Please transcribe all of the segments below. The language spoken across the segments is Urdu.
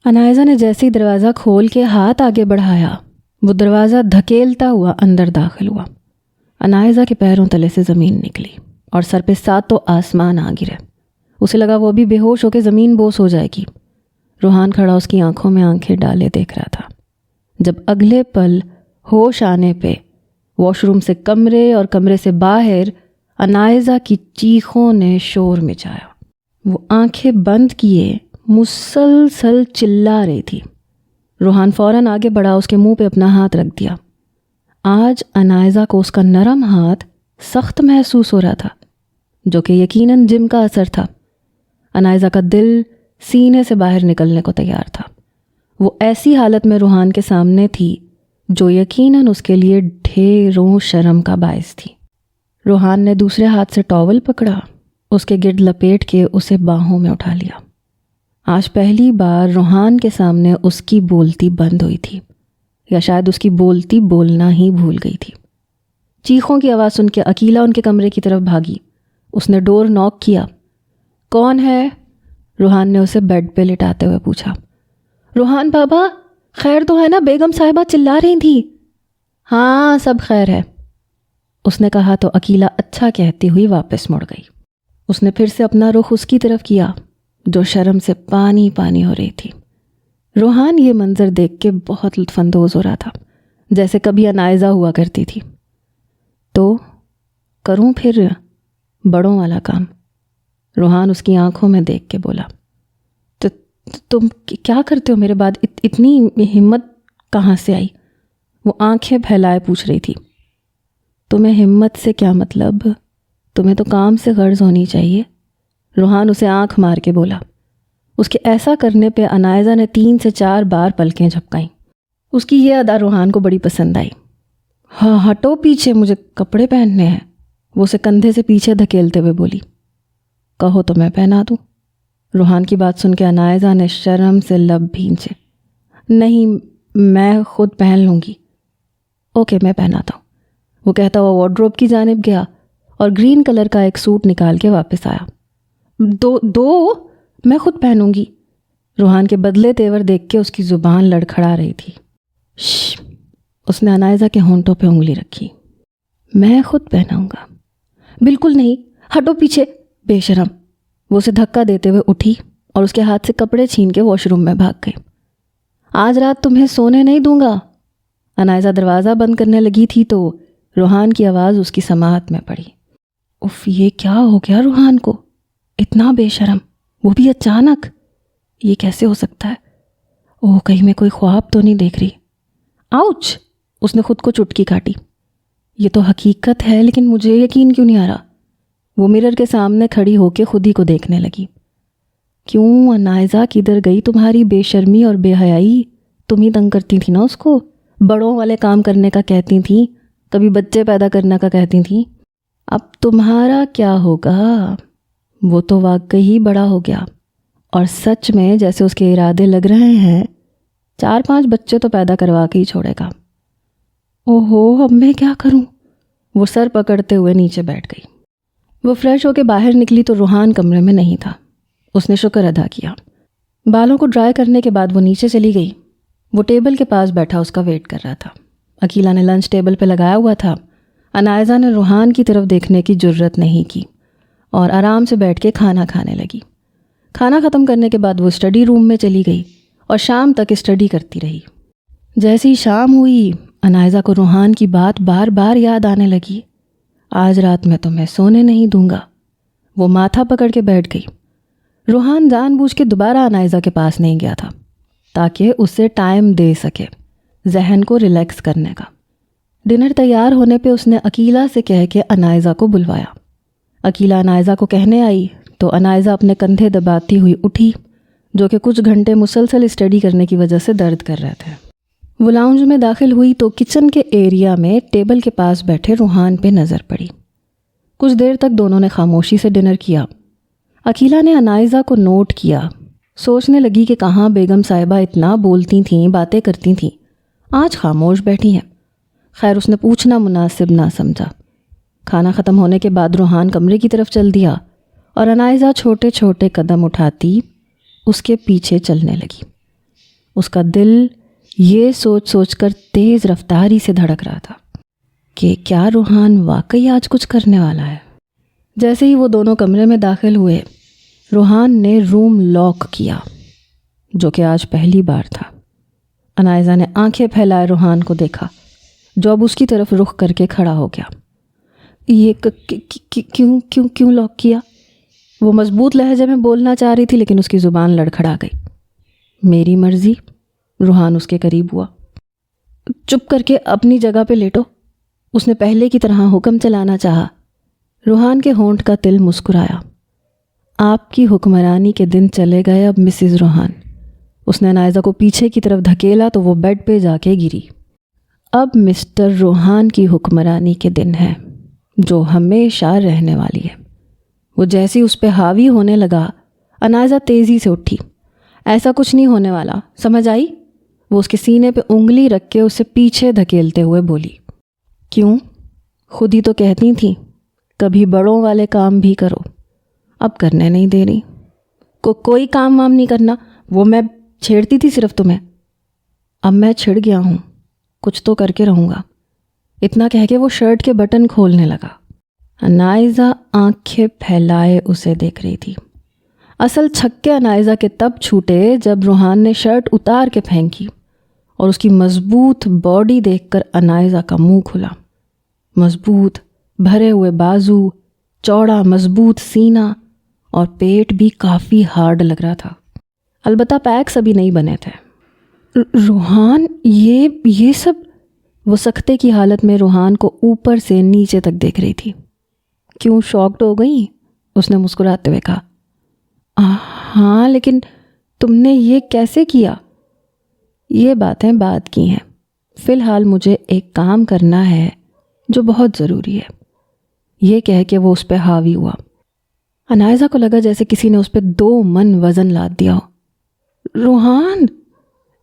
انائزہ نے جیسے ہی دروازہ کھول کے ہاتھ آگے بڑھایا وہ دروازہ دھکیلتا ہوا اندر داخل ہوا۔ انائزہ کے پیروں تلے سے زمین نکلی اور سر پہ ساتوں آسمان آ گرے۔ اسے لگا وہ ابھی بے ہوش ہو کے زمین بوس ہو جائے گی۔ روحان کھڑا اس کی آنکھوں میں آنکھیں ڈالے دیکھ رہا تھا۔ جب اگلے پل ہوش آنے پہ واش روم سے کمرے اور کمرے سے باہر انائزہ کی چیخوں نے شور مچایا۔ وہ آنکھیں بند کیے مسلسل چلا رہی تھی۔ روحان فوراً آگے بڑھا، اس کے منہ پہ اپنا ہاتھ رکھ دیا۔ آج انائزہ کو اس کا نرم ہاتھ سخت محسوس ہو رہا تھا، جو کہ یقیناً جم کا اثر تھا۔ انائزہ کا دل سینے سے باہر نکلنے کو تیار تھا۔ وہ ایسی حالت میں روحان کے سامنے تھی جو یقیناً اس کے لیے ڈھیروں شرم کا باعث تھی۔ روحان نے دوسرے ہاتھ سے ٹاول پکڑا، اس کے گرد لپیٹ کے اسے باہوں میں اٹھا لیا۔ آج پہلی بار روحان کے سامنے اس کی بولتی بند ہوئی تھی، یا شاید اس کی بولتی بولنا ہی بھول گئی تھی۔ چیخوں کی آواز سن کے عقیلہ ان کے کمرے کی طرف بھاگی۔ اس نے ڈور ناک کیا۔ کون ہے؟ روحان نے اسے بیڈ پہ لٹاتے ہوئے پوچھا۔ روحان بابا، خیر تو ہے نا؟ بیگم صاحبہ چلا رہی تھی۔ ہاں سب خیر ہے، اس نے کہا تو عقیلہ اچھا کہتی ہوئی واپس مڑ گئی۔ اس نے پھر سے اپنا رخ اس کی طرف کیا جو شرم سے پانی پانی ہو رہی تھی۔ روحان یہ منظر دیکھ کے بہت لطف اندوز ہو رہا تھا، جیسے کبھی انائزہ ہوا کرتی تھی۔ تو کروں پھر بڑوں والا کام؟ روحان اس کی آنکھوں میں دیکھ کے بولا۔ تو تم کیا کرتے ہو میرے بعد؟ اتنی ہمت کہاں سے آئی؟ وہ آنکھیں پھیلائے پوچھ رہی تھی۔ تمہیں ہمت سے کیا مطلب؟ تمہیں تو کام سے غرض ہونی چاہیے، روحان اسے آنکھ مار کے بولا۔ اس کے ایسا کرنے پہ انائزہ نے 3 سے 4 بار پلکیں جھپکائیں۔ اس کی یہ ادا روحان کو بڑی پسند آئی۔ ہاں ہٹو پیچھے، مجھے کپڑے پہننے ہیں، وہ اسے کندھے سے پیچھے دھکیلتے ہوئے بولی۔ کہو تو میں پہنا دوں؟ روحان کی بات سن کے انائزہ نے شرم سے لب بھینچے۔ نہیں، میں خود پہن لوں گی۔ اوکے میں پہناتا ہوں، وہ کہتا ہوا وارڈروب کی جانب گیا اور گرین کلر کا ایک سوٹ نکال کے واپس آیا۔ دو میں خود پہنوں گی۔ روحان کے بدلے تیور دیکھ کے اس کی زبان لڑکھڑا رہی تھی۔ شش، اس نے انائزہ کے ہونٹوں پہ انگلی رکھی۔ میں خود پہناؤں گا۔ بالکل نہیں، ہٹو پیچھے بے شرم، وہ اسے دھکا دیتے ہوئے اٹھی اور اس کے ہاتھ سے کپڑے چھین کے واش روم میں بھاگ گئی۔ آج رات تمہیں سونے نہیں دوں گا۔ انائزہ دروازہ بند کرنے لگی تھی تو روحان کی آواز اس کی سماعت میں پڑی۔ اف، یہ کیا ہو گیا روحان کو؟ اتنا بے شرم، وہ بھی اچانک، یہ کیسے ہو سکتا ہے؟ اوہ، کہیں میں کوئی خواب تو نہیں دیکھ رہی؟ آؤچ، اس نے خود کو چٹکی کاٹی۔ یہ تو حقیقت ہے، لیکن مجھے یقین کیوں نہیں آ رہا؟ وہ مرر کے سامنے کھڑی ہو کے خود ہی کو دیکھنے لگی۔ کیوں انائزہ کدھر گئی تمہاری بے شرمی اور بے حیائی؟ تم ہی تنگ کرتی تھی نا اس کو، بڑوں والے کام کرنے کا کہتی تھیں، کبھی بچے پیدا کرنے کا کہتی تھیں۔ اب تمہارا کیا ہوگا؟ وہ تو واقعی بڑا ہو گیا، اور سچ میں جیسے اس کے ارادے لگ رہے ہیں 4-5 بچے تو پیدا کروا کے ہی چھوڑے گا۔ اوہو، اب میں کیا کروں؟ وہ سر پکڑتے ہوئے نیچے بیٹھ گئی۔ وہ فریش ہو کے باہر نکلی تو روحان کمرے میں نہیں تھا۔ اس نے شکر ادا کیا۔ بالوں کو ڈرائی کرنے کے بعد وہ نیچے چلی گئی۔ وہ ٹیبل کے پاس بیٹھا اس کا ویٹ کر رہا تھا۔ عقیلہ نے لنچ ٹیبل پہ لگایا ہوا تھا۔ انائزہ نے روحان کی طرف دیکھنے کی جرت نہیں کی اور آرام سے بیٹھ کے کھانا کھانے لگی۔ کھانا ختم کرنے کے بعد وہ اسٹڈی روم میں چلی گئی اور شام تک اسٹڈی کرتی رہی۔ جیسی ہی شام ہوئی، انائزہ کو روحان کی بات بار بار یاد آنے لگی۔ آج رات میں تو میں سونے نہیں دوں گا۔ وہ ماتھا پکڑ کے بیٹھ گئی۔ روحان جان بوجھ کے دوبارہ انائزہ کے پاس نہیں گیا تھا تاکہ اسے ٹائم دے سکے ذہن کو ریلیکس کرنے کا۔ ڈنر تیار ہونے پہ اس نے عقیلہ سے کہہ کے انائزہ کو بلوایا۔ عقیلہ انائزہ کو کہنے آئی تو انائزہ اپنے کندھے دباتی ہوئی اٹھی، جو کہ کچھ گھنٹے مسلسل اسٹڈی کرنے کی وجہ سے درد کر رہے تھے۔ وہ لاؤنج میں داخل ہوئی تو کچن کے ایریا میں ٹیبل کے پاس بیٹھے روحان پہ نظر پڑی۔ کچھ دیر تک دونوں نے خاموشی سے ڈنر کیا۔ عقیلہ نے انائزہ کو نوٹ کیا، سوچنے لگی کہ کہاں بیگم صاحبہ اتنا بولتی تھیں، باتیں کرتی تھیں، آج خاموش بیٹھی ہیں۔ خیر اس نے پوچھنا مناسب نہ سمجھا۔ کھانا ختم ہونے کے بعد روحان کمرے کی طرف چل دیا اور انائزہ چھوٹے چھوٹے قدم اٹھاتی اس کے پیچھے چلنے لگی۔ اس کا دل یہ سوچ سوچ کر تیز رفتاری سے دھڑک رہا تھا کہ کیا روحان واقعی آج کچھ کرنے والا ہے۔ جیسے ہی وہ دونوں کمرے میں داخل ہوئے، روحان نے روم لاک کیا، جو کہ آج پہلی بار تھا۔ انائزہ نے آنکھیں پھیلائے روحان کو دیکھا، جو اب اس کی طرف رخ کر کے کھڑا ہو گیا۔ یہ کیوں لاک کیا؟ وہ مضبوط لہجے میں بولنا چاہ رہی تھی، لیکن اس کی زبان لڑکھڑا گئی۔ میری مرضی۔ روحان اس کے قریب ہوا۔ چپ کر کے اپنی جگہ پہ لیٹو، اس نے پہلے کی طرح حکم چلانا چاہا۔ روحان کے ہونٹ کا تل مسکرایا۔ آپ کی حکمرانی کے دن چلے گئے اب مسز روحان۔ اس نے انائزہ کو پیچھے کی طرف دھکیلا تو وہ بیڈ پہ جا کے گری۔ اب مسٹر روحان کی حکمرانی کے دن ہے، جو ہمیشہ رہنے والی ہے۔ وہ جیسی اس پہ حاوی ہونے لگا، انائزہ تیزی سے اٹھی۔ ایسا کچھ نہیں ہونے والا، سمجھ آئی؟ وہ اس کے سینے پہ انگلی رکھ کے اسے پیچھے دھکیلتے ہوئے بولی۔ کیوں؟ خود ہی تو کہتی تھیں کبھی بڑوں والے کام بھی کرو، اب کرنے نہیں دے رہی۔ کوئی کام وام نہیں کرنا، وہ میں چھیڑتی تھی صرف تمہیں، اب میں چھڑ گیا ہوں، کچھ تو کر کے رہوں گا۔ اتنا کہہ کے وہ شرٹ کے بٹن کھولنے لگا۔ انائزہ آنکھیں پھیلائے اسے دیکھ رہی تھی۔ اصل چھکے انائزہ کے تب چھوٹے جب روحان نے شرٹ اتار کے پھینکی، اور اس کی مضبوط باڈی دیکھ کر انائزہ کا منہ کھلا۔ مضبوط بھرے ہوئے بازو، چوڑا مضبوط سینہ، اور پیٹ بھی کافی ہارڈ لگ رہا تھا، البتہ پیکس ابھی نہیں بنے تھے۔ روحان، یہ سب؟ وہ سکتے کی حالت میں روحان کو اوپر سے نیچے تک دیکھ رہی تھی۔ کیوں، شاکڈ ہو گئی؟ اس نے مسکراتے ہوئے کہا۔ ہاں، لیکن تم نے یہ کیسے کیا؟ یہ باتیں بعد کی ہیں، فی الحال مجھے ایک کام کرنا ہے جو بہت ضروری ہے۔ یہ کہہ کے وہ اس پہ حاوی ہوا۔ انائزہ کو لگا جیسے کسی نے اس پہ 2 من وزن لاد دیا ہو۔ روحان!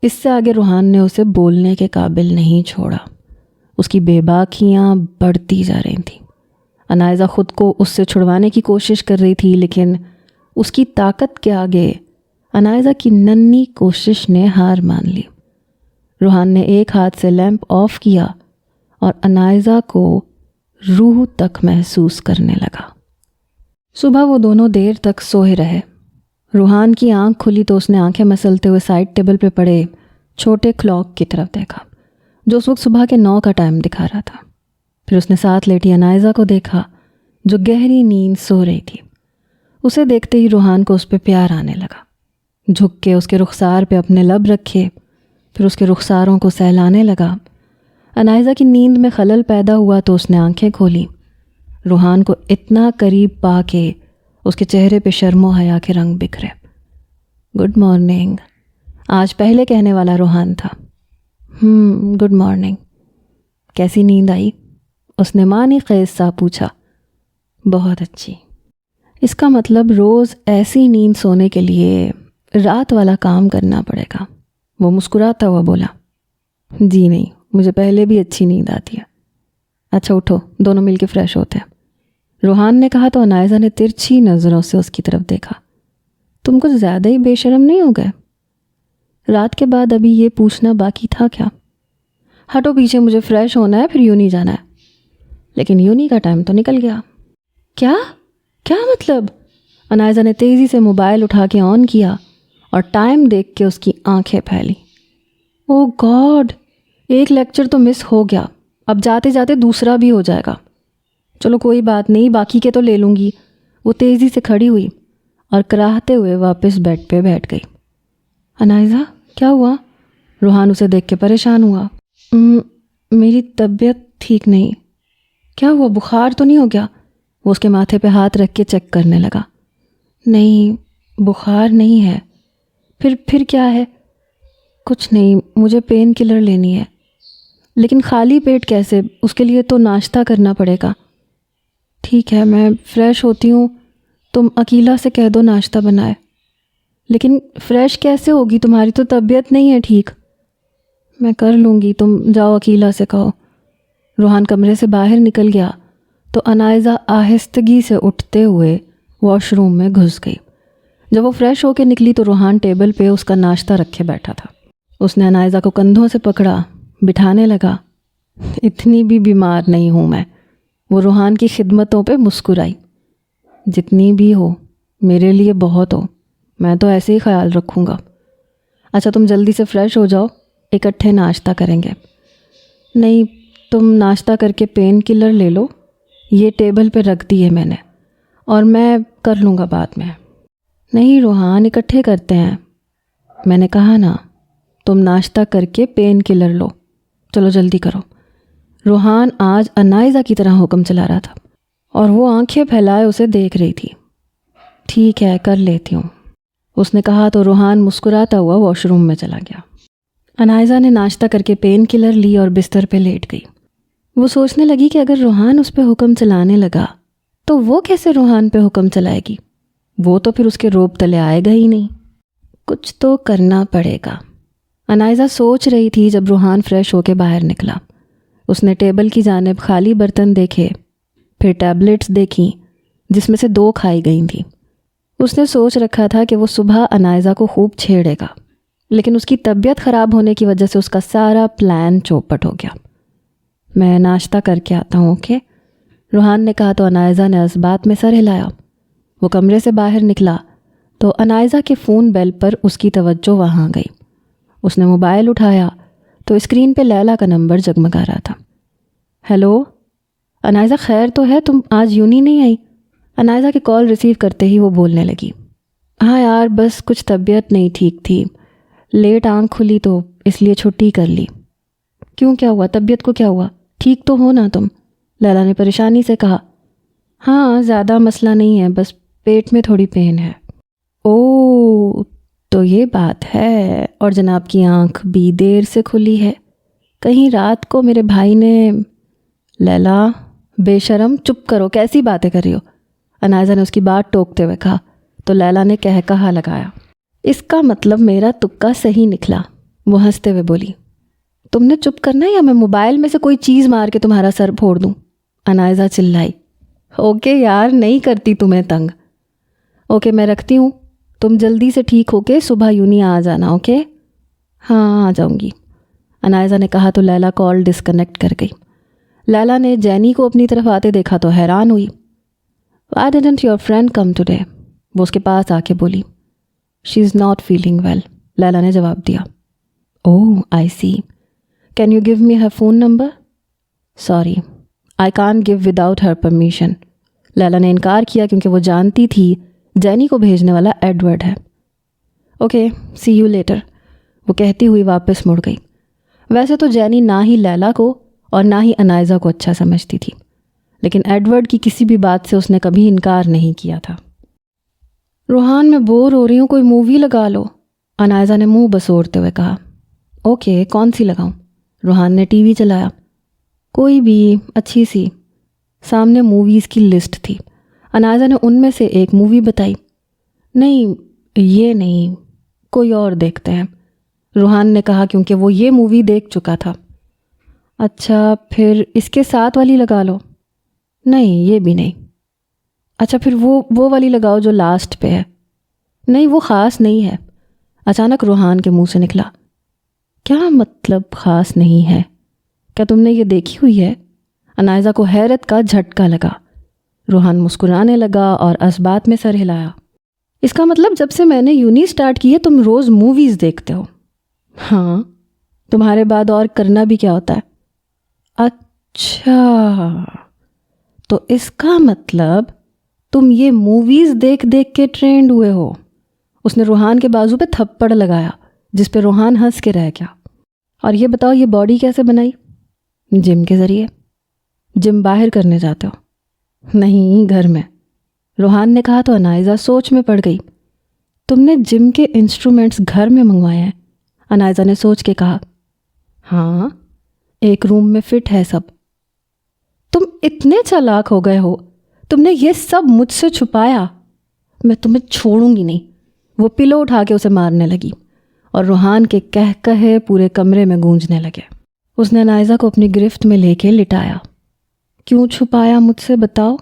اس سے آگے روحان نے اسے بولنے کے قابل نہیں چھوڑا۔ اس کی بے باکیاں بڑھتی جا رہی تھیں۔ انائزہ خود کو اس سے چھڑوانے کی کوشش کر رہی تھی، لیکن اس کی طاقت کے آگے انائزہ کی ننھی کوشش نے ہار مان لی۔ روحان نے ایک ہاتھ سے لیمپ آف کیا اور انائزہ کو روح تک محسوس کرنے لگا۔ صبح وہ دونوں دیر تک سوئے رہے۔ روحان کی آنکھ کھلی تو اس نے آنکھیں مسلتے ہوئے سائڈ ٹیبل پہ پڑے چھوٹے کلاک کی طرف دیکھا، جو اس وقت صبح کے 9 کا ٹائم دکھا رہا تھا۔ پھر اس نے ساتھ لیٹی انائزہ کو دیکھا، جو گہری نیند سو رہی تھی۔ اسے دیکھتے ہی روحان کو اس پہ پیار آنے لگا۔ جھک کے اس کے رخسار پہ اپنے لب رکھے، پھر اس کے رخساروں کو سہلانے لگا۔ انائزہ کی نیند میں خلل پیدا ہوا تو اس نے آنکھیں کھولی۔ روحان کو اتنا قریب پا کے اس کے چہرے پہ شرم و حیا کے رنگ بکھرے۔ گڈ مارننگ، آج پہلے کہنے والا روحان تھا۔ گڈ مارننگ، کیسی نیند آئی؟ اس نے معنی خیز سا پوچھا۔ بہت اچھی۔ اس کا مطلب روز ایسی نیند سونے کے لیے رات والا کام کرنا پڑے گا۔ وہ مسکراتا ہوا بولا۔ جی نہیں، مجھے پہلے بھی اچھی نیند آتی ہے۔ اچھا اٹھو، دونوں مل کے فریش ہوتے ہیں، روحان نے کہا تو انائزہ نے ترچھی نظروں سے اس کی طرف دیکھا۔ تم کچھ زیادہ ہی بے شرم نہیں ہو گئے؟ رات کے بعد ابھی یہ پوچھنا باقی تھا کیا؟ ہٹو پیچھے، مجھے فریش ہونا ہے، پھر یونی جانا ہے۔ لیکن یونی کا ٹائم تو نکل گیا۔ کیا مطلب؟ انائزہ نے تیزی سے موبائل اٹھا کے آن کیا اور ٹائم دیکھ کے اس کی آنکھیں پھیلی۔ او گاڈ، ایک لیکچر تو مس ہو گیا، اب جاتے جاتے دوسرا بھی ہو جائے گا۔ چلو کوئی بات نہیں، باقی کے تو لے لوں گی۔ وہ تیزی سے کھڑی ہوئی اور کراہتے ہوئے واپس بیڈ پہ بیٹھ گئی۔ انائزہ، کیا ہوا؟ روحان اسے دیکھ کے پریشان ہوا۔ میری طبیعت ٹھیک نہیں۔ کیا ہوا، بخار تو نہیں ہو گیا؟ وہ اس کے ماتھے پہ ہاتھ رکھ کے چیک کرنے لگا۔ نہیں، بخار نہیں ہے۔ پھر کیا ہے؟ کچھ نہیں، مجھے پین کلر لینی ہے۔ لیکن خالی پیٹ کیسے؟ اس کے لیے تو ناشتہ کرنا پڑے گا۔ ٹھیک ہے، میں فریش ہوتی ہوں، تم عقیلہ سے کہہ دو ناشتہ بنائے۔ لیکن فریش کیسے ہوگی؟ تمہاری تو طبیعت نہیں ہے ٹھیک۔ میں کر لوں گی، تم جاؤ عقیلہ سے کہو۔ روحان کمرے سے باہر نکل گیا تو انائزہ آہستگی سے اٹھتے ہوئے واش روم میں گھس گئی۔ جب وہ فریش ہو کے نکلی تو روحان ٹیبل پہ اس کا ناشتہ رکھے بیٹھا تھا۔ اس نے عنائزہ کو کندھوں سے پکڑا، بٹھانے لگا۔ اتنی بھی بیمار نہیں ہوں میں۔ وہ روحان کی خدمتوں پہ مسکرائی۔ جتنی بھی ہو میرے لیے بہت ہو، میں تو ایسے ہی خیال رکھوں گا۔ اچھا تم جلدی سے فریش ہو جاؤ، اکٹھے ناشتہ کریں گے۔ نہیں، تم ناشتہ کر کے پین کلر لے لو، یہ ٹیبل پہ رکھ دی ہے میں نے، اور میں کر لوں گا بعد میں۔ نہیں روحان، اکٹھے کرتے ہیں۔ میں نے کہا نا، تم ناشتہ کر کے پین کلر لو، چلو جلدی کرو۔ روحان آج عنائزہ کی طرح حکم چلا رہا تھا اور وہ آنکھیں پھیلائے اسے دیکھ رہی تھی۔ ٹھیک ہے، کر لیتی ہوں، اس نے کہا تو روحان مسکراتا ہوا واش روم میں چلا گیا۔ عنائزہ نے ناشتہ کر کے پین کلر لی اور بستر پہ لیٹ گئی۔ وہ سوچنے لگی کہ اگر روحان اس پہ حکم چلانے لگا تو وہ کیسے روحان پہ حکم چلائے گی؟ وہ تو پھر اس کے روب تلے آئے گا ہی نہیں۔ کچھ تو کرنا پڑے گا، عنائزہ سوچ رہی تھی جب روحان فریش ہو کے باہر نکلا۔ اس نے ٹیبل کی جانب خالی برتن دیکھے، پھر ٹیبلٹس دیکھیں جس میں سے 2 کھائی گئی تھیں۔ اس نے سوچ رکھا تھا کہ وہ صبح عنائزہ کو خوب چھیڑے گا، لیکن اس کی طبیعت خراب ہونے کی وجہ سے اس کا سارا پلان چوپٹ ہو گیا۔ میں ناشتہ کر کے آتا ہوں، اوکے؟ روحان نے کہا تو عنائزہ نے اس بات میں سر ہلایا۔ وہ کمرے سے باہر نکلا تو عنائزہ کے فون بیل پر اس کی توجہ وہاں گئی۔ اس نے موبائل اٹھایا تو اسکرین پہ لیلا کا نمبر جگمگا رہا تھا۔ ہیلو عنائزہ، خیر تو ہے؟ تم آج یونی نہیں آئی؟ عنائزہ کی کال ریسیو کرتے ہی وہ بولنے لگی۔ ہاں یار، بس کچھ طبیعت نہیں ٹھیک تھی، لیٹ آنکھ کھلی تو اس لیے چھٹی کر لی۔ کیوں، کیا ہوا؟ طبیعت کو کیا ہوا؟ ٹھیک تو ہو نا تم؟ لیلا نے پریشانی سے کہا۔ ہاں، زیادہ مسئلہ نہیں ہے، بس پیٹ میں تھوڑی پین ہے۔ اوہ، تو یہ بات ہے۔ اور جناب کی آنکھ بھی دیر سے کھلی ہے، کہیں رات کو میرے بھائی نے… لیلا بے شرم، چپ کرو، کیسی باتیں کر رہی ہو؟ عنائزہ نے اس کی بات ٹوکتے ہوئے کہا تو لیلا نے کہا لگایا۔ اس کا مطلب میرا تکا صحیح نکلا، وہ ہنستے ہوئے بولی۔ تم نے چپ کرنا یا میں موبائل میں سے کوئی چیز مار کے تمہارا سر پھوڑ دوں؟ عنائزہ چلائی۔ اوکے یار، نہیں کرتی تمہیں تنگ۔ اوکے میں رکھتی ہوں، تم جلدی سے ٹھیک ہو کے صبح یونی آ جانا، اوکے؟ ہاں آ جاؤں گی، عنائزہ نے کہا تو لیلا کال ڈسکنیکٹ کر گئی۔ لیلا نے جینی کو اپنی طرف آتے دیکھا تو حیران ہوئی۔ Why didn't your friend come today؟ وہ اس کے پاس آ کے بولی۔ She is not feeling well، لیلا نے جواب دیا۔ Oh I see، can you give me her phone number؟ Sorry I can't give without her permission، لیلا نے انکار کیا کیونکہ وہ جانتی تھی جینی کو بھیجنے والا ایڈورڈ ہے۔ اوکے سی یو لیٹر، وہ کہتی ہوئی واپس مڑ گئی۔ ویسے تو جینی نہ ہی لیلا کو اور نہ ہی عنائزہ کو اچھا سمجھتی تھی، لیکن ایڈورڈ کی کسی بھی بات سے اس نے کبھی انکار نہیں کیا تھا۔ روحان میں بور ہو رہی ہوں، کوئی مووی لگا لو، عنائزہ نے منہ بسورتے ہوئے کہا۔ اوکے کون سی لگاؤں؟ روحان نے ٹی وی چلایا۔ کوئی بھی اچھی سی، سامنے موویز کی لسٹ تھی۔ عنائزہ نے ان میں سے ایک مووی بتائی۔ نہیں یہ نہیں، کوئی اور دیکھتے ہیں، روحان نے کہا کیونکہ وہ یہ مووی دیکھ چکا تھا۔ اچھا پھر اس کے ساتھ والی لگا لو۔ نہیں یہ بھی نہیں۔ اچھا پھر وہ والی لگاؤ جو لاسٹ پہ ہے۔ نہیں وہ خاص نہیں ہے، اچانک روحان کے منہ سے نکلا۔ کیا مطلب خاص نہیں ہے؟ کیا تم نے یہ دیکھی ہوئی ہے؟ عنائزہ کو حیرت کا جھٹکا لگا۔ روحان مسکرانے لگا اور اسبات میں سر ہلایا۔ اس کا مطلب جب سے میں نے یونی سٹارٹ کی ہے تم روز موویز دیکھتے ہو؟ ہاں، تمہارے بعد اور کرنا بھی کیا ہوتا ہے؟ اچھا، تو اس کا مطلب تم یہ موویز دیکھ دیکھ کے ٹرینڈ ہوئے ہو۔ اس نے روحان کے بازو پہ تھپڑ لگایا جس پہ روحان ہنس کے رہ گیا۔ اور یہ بتاؤ یہ باڈی کیسے بنائی؟ جم کے ذریعے۔ جم باہر کرنے جاتے ہو؟ نہیں گھر میں، روحان نے کہا تو عنائزہ سوچ میں پڑ گئی۔ تم نے جم کے انسٹرومنٹس گھر میں منگوائے ہیں؟ عنائزہ نے سوچ کے کہا۔ ہاں، ایک روم میں فٹ ہے سب۔ تم اتنے چالاک ہو گئے ہو، تم نے یہ سب مجھ سے چھپایا۔ میں تمہیں چھوڑوں گی نہیں، وہ پلو اٹھا کے اسے مارنے لگی اور روحان کے کہے پورے کمرے میں گونجنے لگے۔ اس نے عنائزہ کو اپنی گرفت میں لے کے لٹایا۔ کیوں چھپایا مجھ سے بتاؤ؟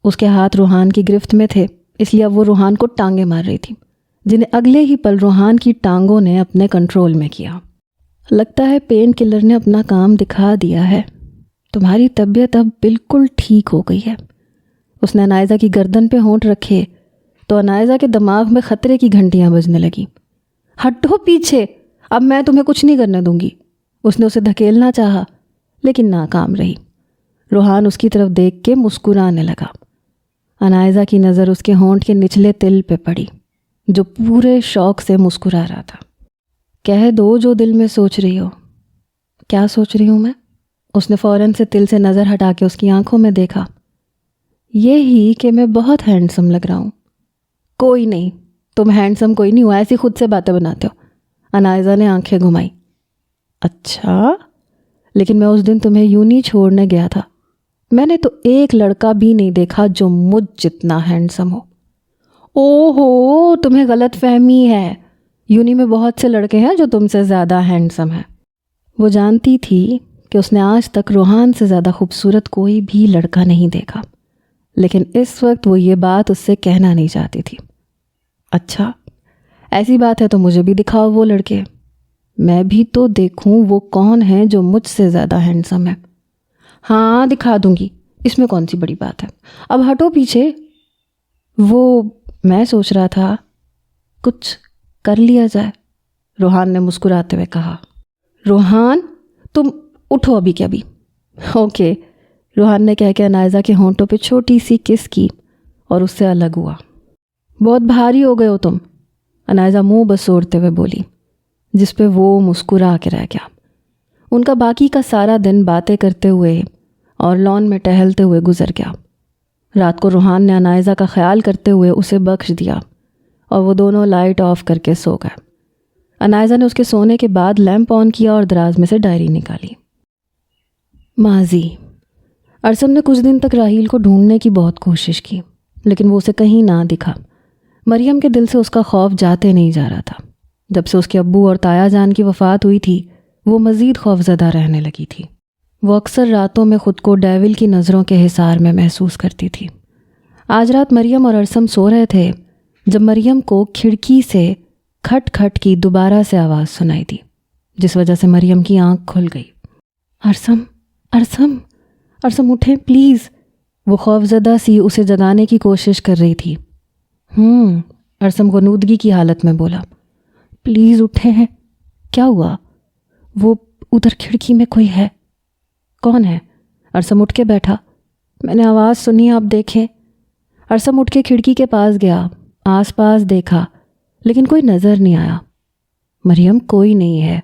اس کے ہاتھ روحان کی گرفت میں تھے، اس لیے اب وہ روحان کو ٹانگیں مار رہی تھی۔ جنہیں اگلے ہی پل روحان کی ٹانگوں نے اپنے کنٹرول میں کیا۔ لگتا ہے پین کلر نے اپنا کام دکھا دیا ہے، تمہاری طبیعت اب بالکل ٹھیک ہو گئی ہے۔ اس نے عنائزہ کی گردن پہ ہونٹ رکھے تو عنائزہ کے دماغ میں خطرے کی گھنٹیاں بجنے لگیں۔ ہٹو پیچھے، اب میں تمہیں کچھ نہیں کرنے دوں گی۔ اس نے اسے دھکیلنا چاہا لیکن ناکام رہی۔ روحان اس کی طرف دیکھ کے مسکرانے لگا۔ عنائزہ کی نظر اس کے ہونٹ کے نچلے تل پہ پڑی جو پورے شوق سے مسکرا رہا تھا۔ کہہ دو جو دل میں سوچ رہی ہو۔ کیا سوچ رہی ہوں میں؟ اس نے فوراً سے تل سے نظر ہٹا کے اس کی آنکھوں میں دیکھا۔ یہی کہ میں بہت ہینڈسم لگ رہا ہوں۔ کوئی نہیں، تم ہینڈسم کوئی نہیں ہو، ایسی خود سے باتیں بناتے ہو۔ عنائزہ نے آنکھیں گھمائی۔ اچھا، لیکن میں اس دن تمہیں یوں نہیں چھوڑنے گیا تھا۔ میں نے تو ایک لڑکا بھی نہیں دیکھا جو مجھ جتنا ہینڈسم ہو۔ او ہو، تمہیں غلط فہمی ہے، یونی میں بہت سے لڑکے ہیں جو تم سے زیادہ ہینڈسم ہیں۔ وہ جانتی تھی کہ اس نے آج تک روحان سے زیادہ خوبصورت کوئی بھی لڑکا نہیں دیکھا، لیکن اس وقت وہ یہ بات اس سے کہنا نہیں چاہتی تھی۔ اچھا، ایسی بات ہے تو مجھے بھی دکھاؤ وہ لڑکے، میں بھی تو دیکھوں وہ کون ہیں جو مجھ سے زیادہ ہینڈسم ہے۔ ہاں دکھا دوں گی، اس میں کون سی بڑی بات ہے، اب ہٹو پیچھے۔ وہ میں سوچ رہا تھا کچھ کر لیا جائے، روحان نے مسکراتے ہوئے کہا۔ روحان، تم اٹھو ابھی کے ابھی۔ اوکے، روحان نے کہہ کے عنائزہ کے ہونٹوں پہ چھوٹی سی کس کی اور اس سے الگ ہوا۔ بہت بھاری ہو گئے ہو تم، عنائزہ منہ بسوڑتے ہوئے بولی، جس پہ وہ مسکرا کے رہ گیا۔ ان کا باقی کا سارا دن باتیں کرتے ہوئے اور لان میں ٹہلتے ہوئے گزر گیا۔ رات کو روحان نے عنائزہ کا خیال کرتے ہوئے اسے بخش دیا اور وہ دونوں لائٹ آف کر کے سو گئے۔ عنائزہ نے اس کے سونے کے بعد لیمپ آن کیا اور دراز میں سے ڈائری نکالی۔ ماضی۔ ارسم نے کچھ دن تک راحیل کو ڈھونڈنے کی بہت کوشش کی، لیکن وہ اسے کہیں نہ دکھا۔ مریم کے دل سے اس کا خوف جاتے نہیں جا رہا تھا۔ جب سے اس کے ابو اور تایا جان کی وفات ہوئی تھی، وہ مزید خوفزدہ رہنے لگی تھی۔ وہ اکثر راتوں میں خود کو ڈیول کی نظروں کے حصار میں محسوس کرتی تھی۔ آج رات مریم اور ارسم سو رہے تھے جب مریم کو کھڑکی سے کھٹ کھٹ کی دوبارہ سے آواز سنائی دی، جس وجہ سے مریم کی آنکھ کھل گئی۔ ارسم، ارسم، ارسم اٹھیں پلیز، وہ خوفزدہ سی اسے جگانے کی کوشش کر رہی تھی۔ ارسم غنودگی کی حالت میں بولا، پلیز اٹھیں۔ کیا ہوا؟ وہ ادھر کھڑکی میں کوئی ہے۔ کون ہے؟ ارسم اٹھ کے بیٹھا۔ میں نے آواز سنی، آپ دیکھیں۔ ارسم اٹھ کے کھڑکی کے پاس گیا، آس پاس دیکھا، لیکن کوئی نظر نہیں آیا۔ مریم، کوئی نہیں ہے،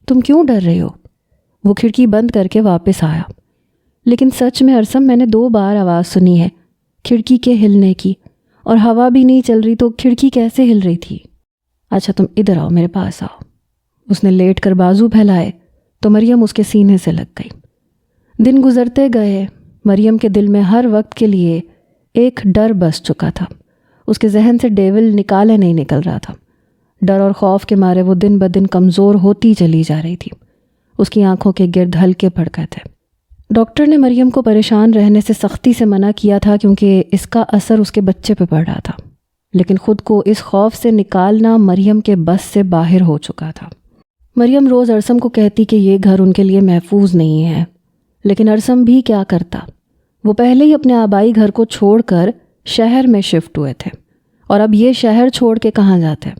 تم کیوں ڈر رہے ہو؟ وہ کھڑکی بند کر کے واپس آیا۔ لیکن سچ میں ارسم، میں نے 2 بار آواز سنی ہے کھڑکی کے ہلنے کی، اور ہوا بھی نہیں چل رہی تو کھڑکی کیسے ہل رہی تھی؟ اچھا تم ادھر آؤ، میرے پاس آؤ۔ اس نے لیٹ کر بازو پھیلائے تو مریم اس کے سینے سے لگ گئی۔ دن گزرتے گئے، مریم کے دل میں ہر وقت کے لیے ایک ڈر بس چکا تھا۔ اس کے ذہن سے ڈیول نکالے نہیں نکل رہا تھا۔ ڈر اور خوف کے مارے وہ دن بدن کمزور ہوتی چلی جا رہی تھی۔ اس کی آنکھوں کے گرد ہلکے پڑ گئے تھے۔ ڈاکٹر نے مریم کو پریشان رہنے سے سختی سے منع کیا تھا کیونکہ اس کا اثر اس کے بچے پہ پڑ رہا تھا، لیکن خود کو اس خوف سے نکالنا مریم کے بس سے باہر ہو چکا تھا۔ مریم روز ارسم کو کہتی کہ یہ گھر ان کے لیے محفوظ نہیں ہے، لیکن ارسم بھی کیا کرتا؟ وہ پہلے ہی اپنے آبائی گھر کو چھوڑ کر شہر میں شفٹ ہوئے تھے، اور اب یہ شہر چھوڑ کے کہاں جاتے؟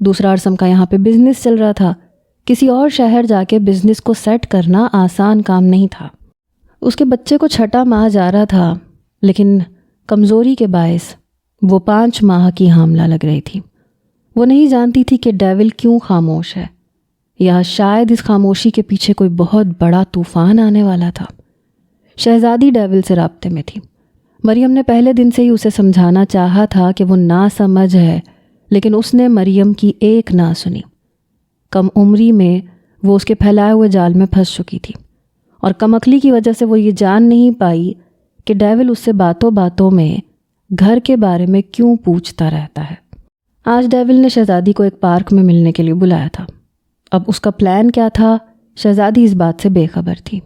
دوسرا ارسم کا یہاں پہ بزنس چل رہا تھا، کسی اور شہر جا کے بزنس کو سیٹ کرنا آسان کام نہیں تھا۔ اس کے بچے کو 6واں ماہ جا رہا تھا، لیکن کمزوری کے باعث وہ 5 ماہ کی حاملہ لگ رہی تھی۔ وہ نہیں جانتی تھی کہ ڈیول کیوں خاموش ہے، یا شاید اس خاموشی کے پیچھے کوئی بہت بڑا طوفان آنے والا تھا۔ شہزادی ڈیول سے رابطے میں تھی۔ مریم نے پہلے دن سے ہی اسے سمجھانا چاہا تھا کہ وہ ناسمجھ ہے، لیکن اس نے مریم کی ایک نہ سنی۔ کم عمری میں وہ اس کے پھیلائے ہوئے جال میں پھنس چکی تھی، اور کم عقلی کی وجہ سے وہ یہ جان نہیں پائی کہ ڈیول اس سے باتوں باتوں میں گھر کے بارے میں کیوں پوچھتا رہتا ہے۔ آج ڈیول نے شہزادی کو ایک پارک میں ملنے کے لیے بلایا تھا۔ اب اس کا پلان کیا تھا، شہزادی اس بات سے بے خبر تھی۔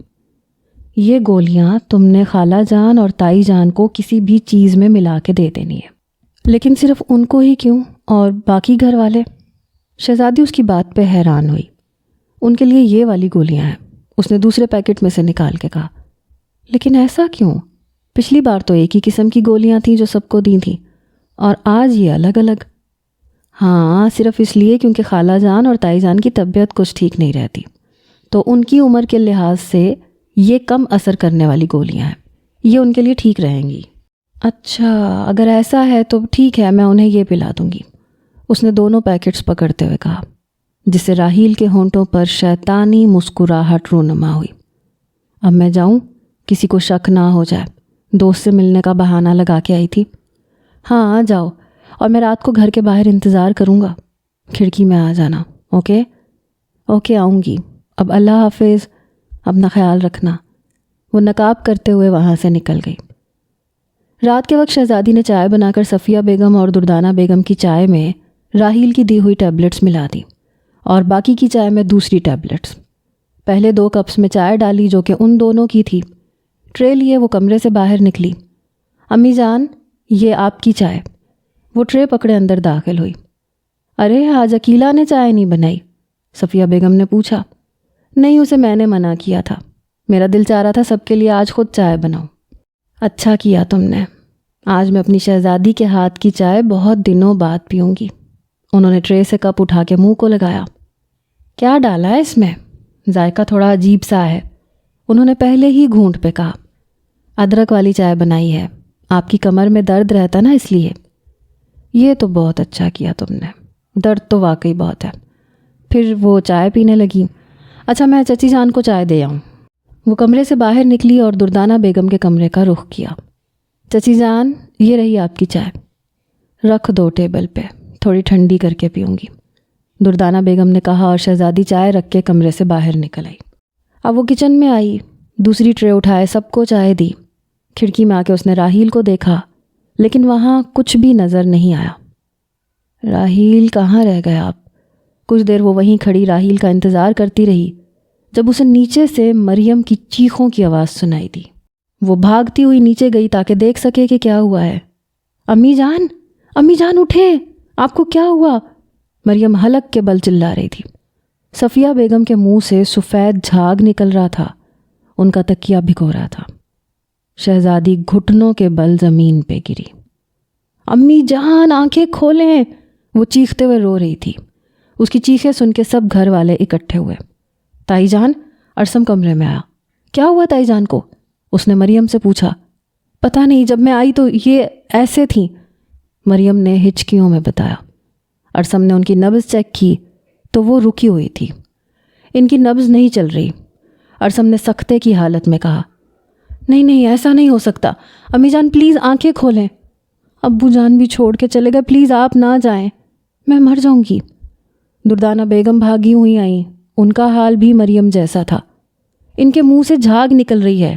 یہ گولیاں تم نے خالہ جان اور تائی جان کو کسی بھی چیز میں ملا کے دے دینی ہے۔ لیکن صرف ان کو ہی کیوں اور باقی گھر والے؟ شہزادی اس کی بات پہ حیران ہوئی۔ ان کے لیے یہ والی گولیاں ہیں، اس نے دوسرے پیکٹ میں سے نکال کے کہا۔ لیکن ایسا کیوں؟ پچھلی بار تو ایک ہی قسم کی گولیاں تھیں جو سب کو دی تھیں، اور آج یہ الگ الگ۔ ہاں، صرف اس لیے کیونکہ خالہ جان اور تائی جان کی طبیعت کچھ ٹھیک نہیں رہتی، تو ان کی عمر کے لحاظ سے یہ کم اثر کرنے والی گولیاں ہیں، یہ ان کے لیے ٹھیک رہیں گی۔ اچھا، اگر ایسا ہے تو ٹھیک ہے، میں انہیں یہ پلا دوں گی، اس نے دونوں پیکٹس پکڑتے ہوئے کہا، جس سے راحیل کے ہونٹوں پر شیطانی مسکراہٹ رونما ہوئی۔ اب میں جاؤں؟ کسی کو شک نہ ہو جائے، دوست سے ملنے کا بہانہ لگا کے آئی تھی۔ ہاں جاؤ، اور میں رات کو گھر کے باہر انتظار کروں گا، کھڑکی میں آ جانا۔ اوکے اوکے، آؤں گی۔ اب اللہ حافظ، اپنا خیال رکھنا۔ وہ نقاب کرتے ہوئے وہاں سے نکل گئی۔ رات کے وقت شہزادی نے چائے بنا کر صفیہ بیگم اور دردانہ بیگم کی چائے میں راحیل کی دی ہوئی ٹیبلٹس ملا دی اور باقی کی چائے میں دوسری ٹیبلٹس۔ پہلے 2 کپس میں چائے ڈالی جو کہ ان دونوں کی تھی۔ ٹرے لیے وہ کمرے سے باہر نکلی۔ امی جان، یہ آپ کی چائے۔ وہ ٹرے پکڑے اندر داخل ہوئی۔ ارے آج عقیلہ نے چائے نہیں بنائی؟ صفیہ بیگم نے پوچھا۔ نہیں، اسے میں نے منع کیا تھا، میرا دل چاہ رہا تھا سب کے لیے آج خود چائے بناؤں۔ اچھا کیا تم نے، آج میں اپنی شہزادی کے ہاتھ کی چائے بہت دنوں بعد پیوں گی۔ انہوں نے ٹرے سے کپ اٹھا کے منہ کو لگایا۔ کیا ڈالا ہے اس میں؟ ذائقہ تھوڑا عجیب سا ہے، انہوں نے پہلے ہی گھونٹ پہ کہا۔ ادرک والی چائے بنائی ہے، آپ کی کمر میں درد رہتا نا اس لیے۔ یہ تو بہت اچھا کیا تم نے، درد تو واقعی بہت ہے۔ پھر وہ چائے پینے لگی۔ اچھا، میں چچی جان کو چائے دے آؤں۔ وہ کمرے سے باہر نکلی اور دردانہ بیگم کے کمرے کا رخ کیا۔ چچی جان، یہ رہی آپ کی چائے، رکھ دو ٹیبل پہ، تھوڑی ٹھنڈی کر کے پیوں گی، دردانہ بیگم نے کہا، اور شہزادی چائے رکھ کے کمرے سے باہر نکل آئی۔ اب وہ کچن میں آئی، دوسری ٹرے اٹھائے سب کو چائے دی۔ کھڑکی میں آ کے اس نے راحیل کو دیکھا، لیکن وہاں کچھ بھی نظر نہیں آیا۔ راحیل کہاں رہ گئے آپ؟ کچھ دیر وہ وہیں کھڑی راحیل کا انتظار کرتی رہی، جب اسے نیچے سے مریم کی چیخوں کی آواز سنائی دی۔ وہ بھاگتی ہوئی نیچے گئی تاکہ دیکھ سکے کہ کیا ہوا ہے۔ امی جان، امی جان اٹھیں، آپ کو کیا ہوا؟ مریم حلق کے بل چلا رہی تھی۔ صفیہ بیگم کے منہ سے سفید جھاگ نکل رہا تھا، ان کا تکیہ بھگو رہا تھا۔ شہزادی گھٹنوں کے بل زمین پہ گری۔ امی جان، آنکھیں کھولیں، وہ چیختے ہوئے رو رہی تھی۔ اس کی چیخیں سن کے سب گھر والے اکٹھے ہوئے۔ تائی جان، ارسم کمرے میں آیا۔ کیا ہوا تائی جان کو؟ اس نے مریم سے پوچھا۔ پتہ نہیں، جب میں آئی تو یہ ایسے تھیں، مریم نے ہچکیوں میں بتایا۔ ارسم نے ان کی نبض چیک کی تو وہ رکی ہوئی تھی۔ ان کی نبض نہیں چل رہی، ارسم نے سختے کی حالت میں کہا۔ نہیں نہیں، ایسا نہیں ہو سکتا، امی جان پلیز آنکھیں کھولیں۔ ابو جان بھی چھوڑ کے چلے گئے، پلیز آپ نہ جائیں، میں مر جاؤں گی۔ دردانہ بیگم بھاگی ہوئی آئیں، ان کا حال بھی مریم جیسا تھا۔ ان کے منہ سے جھاگ نکل رہی ہے،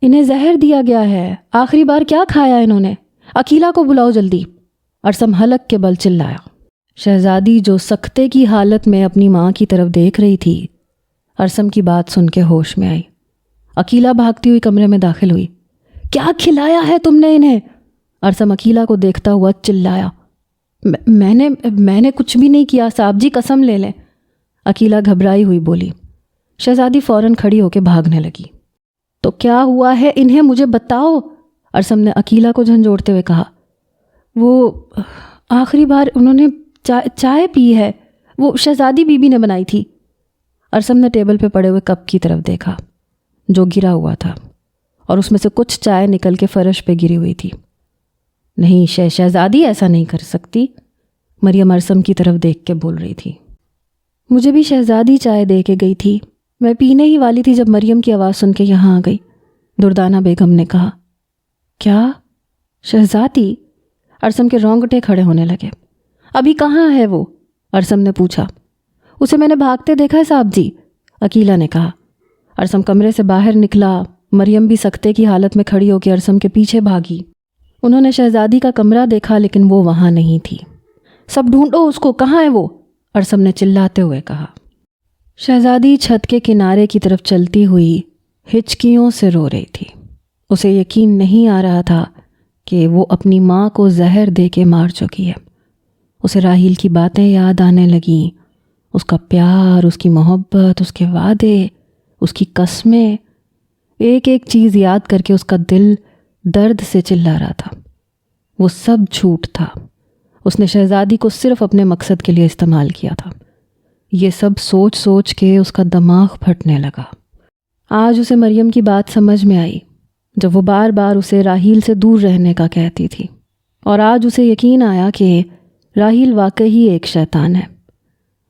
انہیں زہر دیا گیا ہے، آخری بار کیا کھایا انہوں نے؟ عقیلہ کو بلاؤ جلدی، ارسم حلق کے بل چلایا۔ شہزادی جو سکتے کی حالت میں اپنی ماں کی طرف دیکھ رہی تھی، ارسم کی بات سن کے ہوش میں آئی۔ عقیلہ بھاگتی ہوئی کمرے میں داخل ہوئی۔ کیا کھلایا ہے تم نے انہیں؟ ارسم عقیلہ کو دیکھتا ہوا چلایا۔ میں نے کچھ بھی نہیں کیا صاحب جی، قسم لے لیں، عقیلہ گھبرائی ہوئی بولی۔ شہزادی فوراً کھڑی ہو کے بھاگنے لگی۔ تو کیا ہوا ہے انہیں مجھے بتاؤ، ارسم نے عقیلہ کو جھنجھوڑتے ہوئے کہا۔ وہ آخری بار انہوں نے چائے پی ہے، وہ شہزادی بی بی نے بنائی تھی۔ ارسم نے ٹیبل پہ پڑے ہوئے کپ کی طرف دیکھا جو گرا ہوا تھا، اور اس میں سے کچھ چائے نکل کے فرش پہ گری ہوئی تھی۔ نہیں، شہزادی ایسا نہیں کر سکتی، مریم ارسم کی طرف دیکھ کے بول رہی تھی۔ مجھے بھی شہزادی چائے دے کے گئی تھی، میں پینے ہی والی تھی جب مریم کی آواز سن کے یہاں آ گئی، دردانہ بیگم نے کہا۔ کیا شہزادی؟ ارسم کے رونگٹے کھڑے ہونے لگے۔ ابھی کہاں ہے وہ؟ ارسم نے پوچھا۔ اسے میں نے بھاگتے دیکھا ہے صاحب جی، عقیلہ نے کہا۔ ارسم کمرے سے باہر نکلا، مریم بھی سکتے کی حالت میں کھڑی ہو کے ارسم کے پیچھے بھاگی۔ انہوں نے شہزادی کا کمرہ دیکھا لیکن وہ وہاں نہیں تھی۔ سب ڈھونڈو اس کو، کہاں ہے وہ؟ ارسم نے چلاتے ہوئے کہا۔ شہزادی چھت کے کنارے کی طرف چلتی ہوئی ہچکیوں سے رو رہی تھی۔ اسے یقین نہیں آ رہا تھا کہ وہ اپنی ماں کو زہر دے کے مار چکی ہے۔ اسے راحیل کی باتیں یاد آنے لگیں، اس کا پیار، اس کی محبت، اس کے وعدے، اس کی قسمیں، ایک ایک چیز یاد کر کے اس کا دل درد سے چلا رہا تھا۔ وہ سب جھوٹ تھا، اس نے شہزادی کو صرف اپنے مقصد کے لیے استعمال کیا تھا۔ یہ سب سوچ سوچ کے اس کا دماغ پھٹنے لگا۔ آج اسے مریم کی بات سمجھ میں آئی جب وہ بار بار اسے راحیل سے دور رہنے کا کہتی تھی، اور آج اسے یقین آیا کہ راحیل واقعی ایک شیطان ہے۔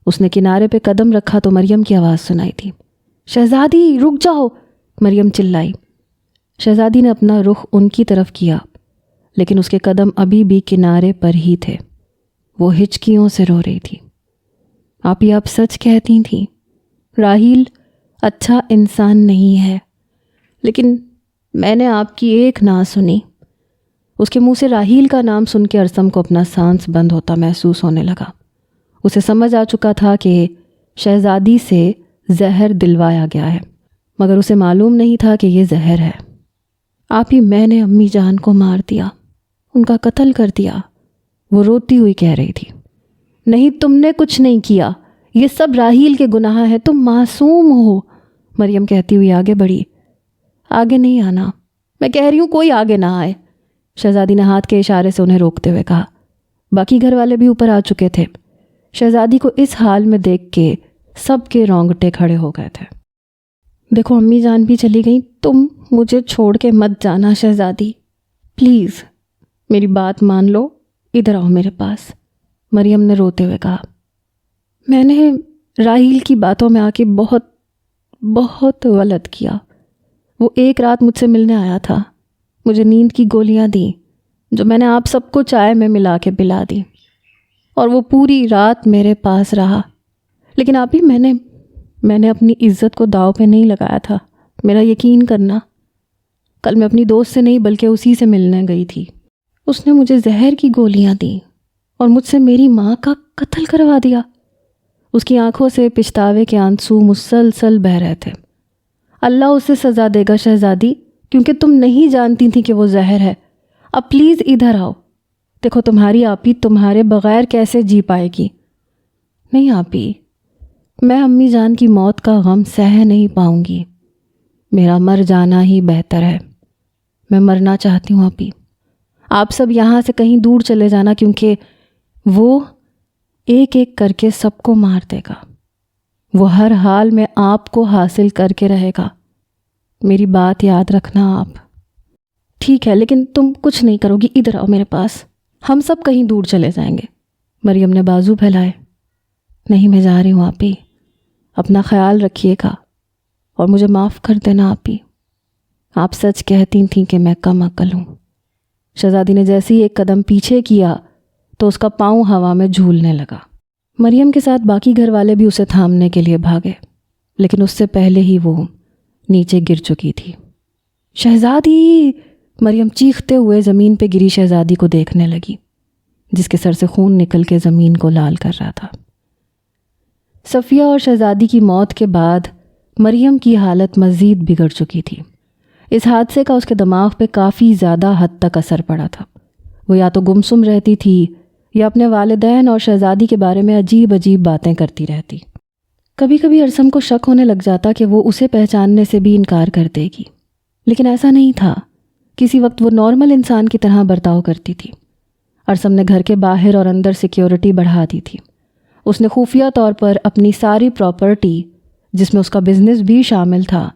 اس نے کنارے پہ قدم رکھا تو مریم کی آواز سنائی تھی۔ شہزادی رک جاؤ، مریم چلائی۔ شہزادی نے اپنا رخ ان کی طرف کیا، لیکن اس کے قدم ابھی بھی کنارے پر ہی تھے۔ وہ ہچکیوں سے رو رہی تھی۔ آپ سچ کہتی تھیں، راحیل اچھا انسان نہیں ہے، لیکن میں نے آپ کی ایک نہ سنی۔ اس کے منہ سے راحیل کا نام سن کے ارسم کو اپنا سانس بند ہوتا محسوس ہونے لگا۔ اسے سمجھ آ چکا تھا کہ شہزادی سے زہر دلوایا گیا ہے، مگر اسے معلوم نہیں تھا کہ یہ زہر ہے۔ میں نے امی جان کو مار دیا، ان کا قتل کر دیا، وہ روتی ہوئی کہہ رہی تھی۔ نہیں، تم نے کچھ نہیں کیا، یہ سب راحیل کے گناہ ہے، تم معصوم ہو، مریم کہتی ہوئی آگے بڑھی۔ آگے نہیں آنا، میں کہہ رہی ہوں کوئی آگے نہ آئے، شہزادی نے ہاتھ کے اشارے سے انہیں روکتے ہوئے کہا۔ باقی گھر والے بھی اوپر آ چکے تھے۔ شہزادی کو اس حال میں دیکھ کے سب کے رونگٹے کھڑے ہو گئے تھے۔ دیکھو امی جان بھی چلی گئیں، تم مجھے چھوڑ کے مت جانا شہزادی، پلیز میری بات مان لو، ادھر آؤ میرے پاس، مریم نے روتے ہوئے کہا۔ میں نے راحیل کی باتوں میں آ کے بہت بہت غلط کیا۔ وہ ایک رات مجھ سے ملنے آیا تھا، مجھے نیند کی گولیاں دیں جو میں نے آپ سب کو چائے میں ملا کے پلا دی، اور وہ پوری رات میرے پاس رہا۔ لیکن آپ ہی میں نے اپنی عزت کو داؤ پہ نہیں لگایا تھا، میرا یقین کرنا۔ کل میں اپنی دوست سے نہیں بلکہ اسی سے ملنے گئی تھی، اس نے مجھے زہر کی گولیاں دیں اور مجھ سے میری ماں کا قتل کروا دیا۔ اس کی آنکھوں سے پچھتاوے کے آنسو مسلسل بہہ رہے تھے۔ اللہ اسے سزا دے گا شہزادی، کیونکہ تم نہیں جانتی تھی کہ وہ زہر ہے۔ اب پلیز ادھر آؤ، دیکھو تمہاری آپی تمہارے بغیر کیسے جی پائے گی۔ نہیں آپی، میں امی جان کی موت کا غم سہ نہیں پاؤں گی، میرا مر جانا ہی بہتر ہے۔ میں مرنا چاہتی ہوں آپی، آپ سب یہاں سے کہیں دور چلے جانا، کیونکہ وہ ایک ایک کر کے سب کو مار دے گا، وہ ہر حال میں آپ کو حاصل کر کے رہے گا۔ میری بات یاد رکھنا آپ۔ ٹھیک ہے، لیکن تم کچھ نہیں کرو گی، ادھر آؤ میرے پاس، ہم سب کہیں دور چلے جائیں گے۔ مریم نے بازو پھیلائے۔ نہیں، میں جا رہی ہوں آپی، اپنا خیال رکھیے گا اور مجھے معاف کر دینا آپی، آپ سچ کہتی تھیں کہ میں کم عقل ہوں۔ شہزادی نے جیسے ہی ایک قدم پیچھے کیا تو اس کا پاؤں ہوا میں جھولنے لگا۔ مریم کے ساتھ باقی گھر والے بھی اسے تھامنے کے لیے بھاگے، لیکن اس سے پہلے ہی وہ نیچے گر چکی تھی۔ شہزادی! مریم چیختے ہوئے زمین پہ گری شہزادی کو دیکھنے لگی، جس کے سر سے خون نکل کے زمین کو لال کر رہا تھا۔ صفیہ اور شہزادی کی موت کے بعد مریم کی حالت مزید بگڑ چکی تھی۔ اس حادثے کا اس کے دماغ پہ کافی زیادہ حد تک اثر پڑا تھا۔ وہ یا تو گمسم رہتی تھی یا اپنے والدین اور شہزادی کے بارے میں عجیب عجیب باتیں کرتی رہتی۔ کبھی کبھی ارسم کو شک ہونے لگ جاتا کہ وہ اسے پہچاننے سے بھی انکار کر دے گی، لیکن ایسا نہیں تھا۔ کسی وقت وہ نارمل انسان کی طرح برتاؤ کرتی تھی۔ ارسم نے گھر کے باہر اور اندر سیکیورٹی بڑھا دی تھی۔ اس نے خفیہ طور پر اپنی ساری پراپرٹی، جس میں اس کا بزنس بھی شامل تھا،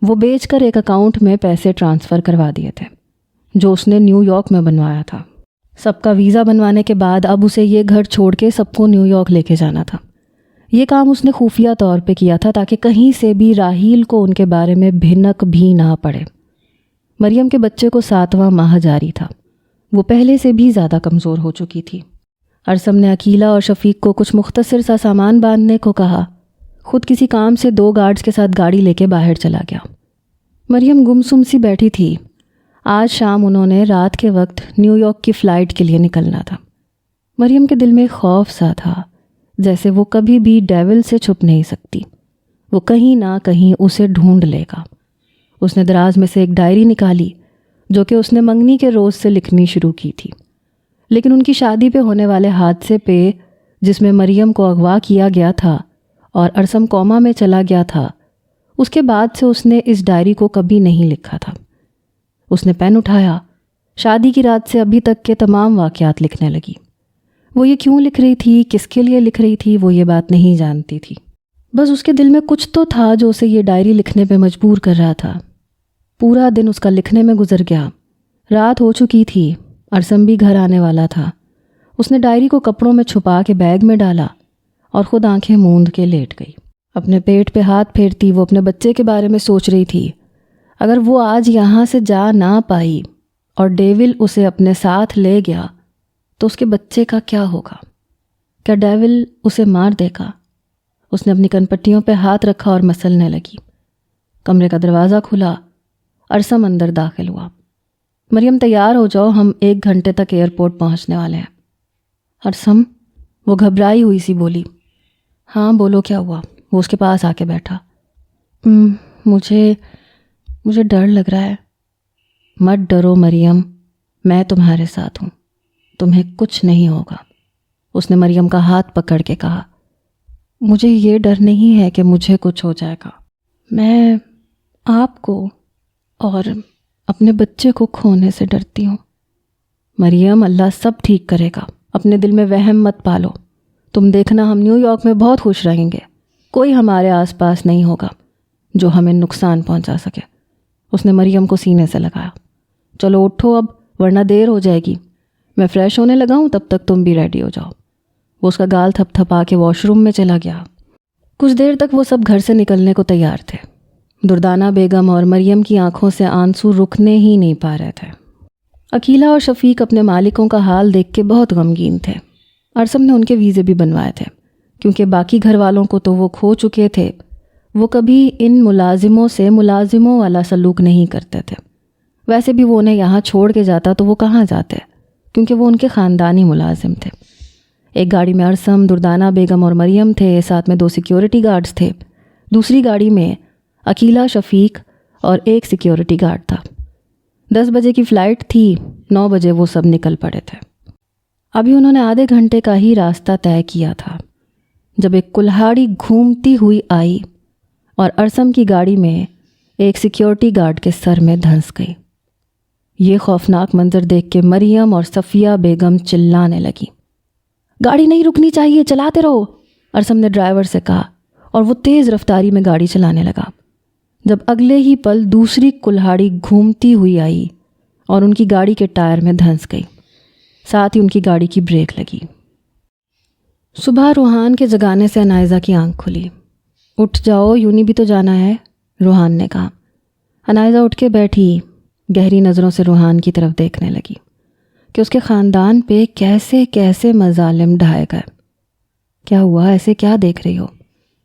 وہ بیچ کر ایک اکاؤنٹ میں پیسے ٹرانسفر کروا دیے تھے جو اس نے نیو یارک میں بنوایا تھا۔ سب کا ویزا بنوانے کے بعد اب اسے یہ گھر چھوڑ کے سب کو نیو یارک لے کے جانا تھا۔ یہ کام اس نے خفیہ طور پہ کیا تھا تاکہ کہیں سے بھی راحیل کو ان کے بارے میں بھنک بھی نہ پڑے۔ مریم کے بچے کو 7واں ماہ جاری تھا، وہ پہلے سے بھی زیادہ کمزور ہو چکی تھی۔ ارسم نے عقیلہ اور شفیق کو کچھ مختصر سا سامان باندھنے کو کہا، خود کسی کام سے 2 گارڈز کے ساتھ گاڑی لے کے باہر چلا گیا۔ مریم گمسم سی بیٹھی تھی۔ آج شام انہوں نے رات کے وقت نیو یارک کی فلائٹ کے لیے نکلنا تھا۔ مریم کے دل میں خوف سا تھا، جیسے وہ کبھی بھی ڈیول سے چھپ نہیں سکتی، وہ کہیں نہ کہیں اسے ڈھونڈ لے گا۔ اس نے دراز میں سے ایک ڈائری نکالی جو کہ اس نے منگنی کے روز سے لکھنی شروع کی تھی، لیکن ان کی شادی پہ ہونے والے حادثے پہ جس میں مریم کو اغوا کیا گیا تھا اور ارسم کوما میں چلا گیا تھا، اس کے بعد سے اس نے اس ڈائری کو کبھی نہیں لکھا تھا۔ اس نے پین اٹھایا، شادی کی رات سے ابھی تک کے تمام واقعات لکھنے لگی۔ وہ یہ کیوں لکھ رہی تھی، کس کے لیے لکھ رہی تھی، وہ یہ بات نہیں جانتی تھی، بس اس کے دل میں کچھ تو تھا جو اسے یہ ڈائری لکھنے پہ مجبور کر رہا تھا۔ پورا دن اس کا لکھنے میں گزر گیا۔ رات ہو چکی تھی، ارسم بھی گھر آنے والا تھا۔ اس نے ڈائری کو کپڑوں میں چھپا کے بیگ میں ڈالا اور خود آنکھیں موند کے لیٹ گئی۔ اپنے پیٹ پہ ہاتھ پھیرتی وہ اپنے بچے کے بارے میں سوچ رہی تھی۔ اگر وہ آج یہاں سے جا نہ پائی اور ڈیول اسے اپنے ساتھ لے گیا تو اس کے بچے کا کیا ہوگا؟ کیا ڈیول اسے مار دے گا؟ اس نے اپنی کن پٹیوں پہ ہاتھ رکھا اور مسلنے لگی۔ کمرے کا دروازہ کھلا، ارسم اندر داخل ہوا۔ مریم تیار ہو جاؤ، ہم 1 گھنٹے تک ایئرپورٹ پہنچنے والے ہیں۔ ارسم، وہ گھبرائی ہوئی سی بولی۔ ہاں بولو، کیا ہوا؟ وہ اس کے پاس آ کے بیٹھا۔ مجھے ڈر لگ رہا ہے۔ مت ڈرو مریم، میں تمہارے ساتھ ہوں، تمہیں کچھ نہیں ہوگا، اس نے مریم کا ہاتھ پکڑ کے کہا۔ مجھے یہ ڈر نہیں ہے کہ مجھے کچھ ہو جائے گا، میں آپ کو اور اپنے بچے کو کھونے سے ڈرتی ہوں۔ مریم، اللہ سب ٹھیک کرے گا، اپنے دل میں وہم مت پالو۔ تم دیکھنا، ہم نیو یارک میں بہت خوش رہیں گے، کوئی ہمارے آس پاس نہیں ہوگا جو ہمیں نقصان پہنچا سکے۔ اس نے مریم کو سینے سے لگایا۔ چلو اٹھو اب، ورنہ دیر ہو جائے گی، میں فریش ہونے لگا ہوں، تب تک تم بھی ریڈی ہو جاؤ۔ وہ اس کا گال تھپ تھپا کے واش روم میں چلا گیا۔ کچھ دیر تک وہ سب گھر سے نکلنے کو تیار تھے۔ دردانہ بیگم اور مریم کی آنکھوں سے آنسو رکنے ہی نہیں پا رہے تھے۔ عقیلہ اور شفیق اپنے مالکوں کا حال دیکھ کے بہت غمگین تھے۔ ارسم نے ان کے ویزے بھی بنوائے تھے، کیونکہ باقی گھر والوں کو تو وہ کھو چکے تھے، وہ کبھی ان ملازموں سے ملازموں والا سلوک نہیں کرتے تھے۔ ویسے بھی وہ انہیں یہاں چھوڑ کے جاتا تو وہ کہاں جاتے، کیونکہ وہ ان کے خاندانی ملازم تھے۔ ایک گاڑی میں ارسم، دردانہ بیگم اور مریم تھے، ساتھ میں 2 سیکیورٹی گارڈز تھے۔ دوسری گاڑی میں عقیلہ، شفیق اور ایک سیکیورٹی گارڈ تھا۔ 10 بجے کی فلائٹ تھی، 9 بجے وہ سب نکل پڑے تھے۔ ابھی انہوں نے آدھے گھنٹے کا ہی راستہ طے کیا تھا جب ایک کلہاڑی گھومتی ہوئی آئی اور ارسم کی گاڑی میں ایک سیکیورٹی گارڈ کے سر میں دھنس گئی۔ یہ خوفناک منظر دیکھ کے مریم اور صفیہ بیگم چلانے لگی۔ گاڑی نہیں رکنی چاہیے، چلاتے رہو، ارسم نے ڈرائیور سے کہا، اور وہ تیز رفتاری میں گاڑی چلانے لگا۔ جب اگلے ہی پل دوسری کلہاڑی گھومتی ہوئی آئی اور ان کی گاڑی کے ٹائر میں دھنس گئی، ساتھ ہی ان کی گاڑی کی بریک لگی۔ صبح روحان کے جگانے سے انائزہ کی آنکھ کھلی۔ اٹھ جاؤ، یونی بھی تو جانا ہے، روحان نے کہا۔ انائزہ اٹھ کے بیٹھی، گہری نظروں سے روحان کی طرف دیکھنے لگی کہ اس کے خاندان پہ کیسے کیسے مظالم ڈھائے گئے۔ کیا ہوا، ایسے کیا دیکھ رہی ہو؟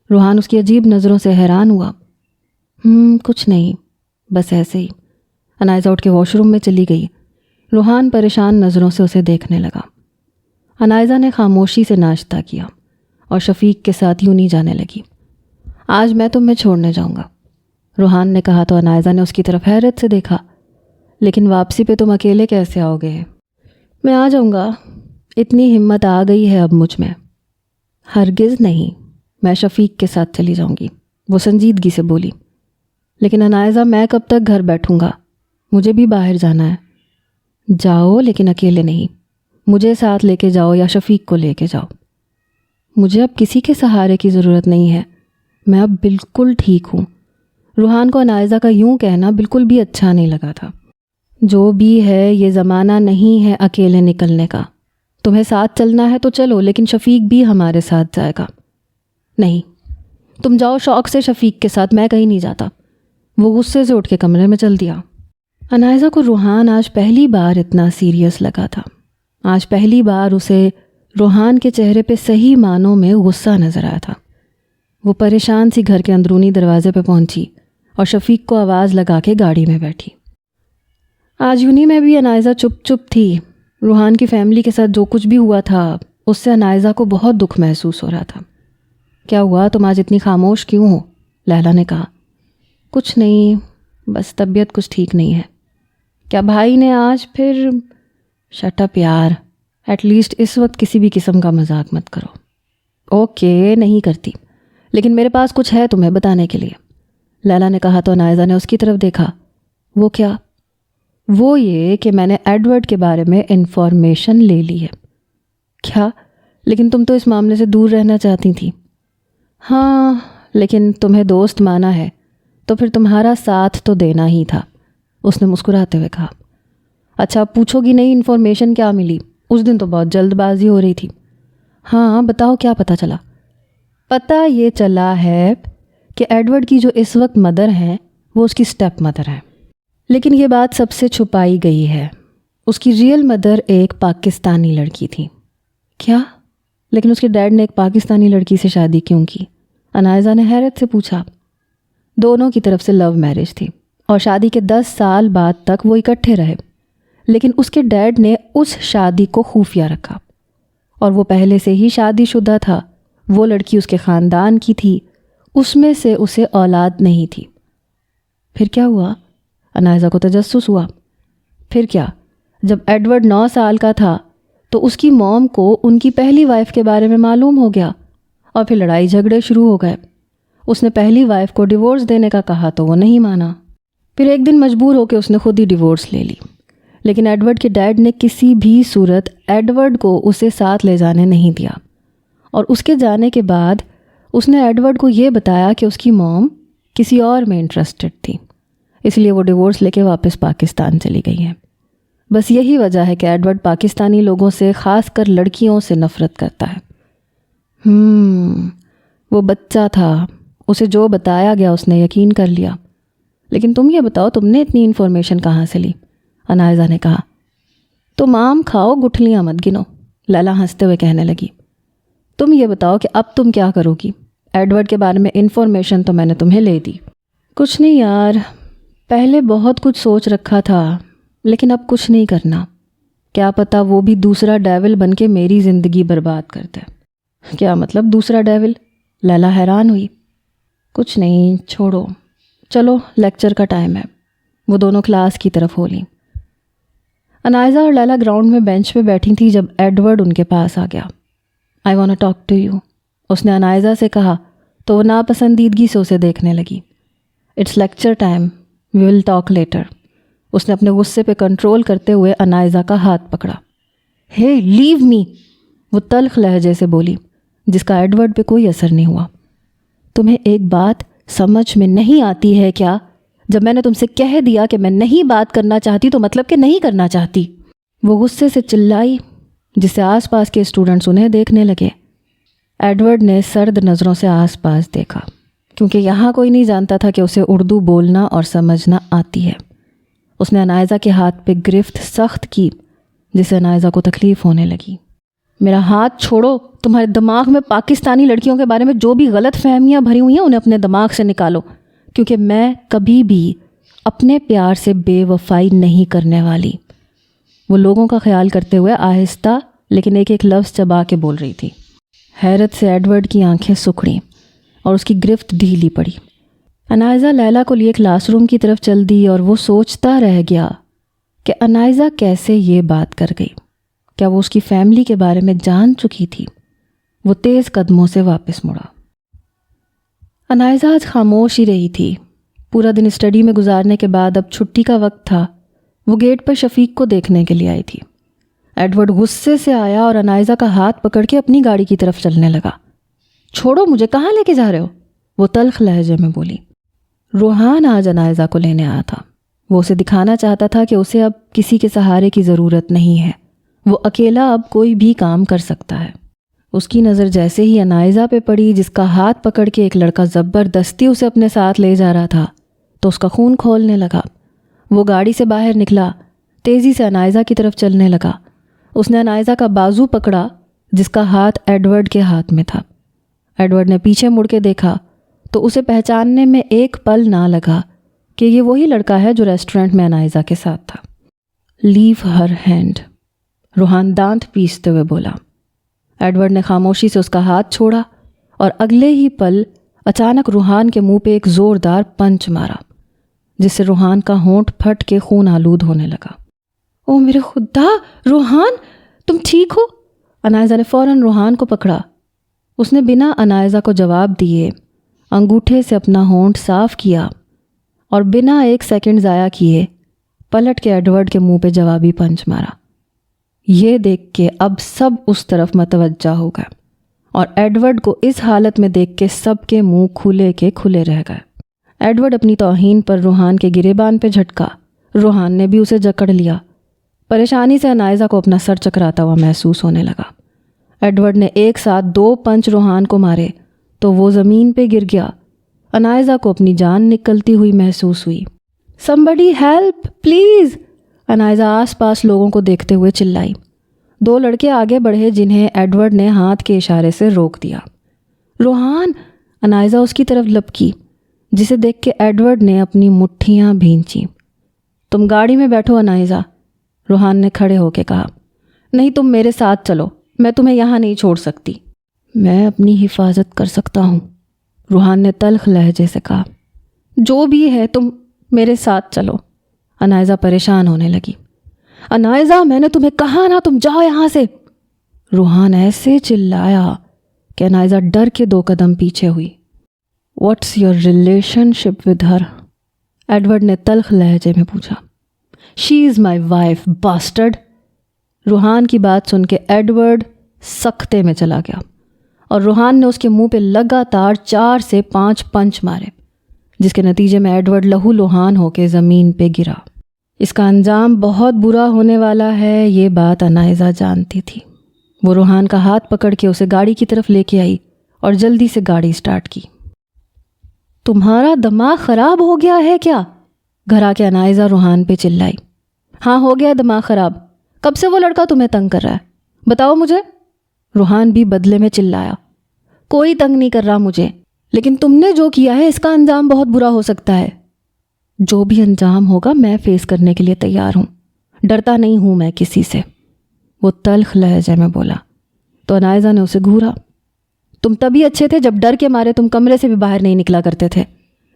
روحان اس کی عجیب نظروں سے حیران ہوا۔ کچھ نہیں، بس ایسے ہی۔ انائزہ اٹھ کے واش روم میں چلی گئی۔ روحان پریشان نظروں سے اسے دیکھنے لگا۔ انائزہ نے خاموشی سے ناشتہ کیا اور شفیق کے ساتھ یونی جانے لگی۔ آج میں تمہیں چھوڑنے جاؤں گا، روحان نے کہا تو انائزہ نے اس کی طرف حیرت سے دیکھا۔ لیکن واپسی پہ تم اکیلے کیسے آؤ گے؟ میں آ جاؤں گا، اتنی ہمت آ گئی ہے اب مجھ میں۔ ہرگز نہیں، میں شفیق کے ساتھ چلی جاؤں گی، وہ سنجیدگی سے بولی۔ لیکن انائزہ، میں کب تک گھر بیٹھوں گا؟ مجھے بھی باہر جانا ہے۔ جاؤ، لیکن اکیلے نہیں، مجھے ساتھ لے کے جاؤ یا شفیق کو لے کے جاؤ۔ مجھے اب کسی کے سہارے کی ضرورت نہیں ہے، میں اب بالکل ٹھیک ہوں۔ روحان کو انائزہ کا یوں کہنا بالکل بھی اچھا نہیں لگا تھا۔ جو بھی ہے، یہ زمانہ نہیں ہے اکیلے نکلنے کا۔ تمہیں ساتھ چلنا ہے تو چلو، لیکن شفیق بھی ہمارے ساتھ جائے گا۔ نہیں، تم جاؤ شوق سے شفیق کے ساتھ، میں کہیں نہیں جاتا۔ وہ غصے سے اٹھ کے کمرے میں چل دیا۔ انائزہ کو روحان آج پہلی بار اتنا سیریس لگا تھا۔ آج پہلی بار اسے روحان کے چہرے پہ صحیح معنوں میں غصہ نظر آیا تھا۔ وہ پریشان سی گھر کے اندرونی دروازے پہ پہنچی اور شفیق کو آواز لگا کے گاڑی میں بیٹھی۔ آج یونی میں بھی انائزہ چپ چپ تھی۔ روحان کی فیملی کے ساتھ جو کچھ بھی ہوا تھا اس سے انائزہ کو بہت دکھ محسوس ہو رہا تھا۔ کیا ہوا، تم آج اتنی خاموش کیوں ہو؟ لیلا نے کہا۔ کچھ نہیں، بس طبیعت کچھ ٹھیک نہیں ہے۔ کیا بھائی نے آج پھر؟ شٹ اپ یار، ایٹ لیسٹ اس وقت کسی بھی قسم کا مذاق مت کرو۔ اوکے نہیں کرتی، لیکن میرے پاس کچھ ہے تمہیں بتانے کے لیے، لیلا نے کہا تو انائزہ نے اس کی طرف دیکھا۔ وہ کیا؟ وہ یہ کہ میں نے ایڈورڈ کے بارے میں انفارمیشن لے لی ہے۔ کیا؟ لیکن تم تو اس معاملے سے دور رہنا چاہتی تھی۔ ہاں لیکن تمہیں دوست مانا ہے تو پھر تمہارا ساتھ تو دینا ہی تھا، اس نے مسکراتے ہوئے کہا۔ اچھا پوچھو گی نہیں انفارمیشن کیا ملی؟ اس دن تو بہت جلد بازی ہو رہی تھی۔ ہاں بتاؤ کیا پتہ چلا؟ پتہ یہ چلا ہے کہ ایڈورڈ کی جو اس وقت مدر ہیں وہ اس کی سٹیپ مدر ہے، لیکن یہ بات سب سے چھپائی گئی ہے۔ اس کی ریئل مدر ایک پاکستانی لڑکی تھی۔ کیا؟ لیکن اس کے ڈیڈ نے ایک پاکستانی لڑکی سے شادی کیوں کی؟ انائزہ نے حیرت سے پوچھا۔ دونوں کی طرف سے لو میرج تھی اور شادی کے 10 سال بعد تک وہ اکٹھے رہے، لیکن اس کے ڈیڈ نے اس شادی کو خفیہ رکھا، اور وہ پہلے سے ہی شادی شدہ تھا۔ وہ لڑکی اس کے خاندان کی تھی، اس میں سے اسے اولاد نہیں تھی۔ پھر کیا ہوا؟ انائزہ کو تجسس ہوا۔ پھر کیا؟ جب ایڈورڈ 9 سال کا تھا تو اس کی موم کو ان کی پہلی وائف کے بارے میں معلوم ہو گیا، اور پھر لڑائی جھگڑے شروع ہو گئے۔ اس نے پہلی وائف کو ڈیورس دینے کا کہا تو وہ نہیں مانا۔ پھر ایک دن مجبور ہو کے اس نے خود ہی ڈیورس لے لی، لیکن ایڈورڈ کے ڈیڈ نے کسی بھی صورت ایڈورڈ کو اسے ساتھ لے جانے نہیں دیا، اور اس کے جانے کے بعد اس نے ایڈورڈ کو یہ بتایا کہ اس کی موم کسی اور میں انٹرسٹڈ تھی، اس لیے وہ ڈیورس لے کے واپس پاکستان چلی گئی ہیں۔ بس یہی وجہ ہے کہ ایڈورڈ پاکستانی لوگوں سے، خاص کر لڑکیوں سے نفرت کرتا ہے۔ وہ بچہ تھا، اسے جو بتایا گیا اس نے یقین کر لیا۔ لیکن تم یہ بتاؤ تم نے اتنی انفارمیشن کہاں سے لی؟ انائزہ نے کہا۔ تم آم کھاؤ گٹھلیاں مت گنو، لیلا ہنستے ہوئے کہنے لگی۔ تم یہ بتاؤ کہ اب تم کیا کرو گی؟ ایڈورڈ کے بارے میں انفارمیشن تو میں نے تمہیں لے دی۔ کچھ نہیں یار، پہلے بہت کچھ سوچ رکھا تھا، لیکن اب کچھ نہیں کرنا۔ کیا پتہ وہ بھی دوسرا ڈیول بن کے میری زندگی برباد کرتا ہے۔ کیا مطلب دوسرا ڈیول؟ لیلا حیران ہوئی۔ کچھ نہیں، چھوڑو، چلو لیکچر کا ٹائم ہے۔ وہ دونوں کلاس کی طرف ہو لیں۔ انائزہ اور لیلا گراؤنڈ میں بینچ پہ بیٹھی تھی جب ایڈورڈ ان کے پاس آ گیا۔ I want to talk to you, اس نے انائزہ سے کہا تو وہ ناپسندیدگی سے اسے دیکھنے لگی۔ It's lecture time, we will talk later, اس نے اپنے غصے پہ کنٹرول کرتے ہوئے انائزہ کا ہاتھ پکڑا۔ ہے لیو می، وہ تلخ لہجے سے بولی، جس کا ایڈورڈ پہ کوئی اثر نہیں ہوا۔ تمہیں ایک بات سمجھ میں نہیں آتی ہے کیا؟ جب میں نے تم سے کہہ دیا کہ میں نہیں بات کرنا چاہتی تو مطلب کہ نہیں کرنا چاہتی۔ وہ غصے سے چلائی، جس سے آس پاس کے اسٹوڈنٹس انہیں دیکھنے لگے۔ ایڈورڈ نے سرد نظروں سے آس پاس دیکھا، کیونکہ یہاں کوئی نہیں جانتا تھا کہ اسے اردو بولنا اور سمجھنا آتی ہے۔ اس نے انائزہ کے ہاتھ پہ گرفت سخت کی، جس سے انائزہ کو تکلیف ہونے لگی۔ میرا ہاتھ چھوڑو، تمہارے دماغ میں پاکستانی لڑکیوں کے بارے میں جو بھی غلط فہمیاں بھری ہوئی ہیں انہیں اپنے دماغ سے نکالو، کیونکہ میں کبھی بھی اپنے پیار سے بے وفائی نہیں کرنے والی۔ وہ لوگوں کا خیال کرتے ہوئے آہستہ لیکن ایک ایک لفظ چبا کے بول رہی تھی۔ حیرت سے ایڈورڈ کی آنکھیں سکڑیں اور اس کی گرفت ڈھیلی پڑی۔ انائزہ لیلا کو لیے کلاس روم کی طرف چل دی اور وہ سوچتا رہ گیا کہ انائزہ کیسے یہ بات کر گئی۔ کیا وہ اس کی فیملی کے بارے میں جان چکی تھی؟ وہ تیز قدموں سے واپس مڑا۔ انائزہ آج خاموش ہی رہی تھی۔ پورا دن اسٹڈی میں گزارنے کے بعد اب چھٹی کا وقت تھا۔ وہ گیٹ پر شفیق کو دیکھنے کے لیے آئی تھی۔ ایڈورڈ غصے سے آیا اور انائزہ کا ہاتھ پکڑ کے اپنی گاڑی کی طرف چلنے لگا۔ چھوڑو مجھے، کہاں لے کے جا رہے ہو؟ وہ تلخ لہجے میں بولی۔ روحان آج انائزہ کو لینے آیا تھا۔ وہ اسے دکھانا چاہتا تھا کہ اسے اب کسی کے سہارے کی ضرورت نہیں ہے، وہ اکیلا اب کوئی بھی کام کر سکتا ہے۔ اس کی نظر جیسے ہی انائزہ پہ پڑی، جس کا ہاتھ پکڑ کے ایک لڑکا زبردستی اسے اپنے ساتھ لے جا رہا تھا، تو اس کا خون کھولنے لگا۔ وہ گاڑی سے باہر نکلا، تیزی سے انائزہ کی طرف چلنے لگا۔ اس نے انائزہ کا بازو پکڑا، جس کا ہاتھ ایڈورڈ کے ہاتھ میں تھا۔ ایڈورڈ نے پیچھے مڑ کے دیکھا تو اسے پہچاننے میں ایک پل نہ لگا کہ یہ وہی لڑکا ہے جو ریسٹورنٹ میں انائزہ کے ساتھ تھا۔ لیو ہر ہینڈ، روحان دانت پیستے ہوئے بولا۔ ایڈورڈ نے خاموشی سے اس کا ہاتھ چھوڑا اور اگلے ہی پل اچانک روحان کے منہ پہ ایک زوردار پنچ مارا، جس سے روحان کا ہونٹ پھٹ کے خون آلود ہونے لگا۔ او میرے خدا، روحان تم ٹھیک ہو؟ انائزہ نے فوراً روحان کو پکڑا۔ اس نے بنا انائزہ کو جواب دیے انگوٹھے سے اپنا ہونٹ صاف کیا اور بنا 1 سیکنڈ ضائع کیے پلٹ کے ایڈورڈ کے منہ پہ جوابی پنچ مارا۔ یہ دیکھ کے اب سب اس طرف متوجہ ہو گئے اور ایڈورڈ کو اس حالت میں دیکھ کے سب کے منہ کھلے کے کھلے رہ گئے۔ ایڈورڈ اپنی توہین پر روحان کے گریبان پہ جھٹکا۔ روحان نے بھی اسے جکڑ لیا۔ پریشانی سے انائزہ کو اپنا سر چکراتا ہوا محسوس ہونے لگا۔ ایڈورڈ نے ایک ساتھ 2 پنچ روحان کو مارے تو وہ زمین پہ گر گیا۔ انائزہ کو اپنی جان نکلتی ہوئی محسوس ہوئی۔ سمبڈی ہیلپ پلیز، انائزہ آس پاس لوگوں کو دیکھتے ہوئے چلائی۔ 2 لڑکے آگے بڑھے جنہیں ایڈورڈ نے ہاتھ کے اشارے سے روک دیا۔ روحان، انائزہ اس کی طرف لپکی، جسے دیکھ کے ایڈورڈ نے اپنی مٹھیاں بھینچیں۔ تم گاڑی میں بیٹھو انائزہ، روحان نے کھڑے ہو کے کہا۔ نہیں، تم میرے ساتھ چلو، میں تمہیں یہاں نہیں چھوڑ سکتی۔ میں اپنی حفاظت کر سکتا ہوں، روحان نے تلخ لہجے سے کہا۔ جو بھی ہے تم میرے ساتھ چلو، انائزہ پریشان ہونے لگی۔ انائزہ، میں نے تمہیں کہا نا تم جاؤ یہاں سے، روحان ایسے چلایا کہ انائزہ ڈر کے 2 قدم پیچھے ہوئی۔ What's your relation ship with her? Edward نے تلخ لہجے میں پوچھا۔ شی از مائی وائف باسٹرڈ۔ روحان کی بات سن کے ایڈورڈ سختے میں چلا گیا اور روحان نے اس کے منہ پہ لگاتار 4 سے 5 پنچ مارے، جس کے نتیجے میں ایڈورڈ لہو لوہان ہو کے زمین پہ گرا۔ اس کا انجام بہت برا ہونے والا ہے، یہ بات انائزہ جانتی تھی۔ وہ روحان کا ہاتھ پکڑ کے اسے گاڑی کی طرف لے کے آئی اور جلدی سے گاڑی سٹارٹ کی۔ تمہارا دماغ خراب ہو گیا ہے کیا؟ گھر آ کے انائزہ روحان پہ چلائی۔ ہاں، ہو گیا دماغ خراب۔ کب سے وہ لڑکا تمہیں تنگ کر رہا ہے؟ بتاؤ مجھے۔ روحان بھی بدلے میں چلایا۔ کوئی تنگ نہیں کر رہا مجھے، لیکن تم نے جو کیا ہے اس کا انجام بہت برا ہو سکتا ہے۔ جو بھی انجام ہوگا میں فیس کرنے کے لیے تیار ہوں، ڈرتا نہیں ہوں میں کسی سے، وہ تلخ لہجے میں بولا۔ تو انائزہ نے اسے گھورا۔ تم تبھی اچھے تھے جب ڈر کے مارے تم کمرے سے بھی باہر نہیں نکلا کرتے تھے،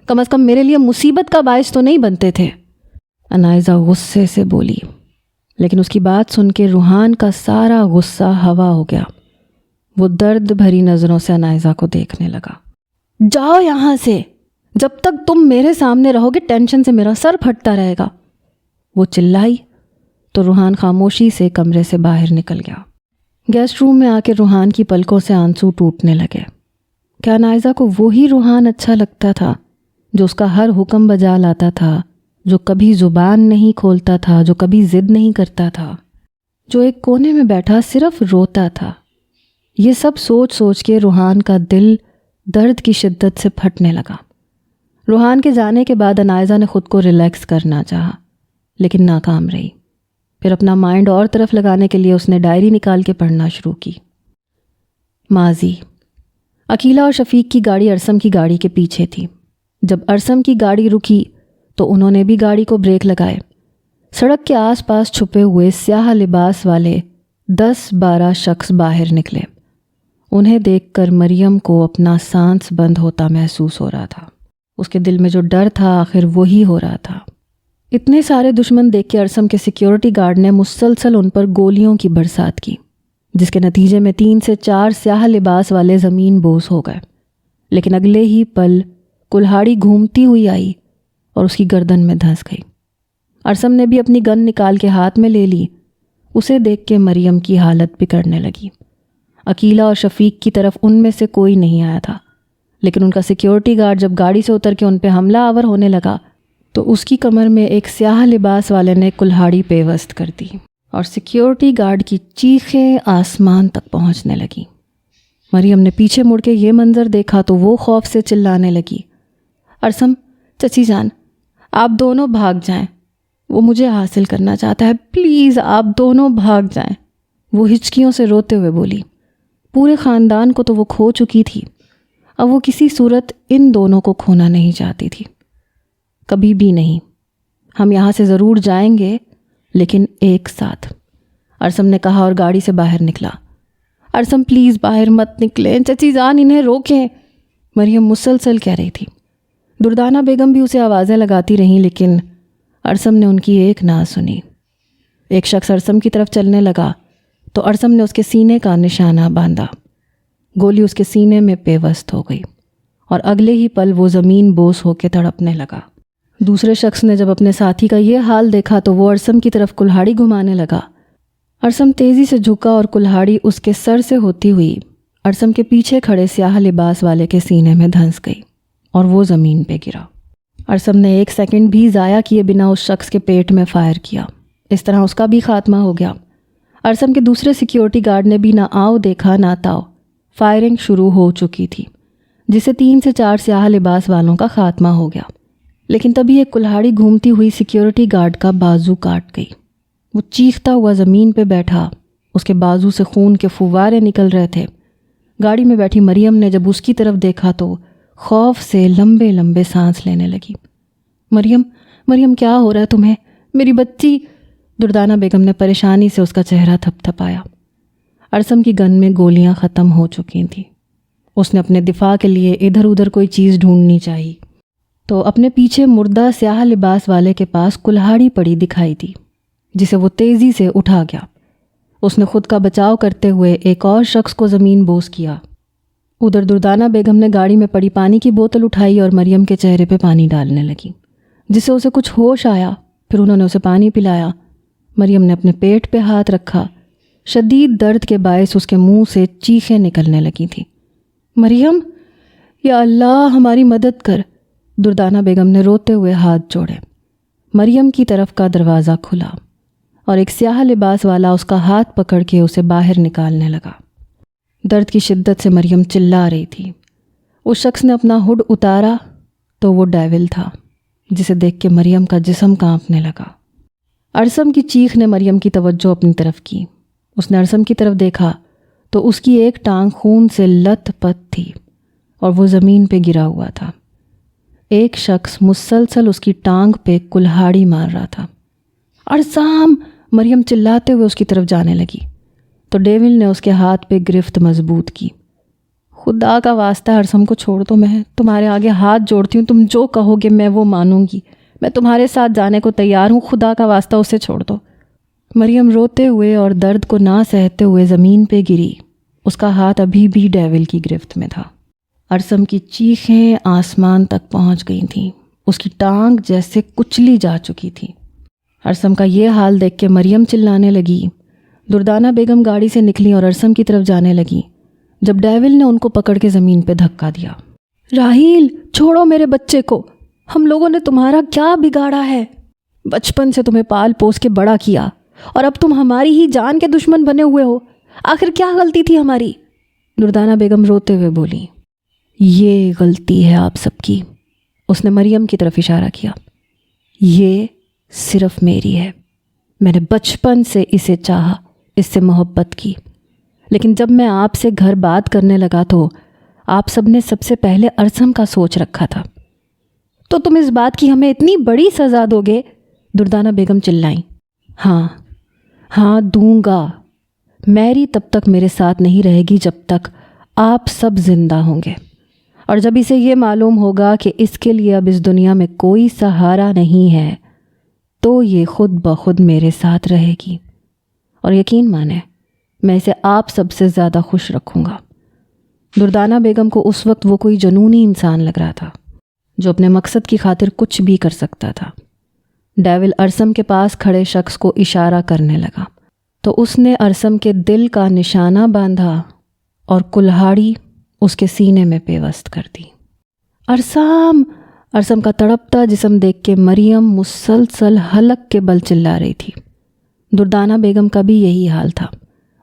کم از کم میرے لیے مصیبت کا باعث تو نہیں بنتے تھے، انائزہ غصے سے بولی۔ لیکن اس کی بات سن کے روحان کا سارا غصہ ہوا ہو گیا۔ وہ درد بھری نظروں سے انائزہ کو دیکھنے لگا۔ جاؤ یہاں سے، جب تک تم میرے سامنے رہو گے ٹینشن سے میرا سر پھٹتا رہے گا، وہ چلائی۔ تو روحان خاموشی سے کمرے سے باہر نکل گیا۔ گیسٹ روم میں آ کے روحان کی پلکوں سے آنسو ٹوٹنے لگے۔ کیا انائزہ کو وہی روحان اچھا لگتا تھا جو اس کا ہر حکم بجا لاتا تھا، جو کبھی زبان نہیں کھولتا تھا، جو کبھی ضد نہیں کرتا تھا، جو ایک کونے میں بیٹھا صرف روتا تھا؟ یہ سب سوچ سوچ کے روحان کا دل درد کی شدت سے پھٹنے لگا۔ روحان کے جانے کے بعد انائزہ نے خود کو ریلیکس کرنا چاہا، لیکن ناکام رہی۔ پھر اپنا مائنڈ اور طرف لگانے کے لیے اس نے ڈائری نکال کے پڑھنا شروع کی۔ ماضی۔ عقیلہ اور شفیق کی گاڑی ارسم کی گاڑی کے پیچھے تھی۔ جب ارسم کی گاڑی رکی تو انہوں نے بھی گاڑی کو بریک لگائے۔ سڑک کے آس پاس چھپے ہوئے سیاہ لباس والے 10-12 شخص باہر نکلے۔ انہیں دیکھ کر مریم کو اپنا سانس بند ہوتا محسوس ہو رہا تھا۔ اس کے دل میں جو ڈر تھا آخر وہی ہو رہا تھا۔ اتنے سارے دشمن دیکھ کے ارسم کے سیکیورٹی گارڈ نے مسلسل ان پر گولیوں کی برسات کی، جس کے نتیجے میں 3 سے 4 سیاہ لباس والے زمین بوس ہو گئے۔ لیکن اگلے ہی پل کلہاڑی گھومتی ہوئی آئی اور اس کی گردن میں دھنس گئی۔ ارسم نے بھی اپنی گن نکال کے ہاتھ میں لے لی۔ اسے دیکھ کے مریم کی حالت بگڑنے لگی۔ عقیلہ اور شفیق کی طرف ان میں سے کوئی نہیں آیا تھا، لیکن ان کا سیکیورٹی گارڈ جب گاڑی سے اتر کے ان پہ حملہ آور ہونے لگا تو اس کی کمر میں ایک سیاہ لباس والے نے کلہاڑی پیوست کر دی اور سیکیورٹی گارڈ کی چیخیں آسمان تک پہنچنے لگیں۔ مریم نے پیچھے مڑ کے یہ منظر دیکھا تو وہ خوف سے چلانے لگی، ارسم، چچی جان، آپ دونوں بھاگ جائیں، وہ مجھے حاصل کرنا چاہتا ہے، پلیز آپ دونوں بھاگ جائیں، وہ ہچکیوں سے روتے ہوئے بولی۔ پورے خاندان کو تو وہ کھو چکی تھی، اب وہ کسی صورت ان دونوں کو کھونا نہیں چاہتی تھی، کبھی بھی نہیں۔ ہم یہاں سے ضرور جائیں گے، لیکن ایک ساتھ، ارسم نے کہا اور گاڑی سے باہر نکلا۔ ارسم پلیز باہر مت نکلیں، چچی جان انہیں روکیں، مریم مسلسل کہہ رہی تھی۔ دردانہ بیگم بھی اسے آوازیں لگاتی رہیں لیکن ارسم نے ان کی ایک نہ سنی۔ ایک شخص ارسم کی طرف چلنے لگا تو ارسم نے اس کے سینے کا نشانہ باندھا۔ گولی اس کے سینے میں پیوست ہو گئی اور اگلے ہی پل وہ زمین بوس ہو کے تڑپنے لگا۔ دوسرے شخص نے جب اپنے ساتھی کا یہ حال دیکھا تو وہ ارسم کی طرف کلہاڑی گھمانے لگا۔ ارسم تیزی سے جھکا اور کلہاڑی اس کے سر سے ہوتی ہوئی ارسم کے پیچھے کھڑے سیاہ لباس والے کے سینے میں دھنس گئی اور وہ زمین پہ گرا۔ ارسم نے 1 سیکنڈ بھی ضائع کیے بنا اس شخص کے پیٹ میں فائر کیا۔ اس طرح اس کا بھی خاتمہ ہو گیا۔ ارسم کے دوسرے سیکیورٹی گارڈ نے بھی نہ آؤ دیکھا نہ تاؤ، فائرنگ شروع ہو چکی تھی جس سے 3 سے 4 سیاہ لباس والوں کا خاتمہ ہو گیا۔ لیکن تبھی ایک کلہاڑی گھومتی ہوئی سیکیورٹی گارڈ کا بازو کاٹ گئی۔ وہ چیختا ہوا زمین پہ بیٹھا، اس کے بازو سے خون کے فوارے نکل رہے تھے۔ گاڑی میں بیٹھی مریم نے جب اس کی طرف دیکھا تو خوف سے لمبے لمبے سانس لینے لگی۔ مریم کیا ہو رہا ہے تمہیں؟ میری بچی! دردانہ بیگم نے پریشانی سے اس کا چہرہ تھپ تھپایا۔ ارسم کی گن میں گولیاں ختم ہو چکی تھیں۔ اس نے اپنے دفاع کے لیے ادھر ادھر کوئی چیز ڈھونڈنی چاہی تو اپنے پیچھے مردہ سیاہ لباس والے کے پاس کلہاڑی پڑی دکھائی دی جسے وہ تیزی سے اٹھا گیا۔ اس نے خود کا بچاؤ کرتے ہوئے ایک اور شخص کو زمین بوس کیا۔ ادھر دردانہ بیگم نے گاڑی میں پڑی پانی کی بوتل اٹھائی اور مریم کے چہرے پہ پانی ڈالنے لگی جس سے اسے کچھ ہوش آیا۔ پھر انہوں نے اسے پانی پلایا۔ مریم نے اپنے پیٹ پہ ہاتھ رکھا۔ شدید درد کے باعث اس کے منہ سے چیخیں نکلنے لگی تھیں۔ مریم، یا اللہ ہماری مدد کر! دردانہ بیگم نے روتے ہوئے ہاتھ جوڑے۔ مریم کی طرف کا دروازہ کھلا اور ایک سیاہ لباس والا اس کا ہاتھ پکڑ کے اسے باہر نکالنے لگا۔ درد کی شدت سے مریم چلا رہی تھی۔ اس شخص نے اپنا ہڈ اتارا تو وہ ڈیول تھا جسے دیکھ کے مریم کا جسم کانپنے لگا۔ ارسم کی چیخ نے مریم کی توجہ اپنی طرف کی۔ اس نے ارسم کی طرف دیکھا تو اس کی ایک ٹانگ خون سے لت پت تھی اور وہ زمین پہ گرا ہوا تھا۔ ایک شخص مسلسل اس کی ٹانگ پہ کلہاڑی مار رہا تھا۔ ارسم! مریم چلاتے ہوئے اس کی طرف جانے لگی تو ڈیول نے اس کے ہاتھ پہ گرفت مضبوط کی۔ خدا کا واسطہ ارسم کو چھوڑ دو، میں تمہارے آگے ہاتھ جوڑتی ہوں، تم جو کہو گے میں وہ مانوں گی، میں تمہارے ساتھ جانے کو تیار ہوں، خدا کا واسطہ اسے چھوڑ دو۔ مریم روتے ہوئے اور درد کو نہ سہتے ہوئے زمین پہ گری۔ اس کا ہاتھ ابھی بھی ڈیول کی گرفت میں تھا۔ ارسم کی چیخیں آسمان تک پہنچ گئی تھیں۔ اس کی ٹانگ جیسے کچلی جا چکی تھی۔ ارسم کا یہ حال دیکھ کے مریم چلانے لگی۔ دردانہ بیگم گاڑی سے نکلی اور ارسم کی طرف جانے لگی جب ڈیول نے ان کو پکڑ کے زمین پہ دھکا دیا۔ راہیل، چھوڑو میرے بچے کو، ہم لوگوں نے تمہارا کیا بگاڑا ہے؟ بچپن سے تمہیں پال پوس کے بڑا کیا اور اب تم ہماری ہی جان کے دشمن بنے ہوئے ہو، آخر کیا غلطی تھی ہماری؟ دردانہ بیگم روتے ہوئے بولی۔ یہ غلطی ہے آپ سب کی، اس نے مریم کی طرف اشارہ کیا۔ یہ صرف میری ہے، میں نے بچپن سے اسے چاہا، اس سے محبت کی، لیکن جب میں آپ سے گھر بات کرنے لگا تو آپ سب نے سب سے پہلے ارسم کا سوچ رکھا تھا۔ تو تم اس بات کی ہمیں اتنی بڑی سزا دو گے؟ دردانہ بیگم چلائیں۔ ہاں دوں گا۔ میری تب تک میرے ساتھ نہیں رہے گی جب تک آپ سب زندہ ہوں گے، اور جب اسے یہ معلوم ہوگا کہ اس کے لیے اب اس دنیا میں کوئی سہارا نہیں ہے تو یہ خود بخود میرے ساتھ رہے گی، اور یقین مانیں میں اسے آپ سب سے زیادہ خوش رکھوں گا۔ دردانہ بیگم کو اس وقت وہ کوئی جنونی انسان لگ رہا تھا جو اپنے مقصد کی خاطر کچھ بھی کر سکتا تھا۔ ڈیول ارسم کے پاس کھڑے شخص کو اشارہ کرنے لگا تو اس نے ارسم کے دل کا نشانہ باندھا اور کلہاڑی اس کے سینے میں پیوست کر دی۔ ارسم کا تڑپتا جسم دیکھ کے مریم مسلسل حلق کے بل چلا رہی تھی۔ دردانہ بیگم کا بھی یہی حال تھا۔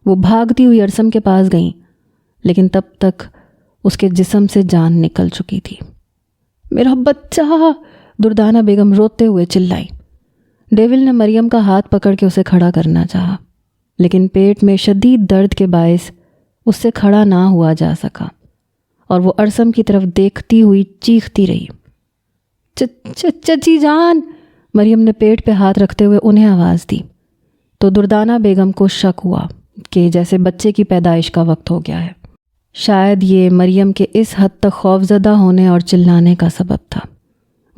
وہ بھاگتی ہوئی ارسم کے پاس گئیں، لیکن تب تک اس کے جسم سے جان نکل چکی تھی۔ میرا بچہ! دردانہ بیگم روتے ہوئے چلائی۔ ڈیول نے مریم کا ہاتھ پکڑ کے اسے کھڑا کرنا چاہا، لیکن پیٹ میں شدید درد کے باعث اس سے کھڑا نہ ہوا جا سکا اور وہ ارسم کی طرف دیکھتی ہوئی چیختی رہی۔ چچی جان! مریم نے پیٹ پہ ہاتھ رکھتے ہوئے انہیں آواز دی تو دردانہ بیگم کو شک ہوا کہ جیسے بچے کی پیدائش کا وقت ہو گیا ہے۔ شاید یہ مریم کے اس حد تک خوفزدہ ہونے اور چلانے کا سبب تھا۔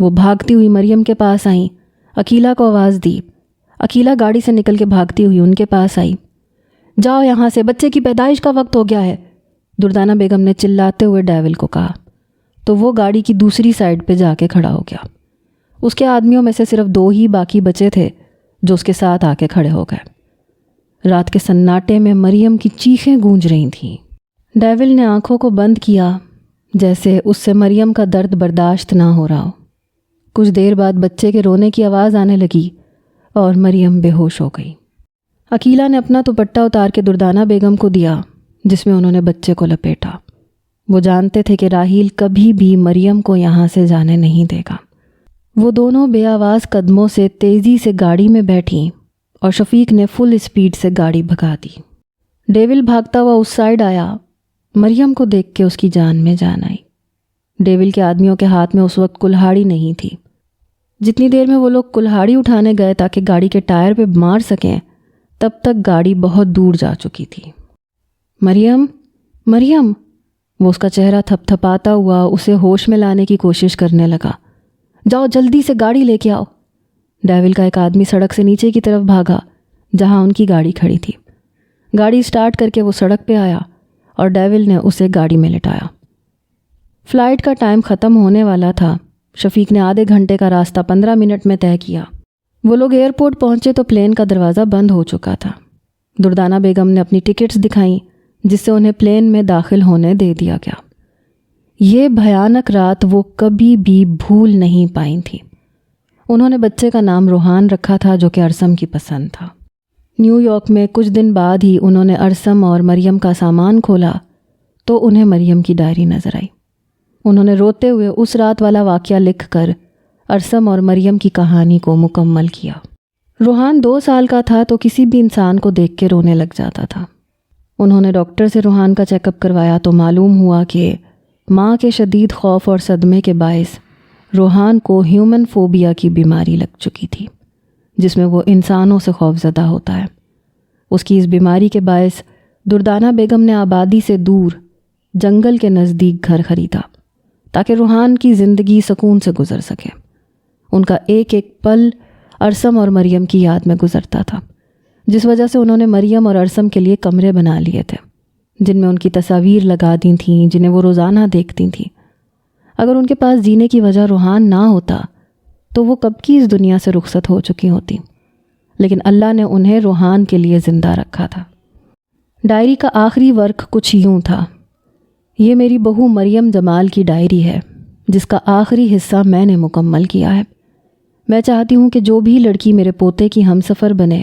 وہ بھاگتی ہوئی مریم کے پاس آئیں، عقیلہ کو آواز دی۔ عقیلہ گاڑی سے نکل کے بھاگتی ہوئی ان کے پاس آئی۔ جاؤ یہاں سے، بچے کی پیدائش کا وقت ہو گیا ہے، دردانہ بیگم نے چلاتے ہوئے ڈیول کو کہا۔ تو وہ گاڑی کی دوسری سائڈ پہ جا کے کھڑا ہو گیا۔ اس کے آدمیوں میں سے صرف 2 ہی باقی بچے تھے جو اس کے ساتھ آ کے کھڑے ہو گئے۔ رات کے سناٹے میں مریم کی چیخیں گونج رہی تھیں۔ ڈیول نے آنکھوں کو بند کیا جیسے اس سے مریم کا درد برداشت نہ ہو رہا ہو۔ کچھ دیر بعد بچے کے رونے کی آواز آنے لگی اور مریم بے ہوش ہو گئی۔ عقیلہ نے اپنا دوپٹہ اتار کے دردانہ بیگم کو دیا جس میں انہوں نے بچے کو لپیٹا۔ وہ جانتے تھے کہ راحیل کبھی بھی مریم کو یہاں سے جانے نہیں دے گا۔ وہ دونوں بے آواز قدموں سے تیزی سے گاڑی میں بیٹھیں اور شفیق نے فل اسپیڈ سے گاڑی بھگا دی۔ ڈیول بھاگتا ہوا اس سائڈ آیا۔ مریم کو دیکھ کے اس کی جان میں جان آئی۔ ڈیول کے آدمیوں کے ہاتھ میں اس وقت کلہاڑی نہیں تھی۔ جتنی دیر میں وہ لوگ کلہاڑی اٹھانے گئے تاکہ گاڑی کے ٹائر پہ مار سکیں، تب تک گاڑی بہت دور جا چکی تھی۔ مریم، مریم! وہ اس کا چہرہ تھپ تھپاتا ہوا اسے ہوش میں لانے کی کوشش کرنے لگا۔ جاؤ جلدی سے گاڑی لے کے آؤ۔ ڈیول کا ایک آدمی سڑک سے نیچے کی طرف بھاگا جہاں ان کی گاڑی کھڑی تھی۔ گاڑی سٹارٹ کر کے وہ سڑک پہ آیا اور ڈیول نے اسے گاڑی میں لٹایا۔ فلائٹ کا ٹائم ختم ہونے والا تھا۔ شفیق نے آدھے گھنٹے کا راستہ 15 منٹ میں طے کیا۔ وہ لوگ ایئرپورٹ پہنچے تو پلین کا دروازہ بند ہو چکا تھا۔ دردانہ بیگم نے اپنی ٹکٹس دکھائیں جس سے انہیں پلین میں داخل ہونے دے دیا گیا۔ یہ بھیانک رات وہ کبھی بھی بھول نہیں پائیں تھیں۔ انہوں نے بچے کا نام روحان رکھا تھا جو کہ ارسم کی پسند تھا۔ نیو یارک میں کچھ دن بعد ہی انہوں نے ارسم اور مریم کا سامان کھولا تو انہیں مریم کی ڈائری نظر آئی۔ انہوں نے روتے ہوئے اس رات والا واقعہ لکھ کر ارسم اور مریم کی کہانی کو مکمل کیا۔ روحان 2 سال کا تھا تو کسی بھی انسان کو دیکھ کے رونے لگ جاتا تھا۔ انہوں نے ڈاکٹر سے روحان کا چیک اپ کروایا تو معلوم ہوا کہ ماں کے شدید خوف اور صدمے کے باعث روحان کو ہیومن فوبیا کی بیماری لگ چکی تھی، جس میں وہ انسانوں سے خوف زدہ ہوتا ہے۔ اس کی اس بیماری کے باعث دردانہ بیگم نے آبادی سے دور جنگل کے نزدیک گھر خریدا تاکہ روحان کی زندگی سکون سے گزر سکے۔ ان کا ایک ایک پل ارسم اور مریم کی یاد میں گزرتا تھا، جس وجہ سے انہوں نے مریم اور ارسم کے لیے کمرے بنا لیے تھے جن میں ان کی تصاویر لگا دی تھیں جنہیں وہ روزانہ دیکھتی تھیں۔ اگر ان کے پاس جینے کی وجہ روحان نہ ہوتا تو وہ کب کی اس دنیا سے رخصت ہو چکی ہوتی، لیکن اللہ نے انہیں روحان کے لیے زندہ رکھا تھا۔ ڈائری کا آخری ورق کچھ یوں تھا: یہ میری بہو مریم جمال کی ڈائری ہے جس کا آخری حصہ میں نے مکمل کیا ہے۔ میں چاہتی ہوں کہ جو بھی لڑکی میرے پوتے کی ہمسفر بنے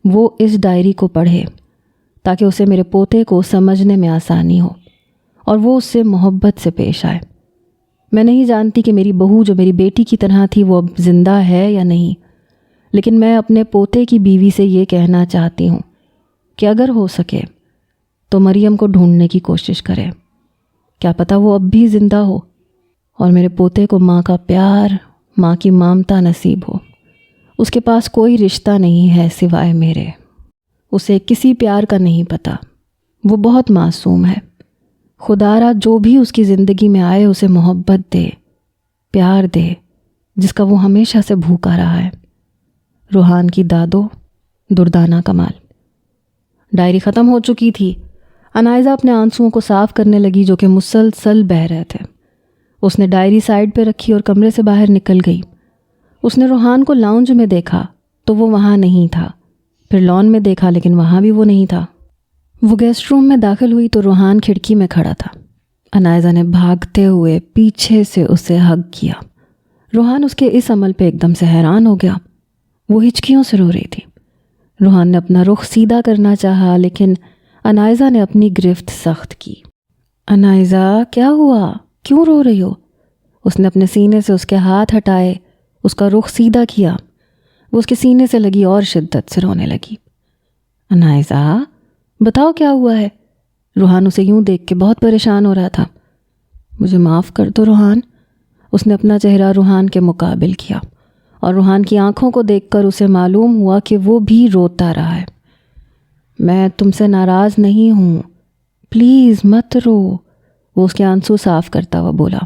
وہ اس ڈائری کو پڑھے تاکہ اسے میرے پوتے کو سمجھنے میں آسانی ہو اور وہ اس سے محبت سے پیش آئے۔ میں نہیں جانتی کہ میری بہو جو میری بیٹی کی طرح تھی وہ اب زندہ ہے یا نہیں، لیکن میں اپنے پوتے کی بیوی سے یہ کہنا چاہتی ہوں کہ اگر ہو سکے تو مریم کو ڈھونڈنے کی کوشش کرے۔ کیا پتہ وہ اب بھی زندہ ہو اور میرے پوتے کو ماں کا پیار، ماں کی ممتا نصیب ہو۔ اس کے پاس کوئی رشتہ نہیں ہے سوائے میرے۔ اسے کسی پیار کا نہیں پتہ۔ وہ بہت معصوم ہے۔ خدا را جو بھی اس کی زندگی میں آئے اسے محبت دے، پیار دے، جس کا وہ ہمیشہ سے بھوکا رہا ہے۔ روحان کی دادو، دردانہ کمال۔ ڈائری ختم ہو چکی تھی۔ انائزہ اپنے آنسوؤں کو صاف کرنے لگی جو کہ مسلسل بہہ رہے تھے۔ اس نے ڈائری سائڈ پہ رکھی اور کمرے سے باہر نکل گئی۔ اس نے روحان کو لاؤنج میں دیکھا تو وہ وہاں نہیں تھا، پھر لان میں دیکھا لیکن وہاں بھی وہ نہیں تھا۔ وہ گیسٹ روم میں داخل ہوئی تو روحان کھڑکی میں کھڑا تھا۔ انائزہ نے بھاگتے ہوئے پیچھے سے اسے ہگ کیا۔ روحان اس کے اس عمل پہ ایک دم سے حیران ہو گیا۔ وہ ہچکیوں سے رو رہی تھی۔ روحان نے اپنا رخ سیدھا کرنا چاہا لیکن انائزہ نے اپنی گرفت سخت کی۔ انائزہ، کیا ہوا؟ کیوں رو رہی ہو؟ اس نے اپنے سینے سے اس کے ہاتھ ہٹائے، اس کا رخ سیدھا کیا۔ وہ اس کے سینے سے لگی اور شدت سے رونے لگی۔ انائزہ، بتاؤ کیا ہوا ہے؟ روحان اسے یوں دیکھ کے بہت پریشان ہو رہا تھا۔ مجھے معاف کر دو روحان۔ اس نے اپنا چہرہ روحان کے مقابل کیا اور روحان کی آنکھوں کو دیکھ کر اسے معلوم ہوا کہ وہ بھی روتا رہا ہے۔ میں تم سے ناراض نہیں ہوں، پلیز مت رو، وہ اس کے آنسو صاف کرتا ہوا بولا۔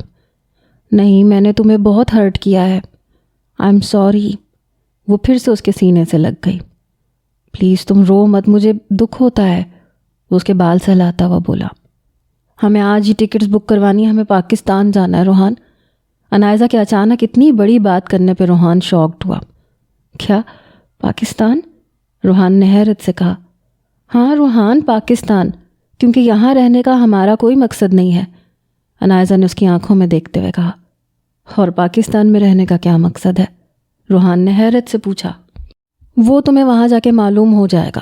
نہیں، میں نے تمہیں بہت ہرٹ کیا ہے، آئی ایم سوری۔ وہ پھر سے اس کے سینے سے لگ گئی۔ پلیز تم رو مت، مجھے دکھ ہوتا ہے، وہ اس کے بال سہلاتا ہوا بولا۔ ہمیں آج ہی ٹکٹس بک کروانی ہے، ہمیں پاکستان جانا ہے روحان۔ عنائزہ کے اچانک اتنی بڑی بات کرنے پہ روحان شاکڈ ہوا۔ کیا پاکستان؟ روحان نے حیرت سے کہا۔ ہاں روحان، پاکستان، کیونکہ یہاں رہنے کا ہمارا کوئی مقصد نہیں ہے، عنائزہ نے اس کی آنکھوں میں دیکھتے ہوئے کہا۔ اور پاکستان میں رہنے کا کیا مقصد ہے؟ روحان نے حیرت سے پوچھا۔ وہ تمہیں وہاں جا کے معلوم ہو جائے گا،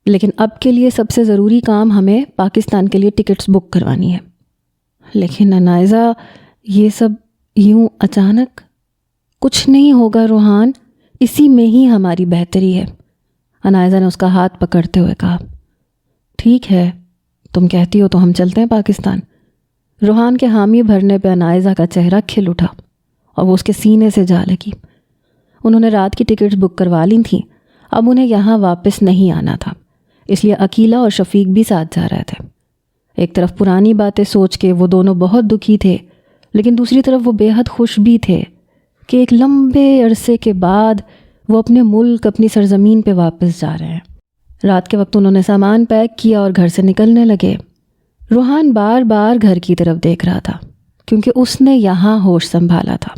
لیکن اب کے لیے سب سے ضروری کام ہمیں پاکستان کے لیے ٹکٹس بک کروانی ہے۔ لیکن عنائزہ، یہ سب یوں اچانک؟ کچھ نہیں ہوگا روحان، اسی میں ہی ہماری بہتری ہے، عنائزہ نے اس کا ہاتھ پکڑتے ہوئے کہا۔ ٹھیک ہے، تم کہتی ہو تو ہم چلتے ہیں پاکستان۔ روحان کے حامی بھرنے پہ عنائزہ کا چہرہ کھل اٹھا اور وہ اس کے سینے سے جا لگی۔ انہوں نے رات کی ٹکٹس بک کروا لی تھیں، اب انہیں یہاں واپس نہیں آنا تھا، اس لیے عقیلہ اور شفیق بھی ساتھ جا رہے تھے۔ ایک طرف پرانی باتیں سوچ کے وہ دونوں بہت دکھی تھے، لیکن دوسری طرف وہ بے حد خوش بھی تھے کہ ایک لمبے عرصے کے بعد وہ اپنے ملک، اپنی سرزمین پہ واپس جا رہے ہیں۔ رات کے وقت انہوں نے سامان پیک کیا اور گھر سے نکلنے لگے۔ روحان بار بار گھر کی طرف دیکھ رہا تھا، کیونکہ اس نے یہاں ہوش سنبھالا تھا،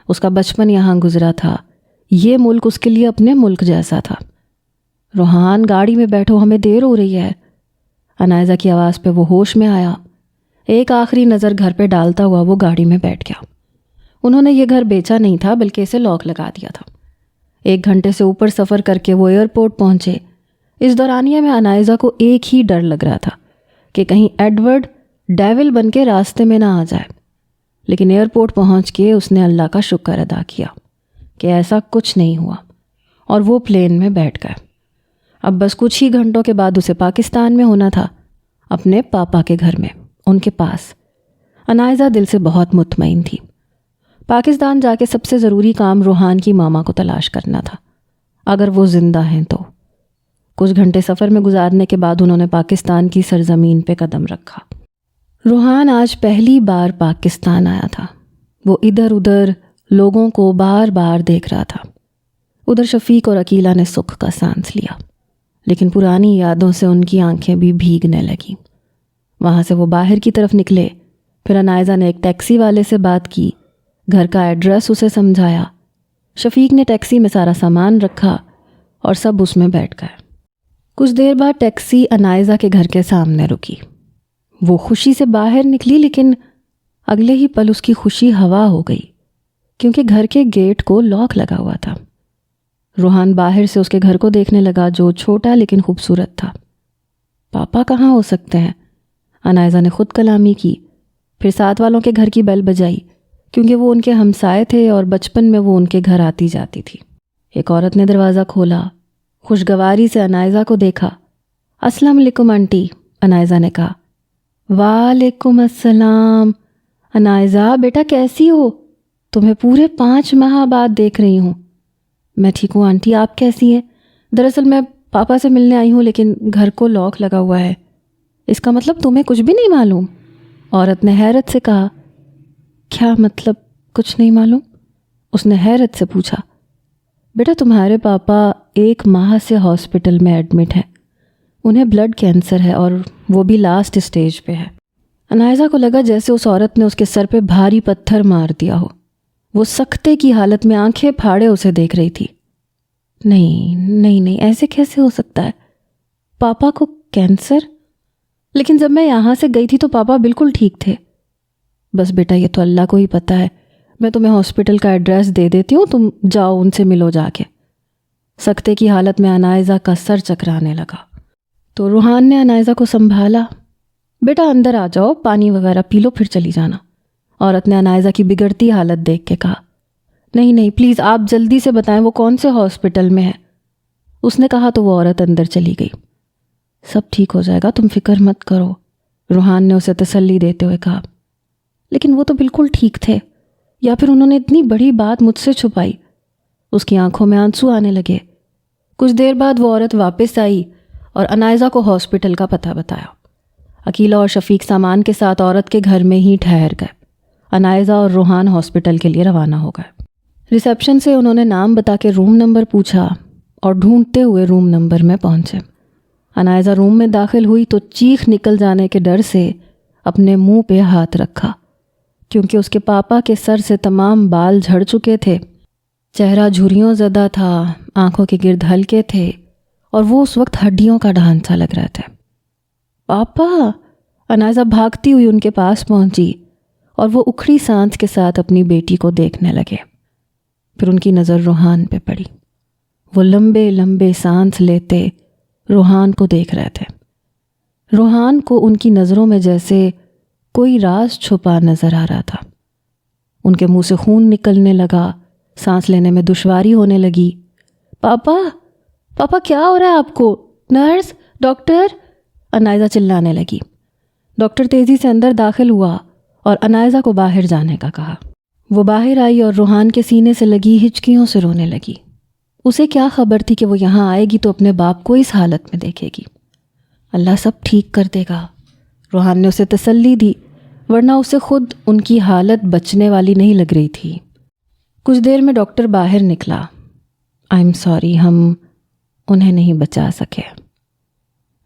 اس کا بچپن یہاں گزرا تھا، یہ ملک اس کے لیے اپنے ملک جیسا تھا۔ روحان، گاڑی میں بیٹھو، ہمیں دیر ہو رہی ہے، عنائزہ کی آواز پہ وہ ہوش میں آیا۔ ایک آخری نظر گھر پہ ڈالتا ہوا وہ گاڑی میں بیٹھ گیا۔ انہوں نے یہ گھر بیچا نہیں تھا، بلکہ اسے لاک لگا دیا تھا۔ 1 گھنٹے سے اوپر سفر کر کے وہ ایئرپورٹ پہنچے۔ اس دورانیہ میں عنائزہ کو ایک ہی ڈر لگ رہا تھا کہ کہیں ایڈورڈ ڈیول بن کے راستے میں نہ آ جائے، لیکن ایئرپورٹ پہنچ کے اس نے اللہ کا شکر ادا کیا کہ ایسا کچھ نہیں ہوا، اور وہ پلین میں بیٹھ گئے۔ اب بس کچھ ہی گھنٹوں کے بعد اسے پاکستان میں ہونا تھا، اپنے پاپا کے گھر میں، ان کے پاس۔ عنائزہ دل سے بہت مطمئن تھی۔ پاکستان جا کے سب سے ضروری کام روحان کی ماما کو تلاش کرنا تھا، اگر وہ زندہ ہیں تو۔ کچھ گھنٹے سفر میں گزارنے کے بعد انہوں نے پاکستان کی سرزمین پہ قدم رکھا۔ روحان آج پہلی بار پاکستان آیا تھا۔ وہ ادھر ادھر لوگوں کو بار بار دیکھ رہا تھا۔ ادھر شفیق اور عقیلہ نے سکھ کا سانس لیا، لیکن پرانی یادوں سے ان کی آنکھیں بھی بھیگنے لگیں۔ وہاں سے وہ باہر کی طرف نکلے، پھر عنائزہ نے ایک ٹیکسی والے سے بات کی، گھر کا ایڈریس اسے سمجھایا۔ شفیق نے ٹیکسی میں سارا سامان رکھا اور سب اس میں بیٹھ گئے۔ کچھ دیر بعد ٹیکسی عنائزہ کے گھر کے سامنے رکی۔ وہ خوشی سے باہر نکلی، لیکن اگلے ہی پل اس کی خوشی ہوا ہو گئی، کیونکہ گھر کے گیٹ کو لاک لگا ہوا تھا۔ روحان باہر سے اس کے گھر کو دیکھنے لگا، جو چھوٹا لیکن خوبصورت تھا۔ پاپا کہاں ہو سکتے ہیں؟ عنائزہ نے خود کلامی کی، پھر ساتھ والوں کے گھر کی بیل بجائی، کیونکہ وہ ان کے ہمسائے تھے اور بچپن میں وہ ان کے گھر آتی جاتی تھی۔ ایک عورت نے دروازہ کھولا، خوشگواری سے عنائزہ کو دیکھا۔ السلام علیکم آنٹی، عنائزہ نے کہا۔ وعلیکم السلام۔ عنائزہ بیٹا کیسی ہو؟ تمہیں پورے 5 ماہ بعد دیکھ رہی ہوں۔ میں ٹھیک ہوں آنٹی، آپ کیسی ہیں؟ دراصل میں پاپا سے ملنے آئی ہوں، لیکن گھر کو لاک لگا ہوا ہے۔ اس کا مطلب تمہیں کچھ بھی نہیں معلوم؟ عورت نے حیرت سے کہا۔ کیا مطلب کچھ نہیں معلوم؟ اس نے حیرت سے پوچھا۔ بیٹا تمہارے پاپا 1 ماہ سے ہاسپٹل میں ایڈمٹ ہیں، انہیں بلڈ کینسر ہے اور وہ بھی لاسٹ اسٹیج پہ ہے۔ عنائزہ کو لگا جیسے اس عورت نے اس کے سر پہ بھاری پتھر مار دیا ہو۔ وہ سکتے کی حالت میں آنکھیں پھاڑے اسے دیکھ رہی تھی۔ نہیں، ایسے کیسے ہو سکتا ہے؟ پاپا کو کینسر؟ لیکن جب میں یہاں سے گئی تھی تو پاپا بالکل ٹھیک تھے۔ بس بیٹا یہ تو اللہ کو ہی پتہ ہے، میں تمہیں ہاسپٹل کا ایڈریس دے دیتی ہوں، تم جاؤ ان سے ملو جا کے۔ سکتے کی حالت میں عنائزہ کا سر چکرانے لگا تو روحان نے عنائزہ کو سنبھالا۔ بیٹا اندر آ جاؤ، پانی وغیرہ پی لو پھر چلی جانا، عورت نے عنائزہ کی بگڑتی حالت دیکھ کے کہا۔ نہیں پلیز آپ جلدی سے بتائیں وہ کون سے ہاسپٹل میں ہے، اس نے کہا تو وہ عورت اندر چلی گئی۔ سب ٹھیک ہو جائے گا، تم فکر مت کرو، روحان نے اسے تسلی دیتے ہوئے کہا۔ لیکن وہ تو بالکل ٹھیک تھے، یا پھر انہوں نے اتنی بڑی بات مجھ سے چھپائی؟ اس کی آنکھوں میں آنسو آنے لگے۔ کچھ دیر بعد وہ عورت واپس آئی اور عنائزہ کو ہاسپٹل کا پتہ بتایا۔ عقیلہ اور شفیق سامان کے ساتھ عورت کے گھر میں ہی ٹھہر گئے۔ انائزہ اور روحان ہاسپٹل کے لیے روانہ ہو گئے۔ ریسیپشن سے انہوں نے نام بتا کے روم نمبر پوچھا اور ڈھونڈتے ہوئے روم نمبر میں پہنچے۔ انائزہ روم میں داخل ہوئی تو چیخ نکل جانے کے ڈر سے اپنے منہ پہ ہاتھ رکھا، کیونکہ اس کے پاپا کے سر سے تمام بال جھڑ چکے تھے، چہرہ جھریوں زدہ تھا، آنکھوں کے گرد ہلکے تھے اور وہ اس وقت ہڈیوں کا ڈھانچہ لگ رہے تھے۔ پاپا! انائزہ بھاگتی ہوئی ان کے پاس پہنچی اور وہ اکھڑی سانس کے ساتھ اپنی بیٹی کو دیکھنے لگے۔ پھر ان کی نظر روحان پہ پڑی۔ وہ لمبے لمبے سانس لیتے روحان کو دیکھ رہے تھے۔ روحان کو ان کی نظروں میں جیسے کوئی راز چھپا نظر آ رہا تھا۔ ان کے منہ سے خون نکلنے لگا، سانس لینے میں دشواری ہونے لگی۔ پاپا! پاپا کیا ہو رہا ہے آپ کو؟ نرس! ڈاکٹر! انائزہ چلانے لگی۔ ڈاکٹر تیزی سے اندر داخل ہوا اور انائزہ کو باہر جانے کا کہا۔ وہ باہر آئی اور روحان کے سینے سے لگی ہچکیوں سے رونے لگی۔ اسے کیا خبر تھی کہ وہ یہاں آئے گی تو اپنے باپ کو اس حالت میں دیکھے گی۔ اللہ سب ٹھیک کر دے گا، روحان نے اسے تسلی دی، ورنہ اسے خود ان کی حالت بچنے والی نہیں لگ رہی تھی۔ کچھ دیر میں ڈاکٹر باہر نکلا۔ آئی ایم سوری، ہم انہیں نہیں بچا سکے۔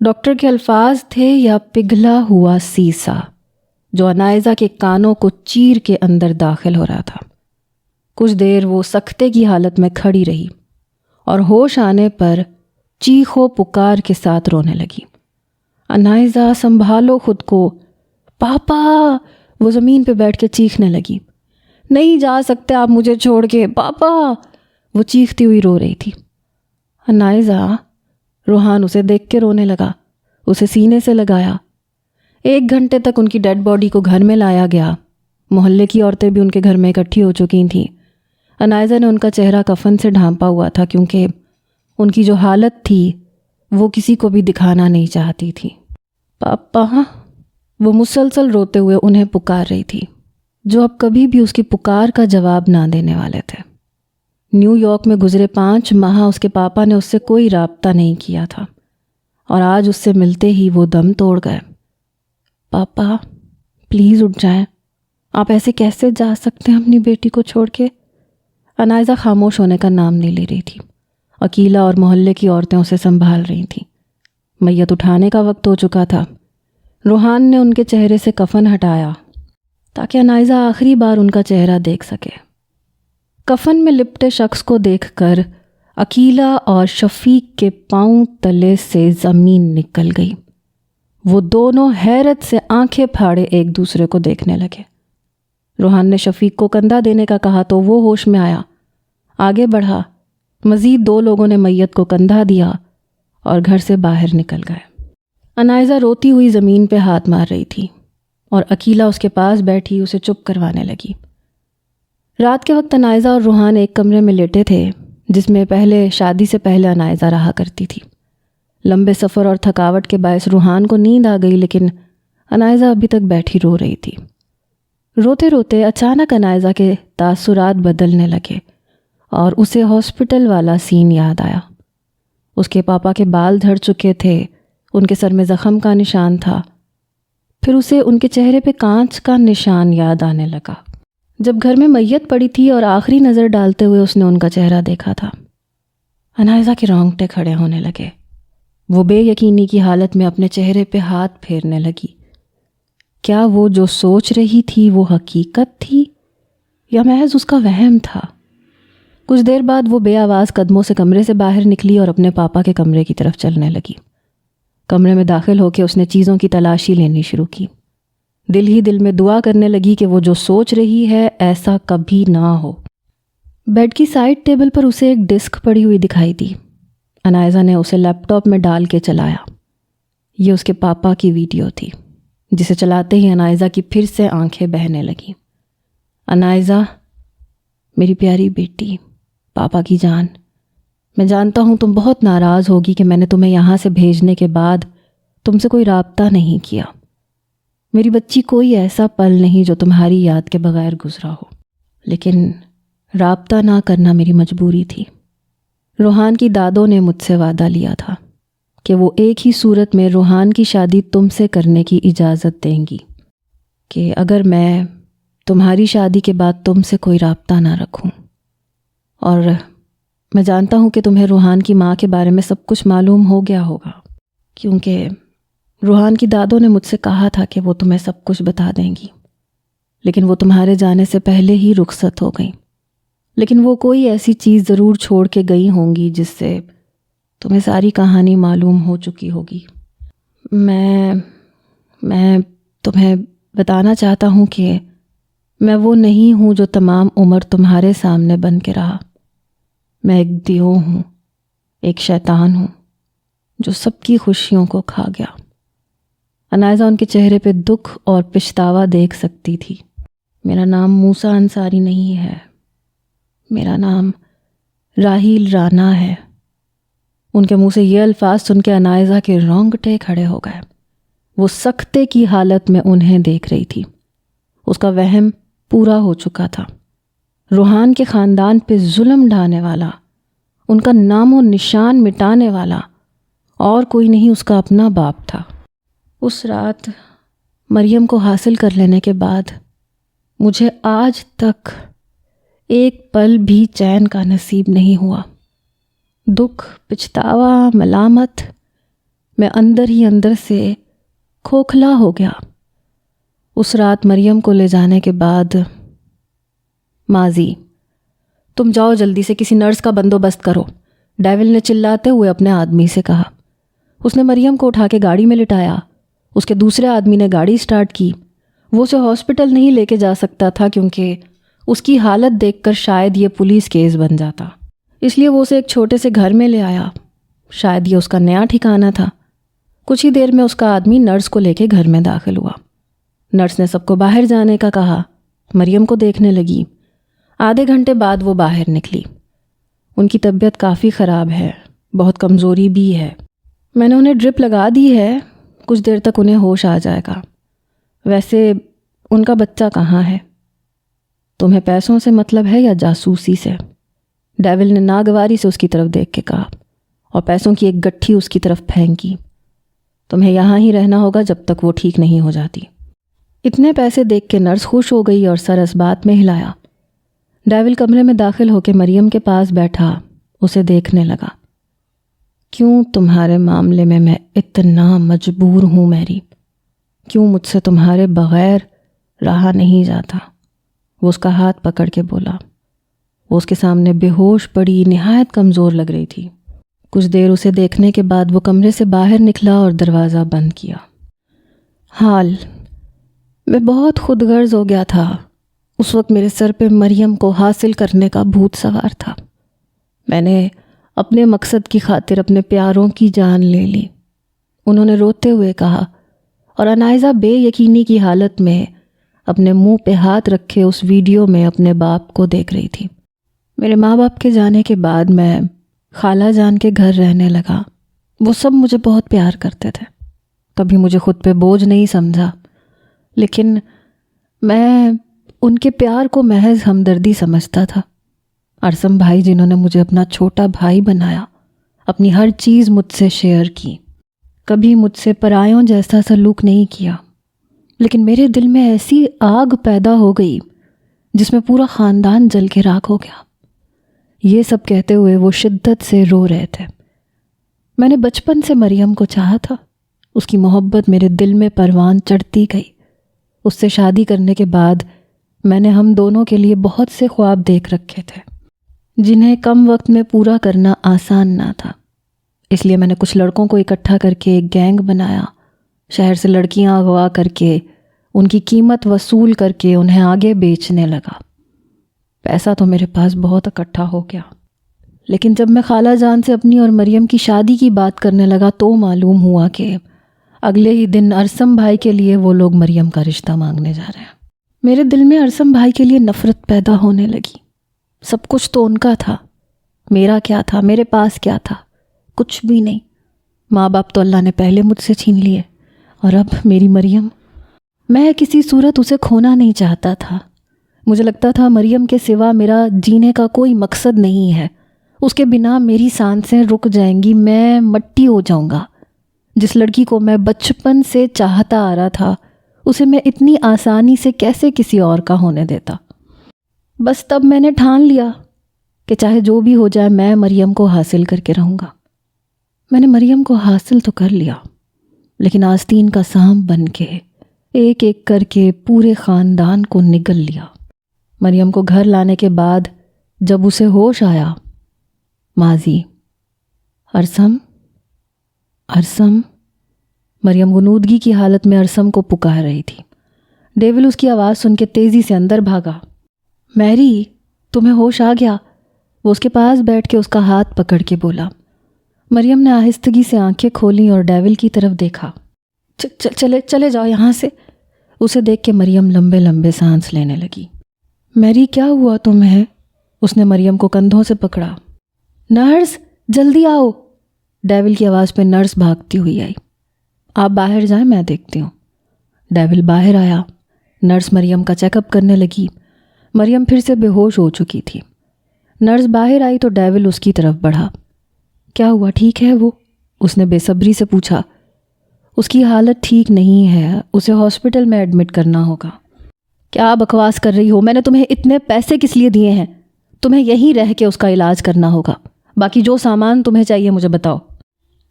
ڈاکٹر کے الفاظ تھے یا پگھلا ہوا سیسا جو انائزہ کے کانوں کو چیر کے اندر داخل ہو رہا تھا۔ کچھ دیر وہ سکتے کی حالت میں کھڑی رہی اور ہوش آنے پر چیخ و پکار کے ساتھ رونے لگی۔ انائزہ سنبھالو خود کو، پاپا! وہ زمین پہ بیٹھ کے چیخنے لگی۔ نہیں جا سکتے آپ مجھے چھوڑ کے، پاپا! وہ چیختی ہوئی رو رہی تھی۔ انائزہ! روحان اسے دیکھ کے رونے لگا، اسے سینے سے لگایا۔ 1 گھنٹے تک ان کی ڈیڈ باڈی کو گھر میں لایا گیا۔ محلے کی عورتیں بھی ان کے گھر میں اکٹھی ہو چکی تھیں۔ انائزہ نے ان کا چہرہ کفن سے ڈھانپا ہوا تھا کیونکہ ان کی جو حالت تھی وہ کسی کو بھی دکھانا نہیں چاہتی تھی۔ پاپا! وہ مسلسل روتے ہوئے انہیں پکار رہی تھی، جو اب کبھی بھی اس کی پکار کا جواب نہ دینے والے تھے۔ نیو یارک میں گزرے 5 ماہ اس کے پاپا نے اس سے کوئی رابطہ نہیں کیا تھا اور آج اس سے ملتے ہی وہ دم توڑ گئے۔ پاپا پلیز اٹھ جائیں، آپ ایسے کیسے جا سکتے ہیں اپنی بیٹی کو چھوڑ کے؟ انائزہ خاموش ہونے کا نام نہیں لے رہی تھی۔ عقیلہ اور محلے کی عورتیں اسے سنبھال رہی تھیں۔ میت اٹھانے کا وقت ہو چکا تھا۔ روحان نے ان کے چہرے سے کفن ہٹایا تاکہ انائزہ آخری بار ان کا چہرہ دیکھ سکے۔ کفن میں لپٹے شخص کو دیکھ کر عقیلہ اور شفیق کے پاؤں تلے سے زمین نکل گئی۔ وہ دونوں حیرت سے آنکھیں پھاڑے ایک دوسرے کو دیکھنے لگے۔ روحان نے شفیق کو کندھا دینے کا کہا تو وہ ہوش میں آیا، آگے بڑھا۔ مزید 2 لوگوں نے میت کو کندھا دیا اور گھر سے باہر نکل گئے۔ انائزہ روتی ہوئی زمین پہ ہاتھ مار رہی تھی اور عقیلہ اس کے پاس بیٹھی اسے چپ کروانے لگی۔ رات کے وقت انائزہ اور روحان ایک کمرے میں لیٹے تھے جس میں شادی سے پہلے انائزہ رہا کرتی تھی۔ لمبے سفر اور تھکاوٹ کے باعث روحان کو نیند آ گئی، لیکن انائزہ ابھی تک بیٹھی رو رہی تھی۔ روتے روتے اچانک انائزہ کے تاثرات بدلنے لگے اور اسے ہاسپٹل والا سین یاد آیا۔ اس کے پاپا کے بال جھڑ چکے تھے، ان کے سر میں زخم کا نشان تھا۔ پھر اسے ان کے چہرے پہ کانچ کا نشان یاد آنے لگا جب گھر میں میت پڑی تھی اور آخری نظر ڈالتے ہوئے اس نے ان کا چہرہ دیکھا تھا۔ انائزہ کے رونگٹے کھڑے ہونے لگے۔ وہ بے یقینی کی حالت میں اپنے چہرے پہ ہاتھ پھیرنے لگی۔ کیا وہ جو سوچ رہی تھی وہ حقیقت تھی یا محض اس کا وہم تھا؟ کچھ دیر بعد وہ بے آواز قدموں سے کمرے سے باہر نکلی اور اپنے پاپا کے کمرے کی طرف چلنے لگی۔ کمرے میں داخل ہو کے اس نے چیزوں کی تلاشی لینی شروع کی۔ دل ہی دل میں دعا کرنے لگی کہ وہ جو سوچ رہی ہے ایسا کبھی نہ ہو۔ بیڈ کی سائڈ ٹیبل پر اسے ایک ڈسک پڑی ہوئی دکھائی دی۔ انائزہ نے اسے لیپ ٹاپ میں ڈال کے چلایا۔ یہ اس کے پاپا کی ویڈیو تھی جسے چلاتے ہی انائزہ کی پھر سے آنکھیں بہنے لگیں۔ انائزہ، میری پیاری بیٹی، پاپا کی جان، میں جانتا ہوں تم بہت ناراض ہوگی کہ میں نے تمہیں یہاں سے بھیجنے کے بعد تم سے کوئی رابطہ نہیں کیا۔ میری بچی کوئی ایسا پل نہیں جو تمہاری یاد کے بغیر گزرا ہو، لیکن رابطہ نہ کرنا میری مجبوری تھی۔ روحان کی دادوں نے مجھ سے وعدہ لیا تھا کہ وہ ایک ہی صورت میں روحان کی شادی تم سے کرنے کی اجازت دیں گی، کہ اگر میں تمہاری شادی کے بعد تم سے کوئی رابطہ نہ رکھوں، اور میں جانتا ہوں کہ تمہیں روحان کی ماں کے بارے میں سب کچھ معلوم ہو گیا ہوگا، کیونکہ روحان کی دادوں نے مجھ سے کہا تھا کہ وہ تمہیں سب کچھ بتا دیں گی، لیکن وہ تمہارے جانے سے پہلے ہی رخصت ہو گئیں۔ لیکن وہ کوئی ایسی چیز ضرور چھوڑ کے گئی ہوں گی جس سے تمہیں ساری کہانی معلوم ہو چکی ہوگی۔ میں تمہیں بتانا چاہتا ہوں کہ میں وہ نہیں ہوں جو تمام عمر تمہارے سامنے بن کے رہا۔ میں ایک دیو ہوں، ایک شیطان ہوں جو سب کی خوشیوں کو کھا گیا۔ انائزہ ان کے چہرے پہ دکھ اور پچھتاوا دیکھ سکتی تھی۔ میرا نام موسیٰ انصاری نہیں ہے، میرا نام راحیل رانا ہے۔ ان کے منہ سے یہ الفاظ سن کے انائزہ کے رونگٹے کھڑے ہو گئے۔ وہ سکتے کی حالت میں انہیں دیکھ رہی تھی۔ اس کا وہم پورا ہو چکا تھا۔ روحان کے خاندان پہ ظلم ڈھانے والا، ان کا نام و نشان مٹانے والا اور کوئی نہیں، اس کا اپنا باپ تھا۔ اس رات مریم کو حاصل کر لینے کے بعد مجھے آج تک ایک پل بھی چین کا نصیب نہیں ہوا۔ دکھ، پچھتاوا، ملامت، میں اندر ہی اندر سے کھوکھلا ہو گیا۔ اس رات مریم کو لے جانے کے بعد، ماضی، تم جاؤ جلدی سے کسی نرس کا بندوبست کرو، ڈیول نے چلاتے ہوئے اپنے آدمی سے کہا۔ اس نے مریم کو اٹھا کے گاڑی میں لٹایا۔ اس کے دوسرے آدمی نے گاڑی سٹارٹ کی۔ وہ اسے ہاسپٹل نہیں لے کے جا سکتا تھا کیونکہ اس کی حالت دیکھ کر شاید یہ پولیس کیس بن جاتا، اس لیے وہ اسے ایک چھوٹے سے گھر میں لے آیا۔ شاید یہ اس کا نیا ٹھکانہ تھا۔ کچھ ہی دیر میں اس کا آدمی نرس کو لے کے گھر میں داخل ہوا۔ نرس نے سب کو باہر جانے کا کہا۔ مریم کو دیکھنے لگی۔ آدھے گھنٹے بعد وہ باہر نکلی۔ ان کی طبیعت کافی خراب ہے، بہت کمزوری بھی ہے۔ میں نے انہیں ڈرپ لگا دی ہے، کچھ دیر تک انہیں ہوش آ جائے گا۔ ویسے ان کا بچہ کہاں ہے؟ تمہیں پیسوں سے مطلب ہے یا جاسوسی سے؟ ڈیول نے ناگواری سے اس کی طرف دیکھ کے کہا اور پیسوں کی ایک گٹھی اس کی طرف پھینکی۔ تمہیں یہاں ہی رہنا ہوگا جب تک وہ ٹھیک نہیں ہو جاتی۔ اتنے پیسے دیکھ کے نرس خوش ہو گئی اور سر اسبات میں ہلایا۔ ڈیول کمرے میں داخل ہو کے مریم کے پاس بیٹھا، اسے دیکھنے لگا۔ کیوں تمہارے معاملے میں اتنا مجبور ہوں میری؟ کیوں مجھ سے تمہارے بغیر رہا نہیں جاتا؟ وہ اس کا ہاتھ پکڑ کے بولا۔ وہ اس کے سامنے بے ہوش پڑی، نہایت کمزور لگ رہی تھی۔ کچھ دیر اسے دیکھنے کے بعد وہ کمرے سے باہر نکلا اور دروازہ بند کیا۔ میں بہت خود غرض ہو گیا تھا۔ اس وقت میرے سر پہ مریم کو حاصل کرنے کا بھوت سوار تھا۔ میں نے اپنے مقصد کی خاطر اپنے پیاروں کی جان لے لی، انہوں نے روتے ہوئے کہا، اور انائزہ بے یقینی کی حالت میں اپنے منہ پہ ہاتھ رکھے اس ویڈیو میں اپنے باپ کو دیکھ رہی تھی۔ میرے ماں باپ کے جانے کے بعد میں خالہ جان کے گھر رہنے لگا۔ وہ سب مجھے بہت پیار کرتے تھے، کبھی مجھے خود پہ بوجھ نہیں سمجھا، لیکن میں ان کے پیار کو محض ہمدردی سمجھتا تھا۔ ارسم بھائی جنہوں نے مجھے اپنا چھوٹا بھائی بنایا، اپنی ہر چیز مجھ سے شیئر کی، کبھی مجھ سے پرایوں جیسا سلوک نہیں کیا، لیکن میرے دل میں ایسی آگ پیدا ہو گئی جس میں پورا خاندان جل کے راکھ ہو گیا۔ یہ سب کہتے ہوئے وہ شدت سے رو رہے تھے۔ میں نے بچپن سے مریم کو چاہا تھا، اس کی محبت میرے دل میں پروان چڑھتی گئی۔ اس سے شادی کرنے کے بعد میں نے ہم دونوں کے لیے بہت سے خواب دیکھ رکھے تھے جنہیں کم وقت میں پورا کرنا آسان نہ تھا، اس لیے میں نے کچھ لڑکوں کو اکٹھا کر کے ایک گینگ بنایا، شہر سے لڑکیاں اغوا کر کے ان کی قیمت وصول کر کے انہیں آگے بیچنے لگا۔ پیسہ تو میرے پاس بہت اکٹھا ہو گیا، لیکن جب میں خالہ جان سے اپنی اور مریم کی شادی کی بات کرنے لگا تو معلوم ہوا کہ اگلے ہی دن ارسم بھائی کے لیے وہ لوگ مریم کا رشتہ مانگنے جا رہے ہیں۔ میرے دل میں ارسم بھائی کے لیے نفرت پیدا ہونے لگی۔ سب کچھ تو ان کا تھا، میرا کیا تھا؟ میرے پاس کیا تھا؟ کچھ بھی نہیں۔ ماں باپ تو اللہ نے پہلے مجھ سے چھین لیے، اور اب میری مریم، میں کسی صورت اسے کھونا نہیں چاہتا تھا۔ مجھے لگتا تھا مریم کے سوا میرا جینے کا کوئی مقصد نہیں ہے، اس کے بنا میری سانسیں رک جائیں گی، میں مٹی ہو جاؤں گا۔ جس لڑکی کو میں بچپن سے چاہتا آ رہا تھا اسے میں اتنی آسانی سے کیسے کسی اور کا ہونے دیتا؟ بس تب میں نے ٹھان لیا کہ چاہے جو بھی ہو جائے میں مریم کو حاصل کر کے رہوں گا۔ میں نے مریم کو حاصل تو کر لیا، لیکن آستین کا سانپ بن کے ایک ایک کر کے پورے خاندان کو نگل لیا۔ مریم کو گھر لانے کے بعد جب اسے ہوش آیا، ماضی، ارسم، ارسم، مریم غنودگی کی حالت میں ارسم کو پکار رہی تھی۔ ڈیول اس کی آواز سن کے تیزی سے اندر بھاگا۔ میری، تمہیں ہوش آ گیا؟ وہ اس کے پاس بیٹھ کے اس کا ہاتھ پکڑ کے بولا۔ مریم نے آہستگی سے آنکھیں کھولیں اور ڈیول کی طرف دیکھا۔ چلے جاؤ یہاں سے۔ اسے دیکھ کے مریم لمبے لمبے سانس لینے لگی۔ میری، کیا ہوا تمہیں؟ اس نے مریم کو کندھوں سے پکڑا۔ نرس، جلدی آؤ، ڈیول کی آواز پہ نرس بھاگتی ہوئی آئی۔ آپ باہر جائیں، میں دیکھتی ہوں۔ ڈیول باہر آیا۔ نرس مریم کا چیک اپ کرنے لگی۔ مریم پھر سے بے ہوش ہو چکی تھی۔ نرس باہر آئی تو ڈیول اس کی طرف بڑھا۔ کیا ہوا، ٹھیک ہے وہ؟ اس نے بے صبری سے پوچھا۔ اس کی حالت ٹھیک نہیں ہے، اسے ہاسپٹل میں ایڈمٹ کرنا ہوگا۔ کیا بکواس کر رہی ہو؟ میں نے تمہیں اتنے پیسے کس لیے دیے ہیں؟ تمہیں یہیں رہ کے اس کا علاج کرنا ہوگا۔ باقی جو سامان تمہیں چاہیے مجھے بتاؤ۔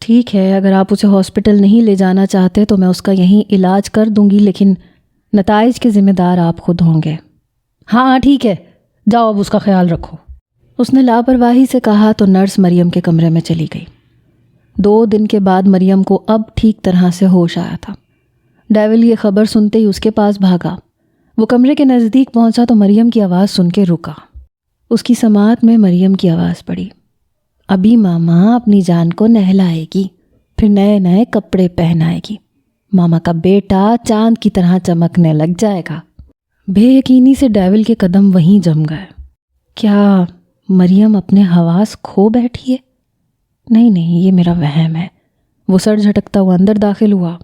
ٹھیک ہے، اگر آپ اسے ہاسپٹل نہیں لے جانا چاہتے تو میں اس کا یہیں علاج کر دوں گی، لیکن نتائج کے ذمہ دار آپ خود ہوں گے۔ ہاں ٹھیک ہے، جاؤ اب اس کا خیال رکھو، اس نے لاپرواہی سے کہا تو نرس مریم کے کمرے میں چلی گئی۔ 2 دن کے بعد مریم کو اب ٹھیک طرح سے ہوش آیا تھا۔ ڈیول یہ خبر سنتے ہی اس کے پاس بھاگا۔ وہ کمرے کے نزدیک پہنچا تو مریم کی آواز سن کے رکا۔ اس کی سماعت میں مریم کی آواز پڑی۔ ابھی ماما اپنی جان کو نہلائے گی، پھر نئے نئے کپڑے پہنائے گی، ماما کا بیٹا چاند کی طرح چمکنے لگ جائے گا۔ بے یقینی سے ڈیول کے قدم وہیں جم گئے۔ کیا مریم اپنے حواس کھو بیٹھی ہے؟ نہیں، یہ میرا وہم ہے۔ وہ سر جھٹکتا ہوا اندر داخل ہوا۔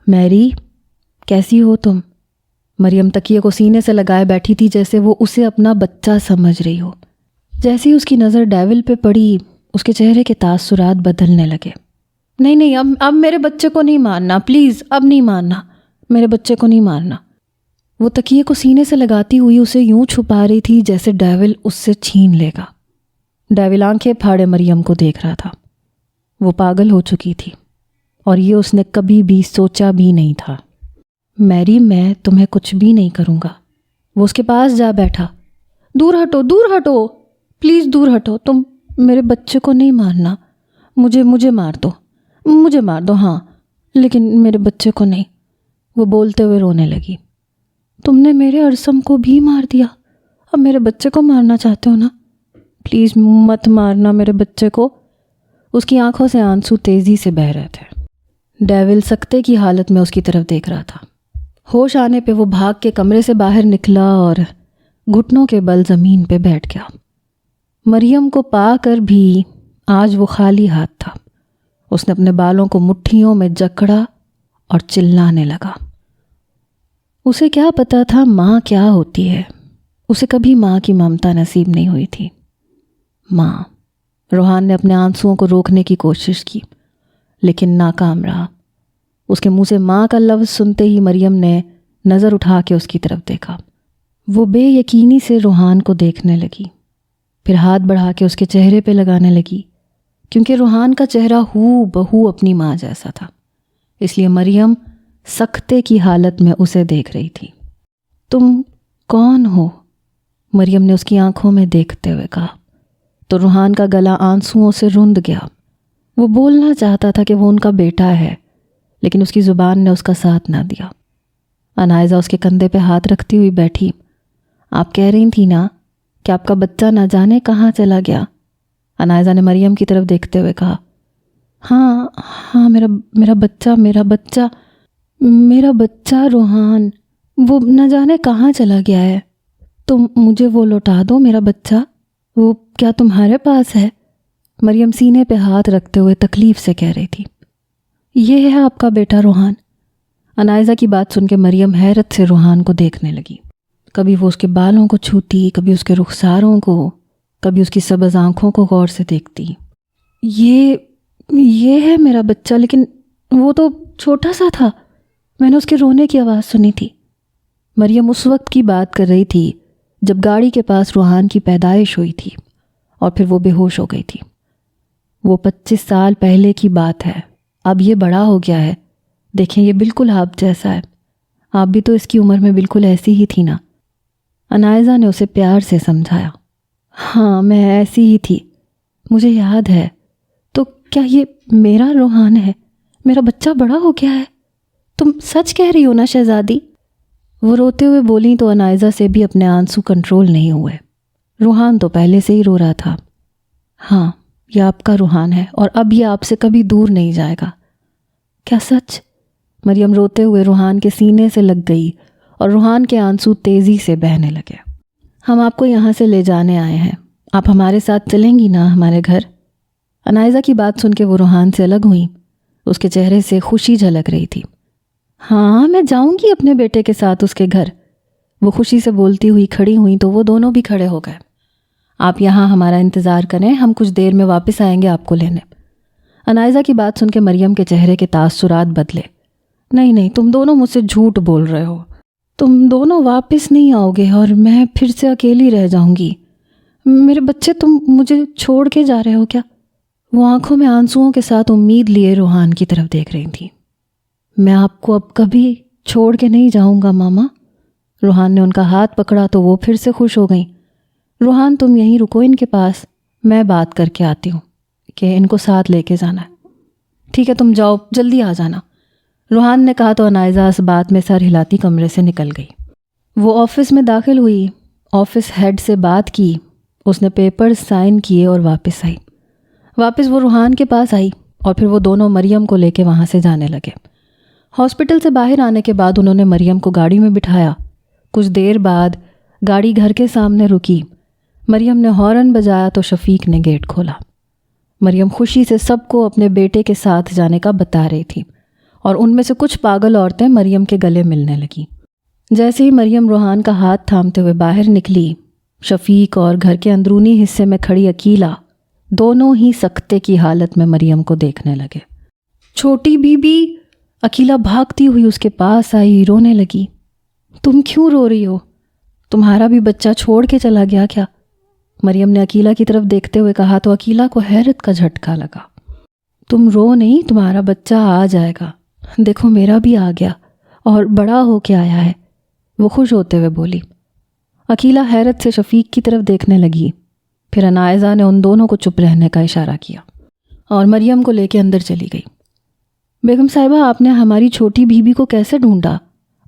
میری، کیسی ہو تم؟ مریم تکیے کو سینے سے لگائے بیٹھی تھی، جیسے وہ اسے اپنا بچہ سمجھ رہی ہو۔ جیسے ہی اس کی نظر ڈیول پہ پڑی، اس کے چہرے کے تاثرات بدلنے لگے۔ نہیں، اب میرے بچے کو نہیں مارنا، پلیز، اب نہیں مارنا، میرے بچے کو نہیں مارنا۔ وہ تکیے کو سینے سے لگاتی ہوئی اسے یوں چھپا رہی تھی جیسے ڈیول اس سے چھین لے گا۔ ڈیول آنکھیں پھاڑے مریم کو دیکھ رہا تھا۔ وہ پاگل ہو چکی تھی، اور یہ اس نے کبھی بھی سوچا بھی نہیں تھا۔ میری، میں تمہیں کچھ بھی نہیں کروں گا۔ وہ اس کے پاس جا بیٹھا۔ دور ہٹو، پلیز دور ہٹو، تم میرے بچے کو نہیں مارنا، مجھے مار دو، ہاں، لیکن میرے بچے کو نہیں۔ وہ بولتے ہوئے رونے لگی۔ تم نے میرے ارسم کو بھی مار دیا، اب میرے بچے کو مارنا چاہتے ہو نا؟ پلیز مت مارنا میرے بچے کو۔ اس کی آنکھوں سے آنسو تیزی سے بہہ رہے تھے۔ ڈیول سکتے کی حالت میں اس کی طرف دیکھ رہا تھا۔ ہوش آنے پہ وہ بھاگ کے کمرے سے باہر نکلا اور گھٹنوں کے بل زمین پہ بیٹھ گیا۔ مریم کو پا کر بھی آج وہ خالی ہاتھ تھا۔ اس نے اپنے بالوں کو مٹھیوں میں جکڑا اور چلانے لگا۔ اسے کیا پتا تھا ماں کیا ہوتی ہے؟ اسے کبھی ماں کی ممتا نصیب نہیں ہوئی تھی۔ ماں، روحان نے اپنے آنسوؤں کو روکنے کی کوشش کی، لیکن ناکام رہا۔ اس کے منہ سے ماں کا لفظ سنتے ہی مریم نے نظر اٹھا کے اس کی طرف دیکھا۔ وہ بے یقینی سے روحان کو دیکھنے لگی، پھر ہاتھ بڑھا کے اس کے چہرے پہ لگانے لگی، کیونکہ روحان کا چہرہ ہو بہو اپنی ماں جیسا تھا، اس لیے مریم سکتے کی حالت میں اسے دیکھ رہی تھی۔ تم کون ہو؟ مریم نے اس کی آنکھوں میں دیکھتے ہوئے کہا تو روحان کا گلا آنسوؤں سے رند گیا۔ وہ بولنا چاہتا تھا کہ وہ ان کا بیٹا ہے، لیکن اس کی زبان نے اس کا ساتھ نہ دیا۔ انائزہ اس کے کندھے پہ ہاتھ رکھتی ہوئی بیٹھی۔ آپ کہہ رہی تھی نا کہ آپ کا بچہ نہ جانے کہاں چلا گیا؟ انائزہ نے مریم کی طرف دیکھتے ہوئے کہا۔ ہاں، میرا بچہ روحان، وہ نہ جانے کہاں چلا گیا ہے۔ تم مجھے وہ لوٹا دو، میرا بچہ، وہ کیا تمہارے پاس ہے؟ مریم سینے پہ ہاتھ رکھتے ہوئے تکلیف سے کہہ رہی تھی۔ یہ ہے آپ کا بیٹا روحان۔ انائزہ کی بات سن کے مریم حیرت سے روحان کو دیکھنے لگی۔ کبھی وہ اس کے بالوں کو چھوتی، کبھی اس کے رخساروں کو، کبھی اس کی سبز آنکھوں کو غور سے دیکھتی۔ یہ ہے میرا بچہ، لیکن وہ تو چھوٹا سا تھا، میں نے اس کے رونے کی آواز سنی تھی۔ مریم اس وقت کی بات کر رہی تھی جب گاڑی کے پاس روحان کی پیدائش ہوئی تھی اور پھر وہ بے ہوش ہو گئی تھی۔ وہ 25 سال پہلے کی بات ہے، اب یہ بڑا ہو گیا ہے۔ دیکھیں یہ بالکل آپ جیسا ہے، آپ بھی تو اس کی عمر میں بالکل ایسی ہی تھی نا۔ انائزہ نے اسے پیار سے سمجھایا۔ ہاں میں ایسی ہی تھی، مجھے یاد ہے۔ تو کیا یہ میرا روحان ہے؟ میرا بچہ بڑا ہو گیا ہے؟ تم سچ کہہ رہی ہو نا شہزادی؟ وہ روتے ہوئے بولیں تو انائزہ سے بھی اپنے آنسو کنٹرول نہیں ہوئے۔ روحان تو پہلے سے ہی رو رہا تھا۔ ہاں یہ آپ کا روحان ہے اور اب یہ آپ سے کبھی دور نہیں جائے گا۔ کیا سچ؟ مریم روتے ہوئے روحان کے سینے سے لگ گئی اور روحان کے آنسو تیزی سے بہنے لگے۔ ہم آپ کو یہاں سے لے جانے آئے ہیں، آپ ہمارے ساتھ چلیں گی نا ہمارے گھر؟ انائزہ کی بات سن کے وہ روحان سے الگ ہوئیں۔ اس کے چہرے سے خوشی جھلک رہی تھی۔ ہاں میں جاؤں گی اپنے بیٹے کے ساتھ اس کے گھر۔ وہ خوشی سے بولتی ہوئی کھڑی ہوئیں تو وہ دونوں بھی کھڑے ہو گئے۔ آپ یہاں ہمارا انتظار کریں، ہم کچھ دیر میں واپس آئیں گے آپ کو لینے۔ انائزہ کی بات سن کے مریم کے چہرے کے تاثرات بدلے۔ نہیں تم دونوں مجھ سے جھوٹ بول رہے ہو، تم دونوں واپس نہیں آؤ گے اور میں پھر سے اکیلی رہ جاؤں گی۔ میرے بچے تم مجھے چھوڑ کے جا رہے ہو کیا؟ وہ آنکھوں میں آنسوؤں کے ساتھ امید لیے روحان کی طرف دیکھ رہی تھی۔ میں آپ کو اب کبھی چھوڑ کے نہیں جاؤں گا ماما۔ روحان نے ان کا ہاتھ پکڑا تو وہ پھر سے خوش ہو گئیں۔ روحان تم یہیں رکو ان کے پاس، میں بات کر کے آتی ہوں کہ ان کو ساتھ لے کے جانا ہے۔ ٹھیک ہے تم جاؤ، جلدی آ جانا، روحان نے کہا تو انائزہ اس بات میں سر ہلاتی کمرے سے نکل گئی۔ وہ آفس میں داخل ہوئی، آفس ہیڈ سے بات کی، اس نے پیپر سائن کیے اور واپس آئی۔ واپس وہ روحان کے پاس آئی اور پھر وہ دونوں مریم کو لے کے وہاں سے جانے لگے۔ ہاسپٹل سے باہر آنے کے بعد انہوں نے مریم کو گاڑی میں بٹھایا۔ کچھ دیر بعد گاڑی گھر کے سامنے رکی۔ مریم نے ہارن بجایا تو شفیق نے گیٹ کھولا۔ مریم خوشی سے سب کو اپنے بیٹے کے ساتھ جانے کا بتا رہی تھی اور ان میں سے کچھ پاگل عورتیں مریم کے گلے ملنے لگیں۔ جیسے ہی مریم روحان کا ہاتھ تھامتے ہوئے باہر نکلی، شفیق اور گھر کے اندرونی حصے میں کھڑی عقیلہ دونوں ہی سکتے کی حالت میں مریم کو دیکھنے لگے۔ چھوٹی بی بی، عقیلہ بھاگتی ہوئی اس کے پاس آئی، رونے لگی۔ تم کیوں رو رہی ہو؟ تمہارا بھی بچہ چھوڑ کے چلا گیا کیا؟ مریم نے عقیلہ کی طرف دیکھتے ہوئے کہا تو عقیلہ کو حیرت کا جھٹکا لگا۔ تم رو نہیں، تمہارا بچہ آ جائے گا، دیکھو میرا بھی آ گیا اور بڑا ہو کے آیا ہے، وہ خوش ہوتے ہوئے بولی۔ عقیلہ حیرت سے شفیق کی طرف دیکھنے لگی، پھر انائزہ نے ان دونوں کو چپ رہنے کا اشارہ کیا اور مریم کو لے کے اندر چلی گئی۔ بیگم صاحبہ آپ نے ہماری چھوٹی بی بی کو کیسے ڈھونڈا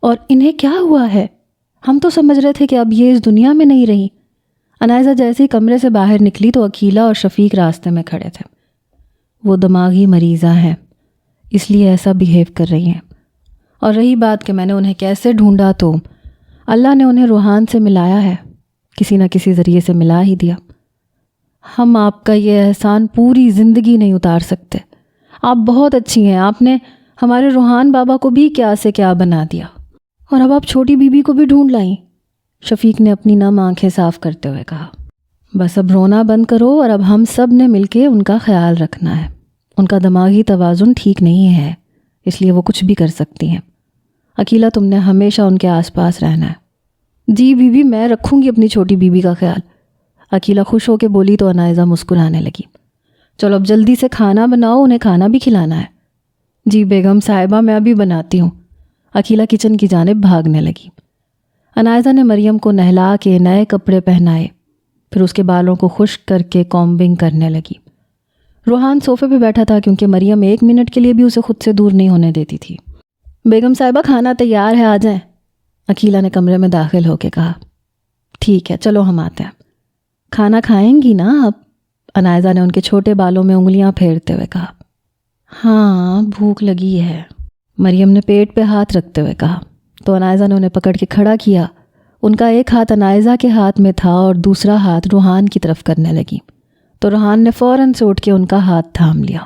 اور انہیں کیا ہوا ہے؟ ہم تو سمجھ رہے تھے کہ اب یہ اس دنیا میں نہیں رہی۔ انائزہ جیسے ہی کمرے سے باہر نکلی تو عقیلہ اور شفیق راستے میں کھڑے تھے۔ وہ دماغی مریضہ ہیں، اس لیے ایسا بیہیو کر رہی ہیں، اور رہی بات کہ میں نے انہیں کیسے ڈھونڈا تو اللہ نے انہیں روحان سے ملایا ہے، کسی نہ کسی ذریعے سے ملا ہی دیا۔ ہم آپ کا یہ احسان پوری زندگی نہیں اتار سکتے۔ آپ بہت اچھی ہیں، آپ نے ہمارے روحان بابا کو بھی کیا سے کیا بنا دیا، اور اب آپ چھوٹی بی بی کو بھی ڈھونڈ لائیں۔ شفیق نے اپنی نم آنکھیں صاف کرتے ہوئے کہا۔ بس اب رونا بند کرو اور اب ہم سب نے مل کے ان کا خیال رکھنا ہے۔ ان کا دماغی توازن ٹھیک نہیں ہے، اس لیے وہ کچھ بھی کر سکتی ہیں۔ عقیلہ تم نے ہمیشہ ان کے آس پاس رہنا ہے۔ جی بی بی، میں رکھوں گی اپنی چھوٹی بی بی کا خیال، عقیلہ خوش ہو کے بولی تو انائزہ مسکرانے لگی۔ چلو اب جلدی سے کھانا بناؤ، انہیں کھانا بھی کھلانا ہے۔ جی بیگم صاحبہ میں ابھی بناتی ہوں۔ عقیلہ کچن کی جانب بھاگنے لگی۔ انائزہ نے مریم کو نہلا کے نئے کپڑے پہنائے، پھر اس کے بالوں کو خشک کر کے کومبنگ کرنے لگی۔ روحان صوفے پہ بیٹھا تھا کیونکہ مریم 1 منٹ کے لیے بھی اسے خود سے دور نہیں ہونے دیتی تھی۔ بیگم صاحبہ کھانا تیار ہے، آ جائیں، عقیلہ نے کمرے میں داخل ہو کے کہا۔ ٹھیک ہے چلو ہم آتے ہیں۔ کھانا کھائیں گی نا آپ؟ انائزہ نے ان کے چھوٹے بالوں میں انگلیاں پھیرتے ہوئے کہا۔ ہاں بھوک لگی ہے، مریم نے پیٹ پہ ہاتھ رکھتے ہوئے کہا تو انائزہ نے انہیں پکڑ کے کھڑا کیا۔ ان کا ایک ہاتھ انائزہ کے ہاتھ میں تھا اور دوسرا ہاتھ روحان کی طرف کرنے لگی تو روحان نے فوراً سے اٹھ کے ان کا ہاتھ تھام لیا۔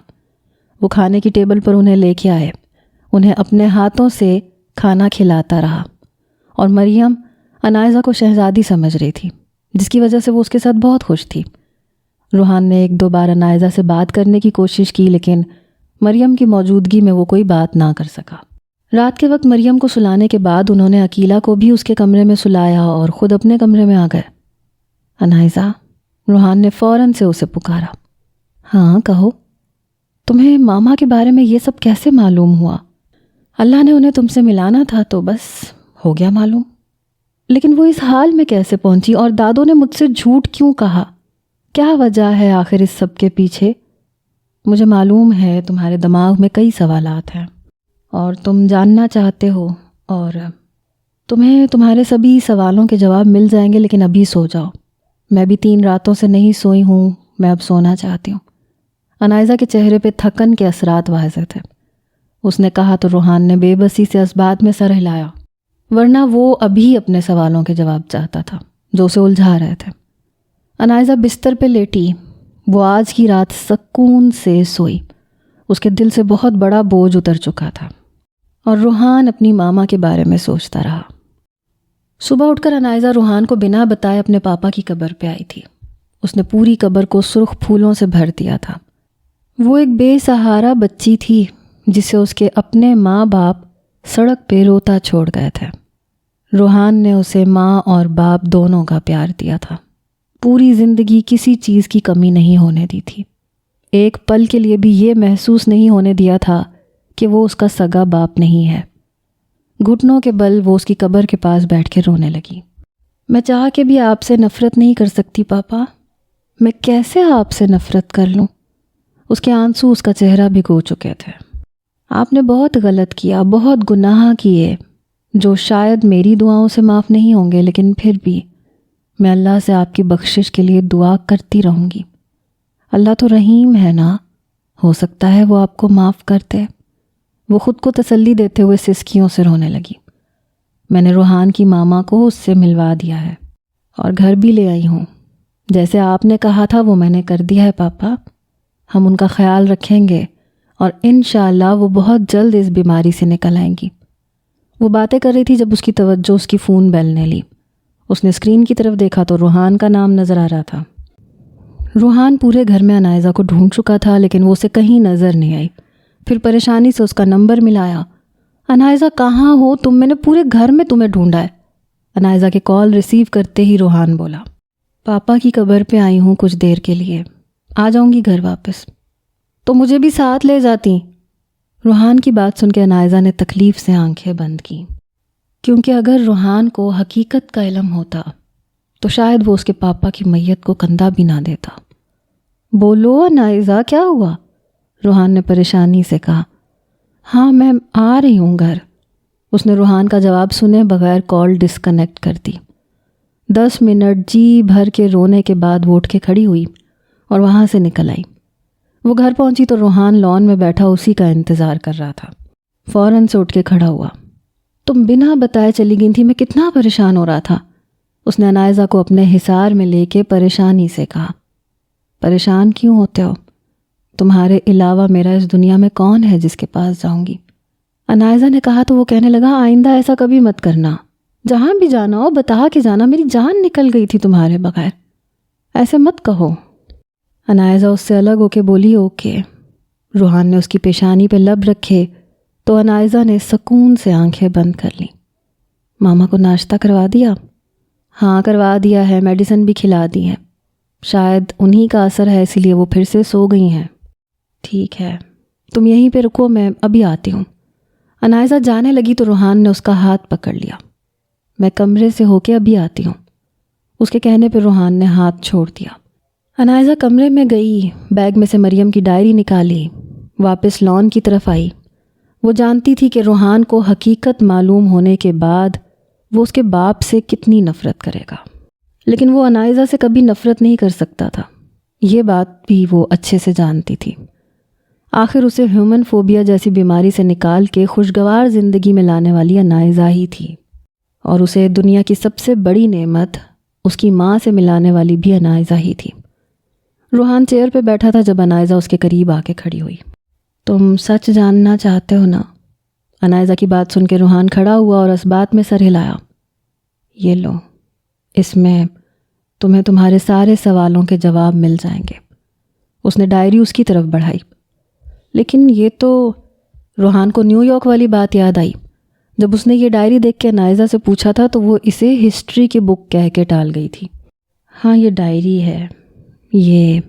وہ کھانے کی ٹیبل پر انہیں لے کے آئے، انہیں اپنے ہاتھوں سے کھانا کھلاتا رہا، اور مریم انائزہ کو شہزادی سمجھ رہی تھی، جس کی وجہ سے وہ اس کے ساتھ بہت خوش تھی۔ روحان نے 1-2 بار انائزہ سے بات کرنے کی کوشش کی لیکن مریم کی موجودگی میں وہ کوئی بات نہ کر سکا۔ رات کے وقت مریم کو سلانے کے بعد انہوں نے عقیلہ کو بھی اس کے کمرے میں سلایا اور خود اپنے کمرے میں آ گئے۔ انائزہ، روحان نے فوراً سے اسے پکارا۔ ہاں کہو، تمہیں ماما کے بارے میں یہ سب کیسے معلوم ہوا؟ اللہ نے انہیں تم سے ملانا تھا تو بس ہو گیا معلوم۔ لیکن وہ اس حال میں کیسے پہنچی، اور دادوں نے مجھ سے جھوٹ کیوں کہا؟ کیا وجہ ہے آخر اس سب کے پیچھے؟ مجھے معلوم ہے تمہارے دماغ میں کئی سوالات ہیں اور تم جاننا چاہتے ہو، اور تمہیں تمہارے سبھی سوالوں کے جواب مل جائیں گے، لیکن ابھی سو جاؤ۔ میں بھی 3 راتوں سے نہیں سوئی ہوں، میں اب سونا چاہتی ہوں۔ انائزہ کے چہرے پہ تھکن کے اثرات واضح تھے۔ اس نے کہا تو روحان نے بے بسی سے اس بات میں سر ہلایا، ورنہ وہ ابھی اپنے سوالوں کے جواب چاہتا تھا جو اسے الجھا رہے تھے۔ انائزہ بستر پہ لیٹی، وہ آج کی رات سکون سے سوئی۔ اس کے دل سے بہت بڑا بوجھ اتر چکا تھا، اور روحان اپنی ماما کے بارے میں سوچتا رہا۔ صبح اٹھ کر انائزہ روحان کو بنا بتائے اپنے پاپا کی قبر پہ آئی تھی۔ اس نے پوری قبر کو سرخ پھولوں سے بھر دیا تھا۔ وہ ایک بے سہارا بچی تھی جسے اس کے اپنے ماں باپ سڑک پہ روتا چھوڑ گئے تھے۔ روحان نے اسے ماں اور باپ دونوں کا پیار دیا تھا، پوری زندگی کسی چیز کی کمی نہیں ہونے دی تھی۔ ایک پل کے لیے بھی یہ محسوس نہیں ہونے دیا تھا کہ وہ اس کا سگا باپ نہیں ہے۔ گھٹنوں کے بل وہ اس کی قبر کے پاس بیٹھ کے رونے لگی۔ میں چاہ کے بھی آپ سے نفرت نہیں کر سکتی پاپا، میں کیسے آپ سے نفرت کر لوں؟ اس کے آنسو اس کا چہرہ بھگو چکے تھے۔ آپ نے بہت غلط کیا، بہت گناہ کیے جو شاید میری دعاؤں سے معاف نہیں ہوں گے، لیکن پھر بھی میں اللہ سے آپ کی بخشش کے لیے دعا کرتی رہوں گی۔ اللہ تو رحیم ہے نا، ہو سکتا ہے وہ آپ کو معاف کرتے۔ وہ خود کو تسلی دیتے ہوئے سسکیوں سے رونے لگی۔ میں نے روحان کی ماما کو اس سے ملوا دیا ہے اور گھر بھی لے آئی ہوں۔ جیسے آپ نے کہا تھا وہ میں نے کر دیا ہے پاپا۔ ہم ان کا خیال رکھیں گے اور انشاءاللہ وہ بہت جلد اس بیماری سے نکل آئیں گی۔ وہ باتیں کر رہی تھی جب اس کی توجہ اس کی فون بیل نے لی۔ اس نے اسکرین کی طرف دیکھا تو روحان کا نام نظر آ رہا تھا۔ روحان پورے گھر میں انائزہ کو ڈھونڈ چکا تھا، لیکن وہ اسے کہیں نظر نہیں آئی۔ پھر پریشانی سے اس کا نمبر ملایا۔ انائزہ کہاں ہو تم؟ میں نے پورے گھر میں تمہیں ڈھونڈا ہے۔ انائزہ کے کال ریسیو کرتے ہی روحان بولا، پاپا کی قبر پہ آئی ہوں کچھ دیر کے لیے، آ جاؤں گی گھر واپس۔ تو مجھے بھی ساتھ لے جاتی۔ روحان کی بات سن کے انائزہ نے تکلیف سے آنکھیں بند کی، کیونکہ اگر روحان کو حقیقت کا علم ہوتا تو شاید وہ اس کے پاپا کی میت کو کندھا بھی نہ دیتا۔ بولو انائزہ، کیا ہوا؟ روحان نے پریشانی سے کہا۔ ہاں میں آ رہی ہوں گھر۔ اس نے روحان کا جواب سنے بغیر کال ڈسکنیکٹ کر دی۔ 10 منٹ جی بھر کے رونے کے بعد وہ اٹھ کے کھڑی ہوئی اور وہاں سے نکل آئی۔ وہ گھر پہنچی تو روحان لان میں بیٹھا اسی کا انتظار کر رہا تھا۔ فوراً سے اٹھ کے کھڑا ہوا۔ تم بنا بتائے چلی گئی تھی، میں کتنا پریشان ہو رہا تھا۔ اس نے انائزہ کو اپنے حصار میں لے کے پریشانی سے کہا۔ پریشان کیوں ہوتے ہو؟ تمہارے علاوہ میرا اس دنیا میں کون ہے جس کے پاس جاؤں گی؟ انائزہ نے کہا تو وہ کہنے لگا، آئندہ ایسا کبھی مت کرنا، جہاں بھی جانا ہو بتا کے جانا، میری جان نکل گئی تھی تمہارے بغیر، ایسے مت کہو۔ انائزہ اس سے الگ ہو کے بولی، اوکے۔ روحان نے اس کی پیشانی پہ لب رکھے تو انائزہ نے سکون سے آنکھیں بند کر لیں۔ ماما کو ناشتہ کروا دیا؟ ہاں کروا دیا ہے، میڈیسن بھی کھلا دی ہے، شاید انہی کا اثر ہے اسی لیے وہ پھر سے سو گئی ہیں۔ ٹھیک ہے تم یہیں پہ رکو، میں ابھی آتی ہوں۔ انائزہ جانے لگی تو روحان نے اس کا ہاتھ پکڑ لیا۔ میں کمرے سے ہو کے ابھی آتی ہوں۔ اس کے کہنے پہ روحان نے ہاتھ چھوڑ دیا۔ انائزہ کمرے میں گئی، بیگ میں سے مریم کی ڈائری نکالی، واپس لان کی طرف آئی۔ وہ جانتی تھی کہ روحان کو حقیقت معلوم ہونے کے بعد وہ اس کے باپ سے کتنی نفرت کرے گا، لیکن وہ انائزہ سے کبھی نفرت نہیں کر سکتا تھا۔ یہ بات بھی وہ اچھے سے جانتی تھی۔ آخر اسے ہیومن فوبیا جیسی بیماری سے نکال کے خوشگوار زندگی میں لانے والی انائزہ ہی تھی، اور اسے دنیا کی سب سے بڑی نعمت اس کی ماں سے ملانے والی بھی انائزہ ہی تھی۔ روحان چیئر پہ بیٹھا تھا جب انائزہ اس کے قریب آ کے کھڑی ہوئی۔ تم سچ جاننا چاہتے ہو نا؟ انائزہ کی بات سن کے روحان کھڑا ہوا اور اس بات میں سر ہلایا۔ یہ لو، اس میں تمہیں تمہارے سارے سوالوں کے جواب مل جائیں گے۔ اس نے ڈائری اس کی طرف بڑھائی۔ لیکن یہ تو، روحان کو نیو یارک والی بات یاد آئی۔ جب اس نے یہ ڈائری دیکھ کے نائزہ سے پوچھا تھا تو وہ اسے ہسٹری کی بک کہہ کے ٹال گئی تھی۔ ہاں یہ ڈائری ہے، یہ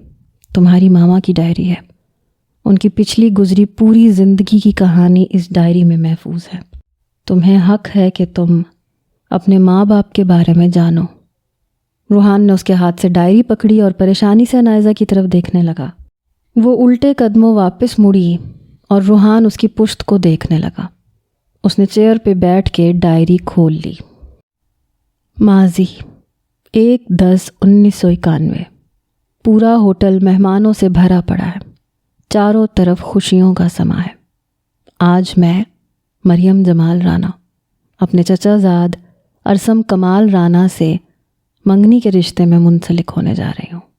تمہاری ماما کی ڈائری ہے۔ ان کی پچھلی گزری پوری زندگی کی کہانی اس ڈائری میں محفوظ ہے۔ تمہیں حق ہے کہ تم اپنے ماں باپ کے بارے میں جانو۔ روحان نے اس کے ہاتھ سے ڈائری پکڑی اور پریشانی سے نائزہ کی طرف دیکھنے لگا۔ وہ الٹے قدموں واپس مڑی اور روحان اس کی پشت کو دیکھنے لگا۔ اس نے چیئر پہ بیٹھ کے ڈائری کھول لی۔ ماضی 1/10/1991۔ پورا ہوٹل مہمانوں سے بھرا پڑا ہے، چاروں طرف خوشیوں کا سما ہے۔ آج میں مریم جمال رانا اپنے چچا زاد ارسم کمال رانا سے منگنی کے رشتے میں منسلک ہونے جا رہی ہوں۔